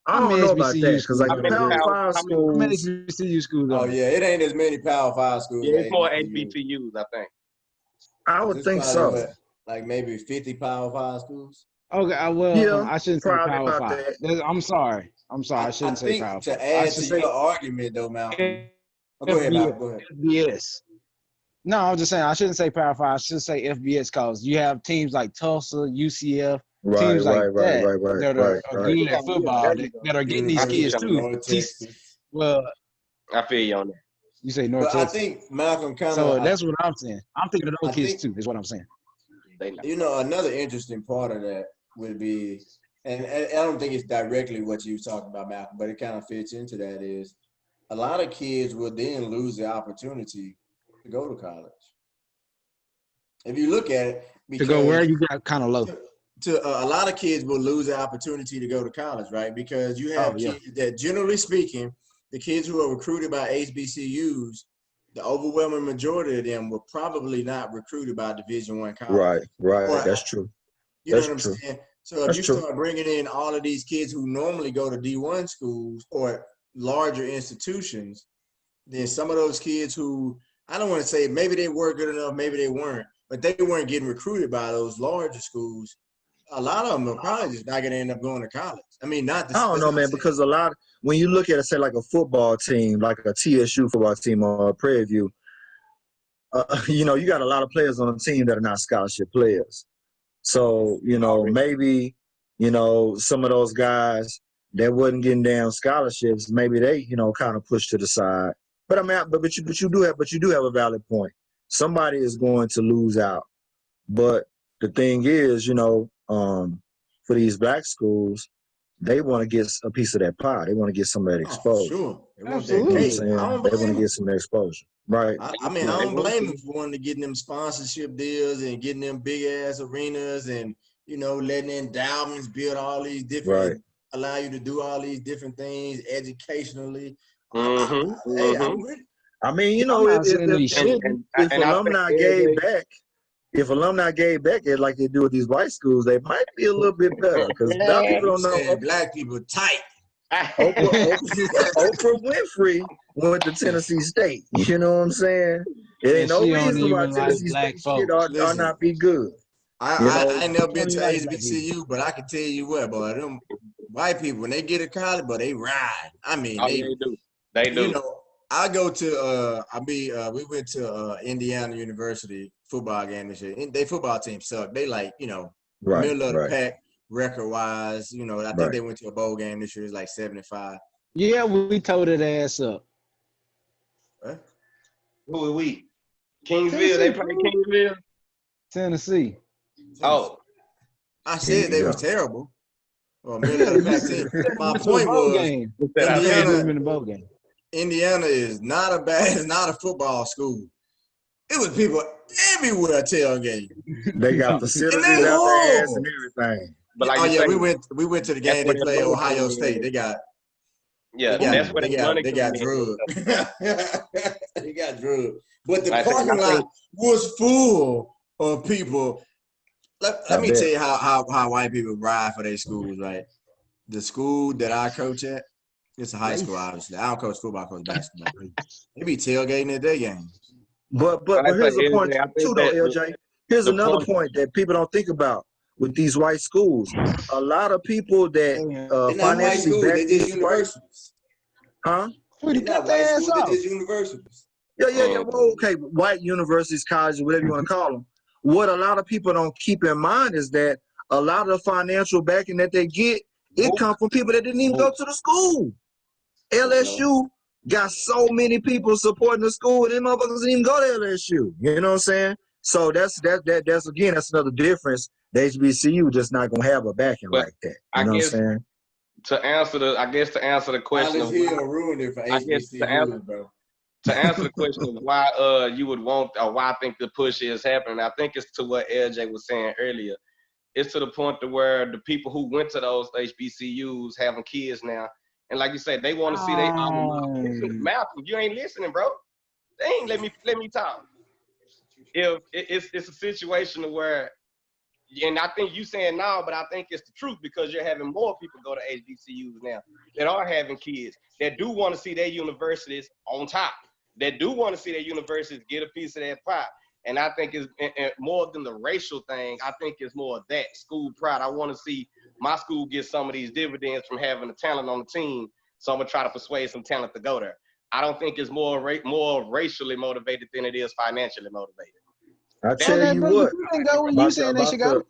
I don't know about that because like the Power 5 schools. HBCU schools. Oh yeah, it ain't as many Power 5 schools. Yeah, it's more HBCUs, I think. I would think so. Like maybe 50 Power 5 schools. Okay, I shouldn't say Power 5. I'm sorry. I shouldn't say Power 5. To add to your argument, though, Malcolm. Go ahead, Malcolm. Go ahead. FBS. No, I was just saying I shouldn't say Power Five. I should say FBS because you have teams like Tulsa, UCF, Right, teams like right, right, that right, right, that right, are right. good Yeah, at yeah, football there you go. that are getting these I feel kids you University on of that. too. North T- Texas. well, I feel you on that. you say North But I Texas, think Malcolm kind so of, that's what I'm saying. I'm thinking of I those kids think, too. Is what I'm saying. They know. another interesting part of that would be, and I don't think it's directly what you was talking about, Malcolm, but it kind of fits into that is a lot of kids will then lose the opportunity to go to college. If you look at it, To go where because you got kind of low. a lot of kids will lose the opportunity to go to college, right? Because you Oh have yeah, kids that, generally speaking, the kids who are recruited by HBCUs, the overwhelming majority of them were probably not recruited by Division I college. Right, right. Or, That's true. you know That's what I'm true. saying? So if That's you true. start bringing in all of these kids who normally go to D1 schools or larger institutions, then some of those kids who, I don't want to say maybe they were good enough, maybe they weren't, but they weren't getting recruited by those larger schools. A lot of them are probably just not going to end up going to college. I mean, not I this. don't That's know, not man, saying. because a lot when you look at it, say like a football team, like a TSU football team or a Prairie View, you got a lot of players on the team that are not scholarship players. So, Already. maybe, some of those guys that wasn't getting down scholarships, maybe they, kind of pushed to the side. But I mean, but you do have a valid point. Somebody is going to lose out. But the thing is, for these black schools, they want to get a piece of that pie. They want to get some of that Oh, for exposure. sure. They want You that know what I'm absolutely. cake. I saying? don't They want blame to them. get some exposure. Right. I mean, I They don't want blame to. them for wanting to get them sponsorship deals and getting them big ass arenas and, letting endowments build all these Right. different, allow you to do all these different things educationally. Mm-hmm. Hey, Mm-hmm. I'm with it. I mean, I'm not saying that he if And shouldn't. if and I think alumni gave every back, like they do with these white schools, they might be a little bit better because a lot of people You don't know saying black people tight. Oprah Winfrey went to Tennessee State. You know what I'm saying? There ain't And no she don't reason why even like Tennessee black State shit folks. ought Listen, not be good. I ain't never She been don't to even like black people. HBCU, but I can tell you what, boy, them white people, when they get to college, but they ride. I mean, oh, they do. They you do. know, I go to we went to Indiana University football game this year. They football team suck. They like, Right, middle of the right, pack record wise. I think right. they went to a bowl game this year. It's like 75. Yeah, we told that ass up. Huh? Who are we? Kingsville. They Tennessee, play fool. Kingsville. Tennessee. Oh, I There said you they was go. terrible. Or middle Yeah, of the you pack said team. we My went to a point bowl was game. that You I told us said. we Indiana were in the bowl game. Indiana is not a bad, it's not a football school. It was people everywhere tailgating. They got And facilities they out their ass and horrible. everything. But like Oh you yeah, say, we went to the that's game. where They that played money Ohio come State. in. They got Yeah, they that's got where they that got money they come got in. And drugged. stuff. They got drugged. But the Like I said, parking I lot think was full of people. I Let me tell bet. you how white people ride for their schools, right? The school that I coach at, it's a high school, Race. obviously. I don't coach football, I coach basketball. They be tailgating at their games. But like but I but say, here's a point LJ, I too, think though, that LJ. Here's the another point. point that people don't think about with these white schools. A lot of people that They're not white financially schools, back they just these white, universities. huh? Sweetie, They're not cut white their ass schools, they're off. just universities. Yeah. Mm, Well, okay, white universities, colleges, whatever you want to call them. What a lot of people don't keep in mind is that a lot of the financial backing that they get, it whoop, comes from people that didn't even go whoop. to the school. No. LSU got so many people supporting the school, and them motherfuckers didn't even go to LSU. You know what I'm saying? So that's that's another difference. The HBCU just not gonna have a backing But like that. You I know what I'm guess saying? to answer the question Alex of why, Hill ruined it for I guess HBCUs, bro. to answer the question of why you would want or why I think the push is happening, I think it's to what LJ was saying earlier. It's to the point to where the people who went to those HBCUs having kids now, and like you said, they want to see their alma mater. Listen, Malcolm, you ain't listening, bro. They ain't let me talk. If it's a situation where, and I think you saying now, but I think it's the truth because you're having more people go to HBCUs now that are having kids that do want to see their universities on top, that do want to see their universities get a piece of that pie. And I think it's more than the racial thing. I think it's more of that school pride. I want to see my school get some of these dividends from having the talent on the team. So I'm gonna try to persuade some talent to go there. I don't think it's more racially motivated than it is financially motivated. I Man, tell you bro, what, you didn't go when you about the, saying they about should go. the,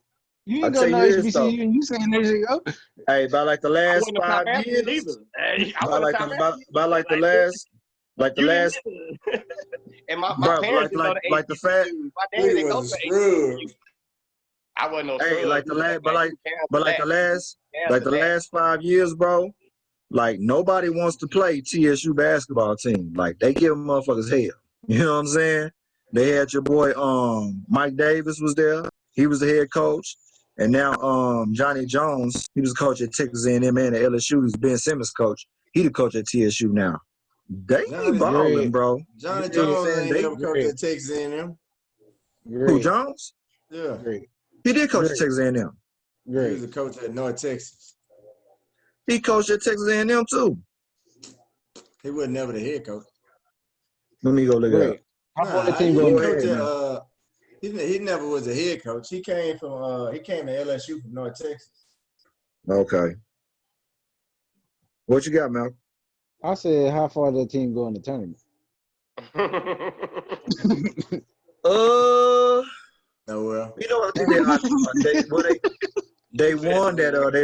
You I didn't go tell no you this though. HBCU and you saying they should go. Hey, by like the I last wasn't a top 5 athlete years, either. Hey, I by wasn't a like top the, athlete. by like the Like, last, like the you last, didn't. And my bro, parents didn't go to like the fact, HBCU. My daddy Nigga didn't go was a to scrub. HBCU. I wasn't no hey, scrub. like the last, but like the last, Cancel like the that. last 5 years, bro. Like nobody wants to play TSU basketball team. Like they give motherfuckers hell. You know what I'm saying? They had your boy Mike Davis was there. He was the head coach. And now Johnny Jones, he was coach at Texas A&M and at LSU. He's Ben Simmons' coach. He the coach at TSU now. They Johnny- balling, Greg. bro. Johnny You know what I'm Jones saying? ain't They, never coached at Texas A&M. who, Great. Jones? Yeah, Great. He did coach at Great. Texas A&M. he was Great. a coach at North Texas. He coached at Texas A&M too. He was never the head coach. Let me go look it up. Great. How Nah, far the team he go coached ahead, at, he never was a head coach. He came to LSU from North Texas. Okay. What you got, Malcolm? I said, how far the team go in the tournament? Nowhere. You know, I think they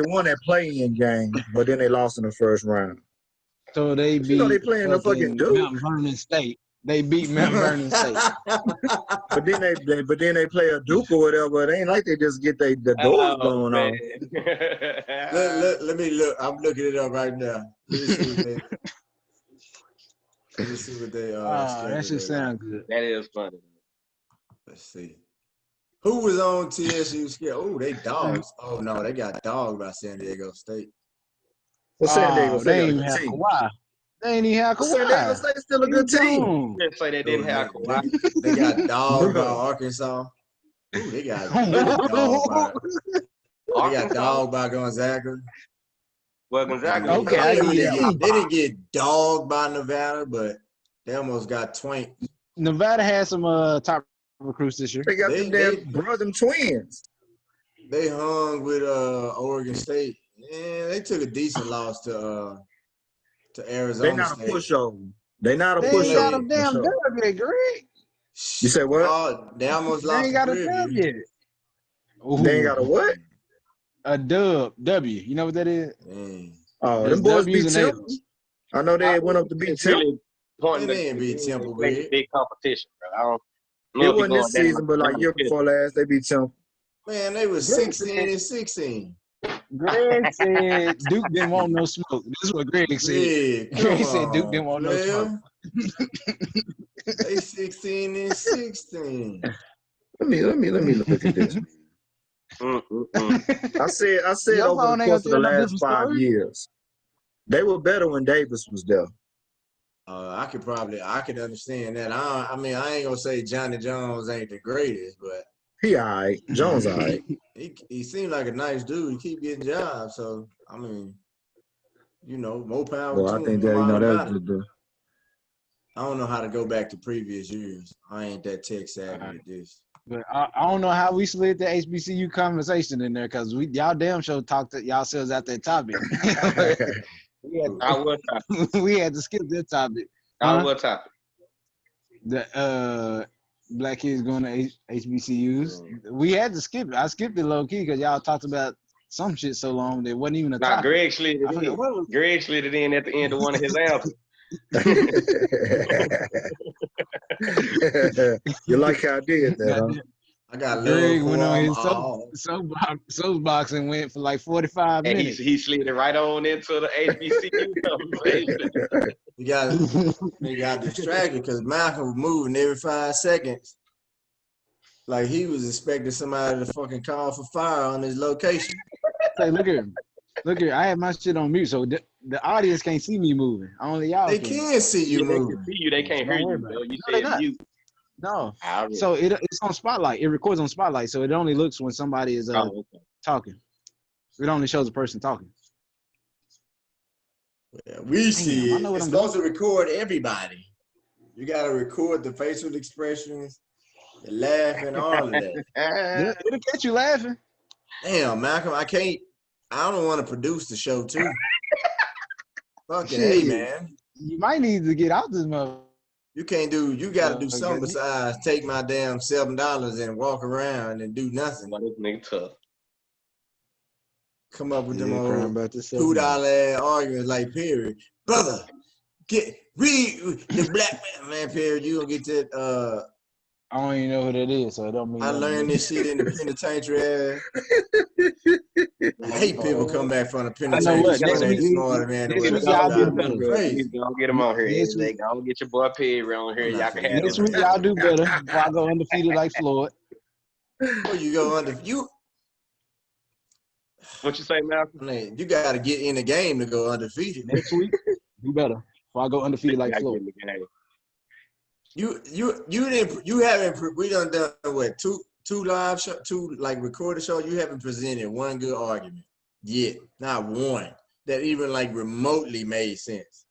won that play-in game, but then they lost in the first round. So they You know they beat playing the fucking Duke, Mount Vernon State. They beat Mount Vernon State. but then they play a Duke or whatever. It ain't like they just get the doors blown off. Let me look. I'm looking it up right now. Let me see what they That schedule should they got. sound good. That is funny. Let's see. Who was on TSU schedule? Oh, they dogs. Oh no, they got dogged by San Diego State. Well, San Diego They State ain't got a even good have team. Kawhi. They ain't even have Well, San Diego Kawhi. State's still a good team. Didn't say they didn't have Kawhi. They got dogged by Bro. Arkansas. Ooh, they got really dogged by. They got dogged by Gonzaga. Well, Gonzaga. Okay, I give you that. They didn't get dogged by Nevada, but they almost got twanked. Nevada had some top recruits this year. They got They- them damn brother twins. They hung with Oregon State. Yeah, they took a decent loss to Arizona They not State. a pushover. They not a They ain't got a pushover. damn for sure. dub yet, Greg. You said what? Oh, they almost They lost ain't got the a dub preview. yet. They ain't got a what? A dub. W. You know what that is? Dang. Oh, There's them boys W's beat and Temple. A's. I know they went up to beat It's Temple. really pointing They to didn't beat Temple, make Greg. big competition, bro. I don't know It if wasn't you're this going season, but like year before last, they beat Temple. Man, they was 16-16. Greg said Duke didn't want no smoke. This is what Greg said. Yeah, Greg said Duke didn't want no smoke. They 16-16. Let me look at this. I said Your over phone the ain't course of the gonna tell no last different 5 story. years, they were better when Davis was there. I could understand that. I mean, I ain't gonna say Johnny Jones ain't the greatest, but He all right. Jones all right. he seemed like a nice dude. He keep getting jobs, so I mean, more power Well, to I him. think No that matter that's about it. I don't know how to go back to previous years. I ain't that tech savvy with this. But I don't know how we slid the HBCU conversation in there because y'all damn sure talked to yourselves at that topic. I will topic. We had to skip that topic. I will topic. The black kids going to HBCUs. We had to skip it. I skipped it low key because y'all talked about some shit so long that it wasn't even a Now, topic. Greg slid I it forget in. what was. Greg slid it in at the end of one of his answers. You like how I did that, huh? I got love Greg for went on them his all. soapbox and went for like 45 And minutes. he slid it right on into the HBCU conversation. He got distracted because Malcolm was moving every 5 seconds. Like he was expecting somebody to fucking call for fire on his location. Say, look here. I have my shit on mute, so the audience can't see me moving. Only y'all They can. can see you They can moving. see you. They can't Don't hear worry you, about though. it. You No, they said not. mute. No. Already. So it's on Spotlight. It records on Spotlight, so it only looks when somebody is Okay. talking. It only shows a person talking. Yeah, we see I it. know what It's I'm supposed to record everybody. You got to record the facial expressions, the laughing, all of that. It'll catch you laughing. Damn, Malcolm, I don't want to produce the show too. Fucking Shit. hey, man. You might need to get out this mother. You can't do. You got to do something Okay. besides take my damn $7 and walk around and do nothing. Well, this nigga tough. Come up with them Yeah, crying old about this $2 arguments like Perry, brother. Read the black man, Perry. You gonna get that? I don't even know who that is, so it don't mean I nothing. learned this shit in the penitentiary. I hate people come back from the I know penitentiary. what, next They week- smarter, man. next Well, week that's y'all what do I'm better. crazy. Don't get him on here. Next They gonna get your boy Perry on here. I'm Y'all not can finna have do Next this. week y'all do better before I go undefeated like Floyd. Before you go under, What you say, Malcolm? man, you got to get in the game to go undefeated. Next week, do better before I go undefeated like Y'all get Floyd. in the game. You haven't. We done what two live show, two like recorded shows. You haven't presented one good argument yet. Not one that even like remotely made sense.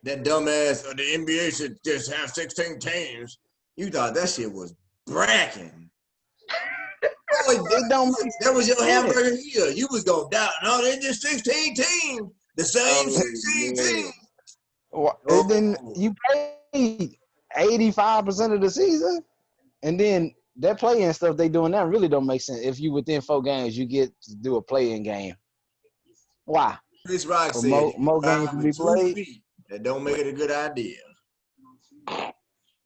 That dumbass the NBA should just have 16 teams. You thought that shit was bragging. It don't make That was your sense. hamburger here. You was gonna doubt. No, they just 16 teams. The same Oh, 16 man. teams. And then you pay 85% of the season, and then that play-in stuff they doing now really don't make sense. If you within 4 games, you get to do a play-in game. Why? Chris Rock For said more games to be 2 played. feet. That don't make it a good idea.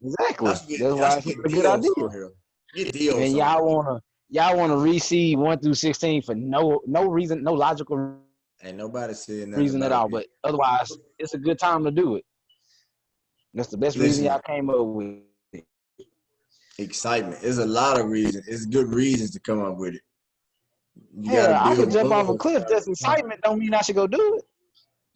Exactly. Let's That's why it's get not a good deals idea. on here. Get deals And on y'all wanna reseed 1 through 16 for no reason, no logical Ain't nobody saying nothing reason at about all. it. But otherwise, it's a good time to do it. That's the best reason Listen. y'all came up with. Excitement. There's a lot of reasons. It's good reasons to come up with it. You Yeah, gotta I build could jump off a buzz. cliff. That's excitement. Don't mean I should go do it.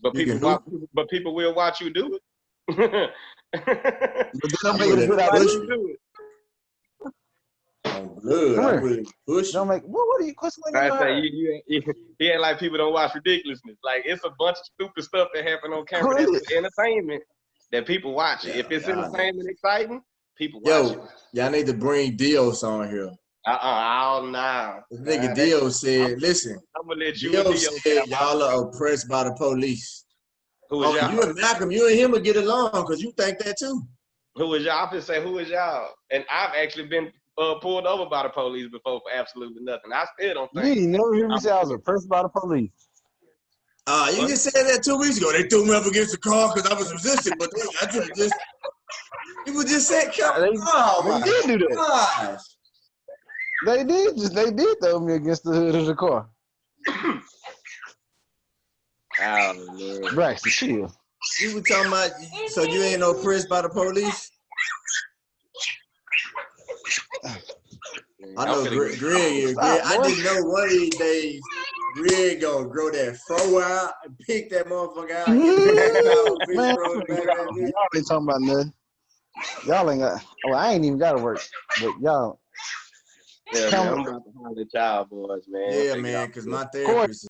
But You people can watch, but people will watch you do it. But that don't I make it a wouldn't good push idea. you it. do it. On blood, Come I here. wouldn't push it. Don't make what are you? What's going I say on? he ain't like people don't watch ridiculousness. Like it's a bunch of stupid stuff that happen on camera Who that's entertainment that people watch it. Yeah, If it's yeah, I know. entertainment, exciting, people watch it. Yo, y'all need to bring Dios on here. Oh no. This nigga Dios said, listen, I'm gonna let you and Dios Dio said have y'all are oppressed by the police. who is Oh, y'all? you and Malcolm, you and him will get along because you think that too. Who is y'all? I'm gonna say who is y'all? And I've actually been pulled over by the police before for absolutely nothing. I still don't You think. ain't never hear me say I was oppressed by the police. You just said that 2 weeks ago. They threw me up against the car because I was resisting, but I just people just said, "Oh They my did do that. gosh!" They did throw me against the hood of the car. Oh Lord. Braxton, chill. You were talking about, so you ain't oppressed by the police? I know Greg is. Stop, I boy. just know one of these days, Greg gonna grow that fro out and pick that motherfucker out. And get the fish Man, rolls back at me. y'all ain't talking about nothing. Y'all ain't got. Oh, I ain't even got to work, but y'all. Yeah, man, I'm about to holler at y'all boys, man. Yeah, Figure man, out- because my therapist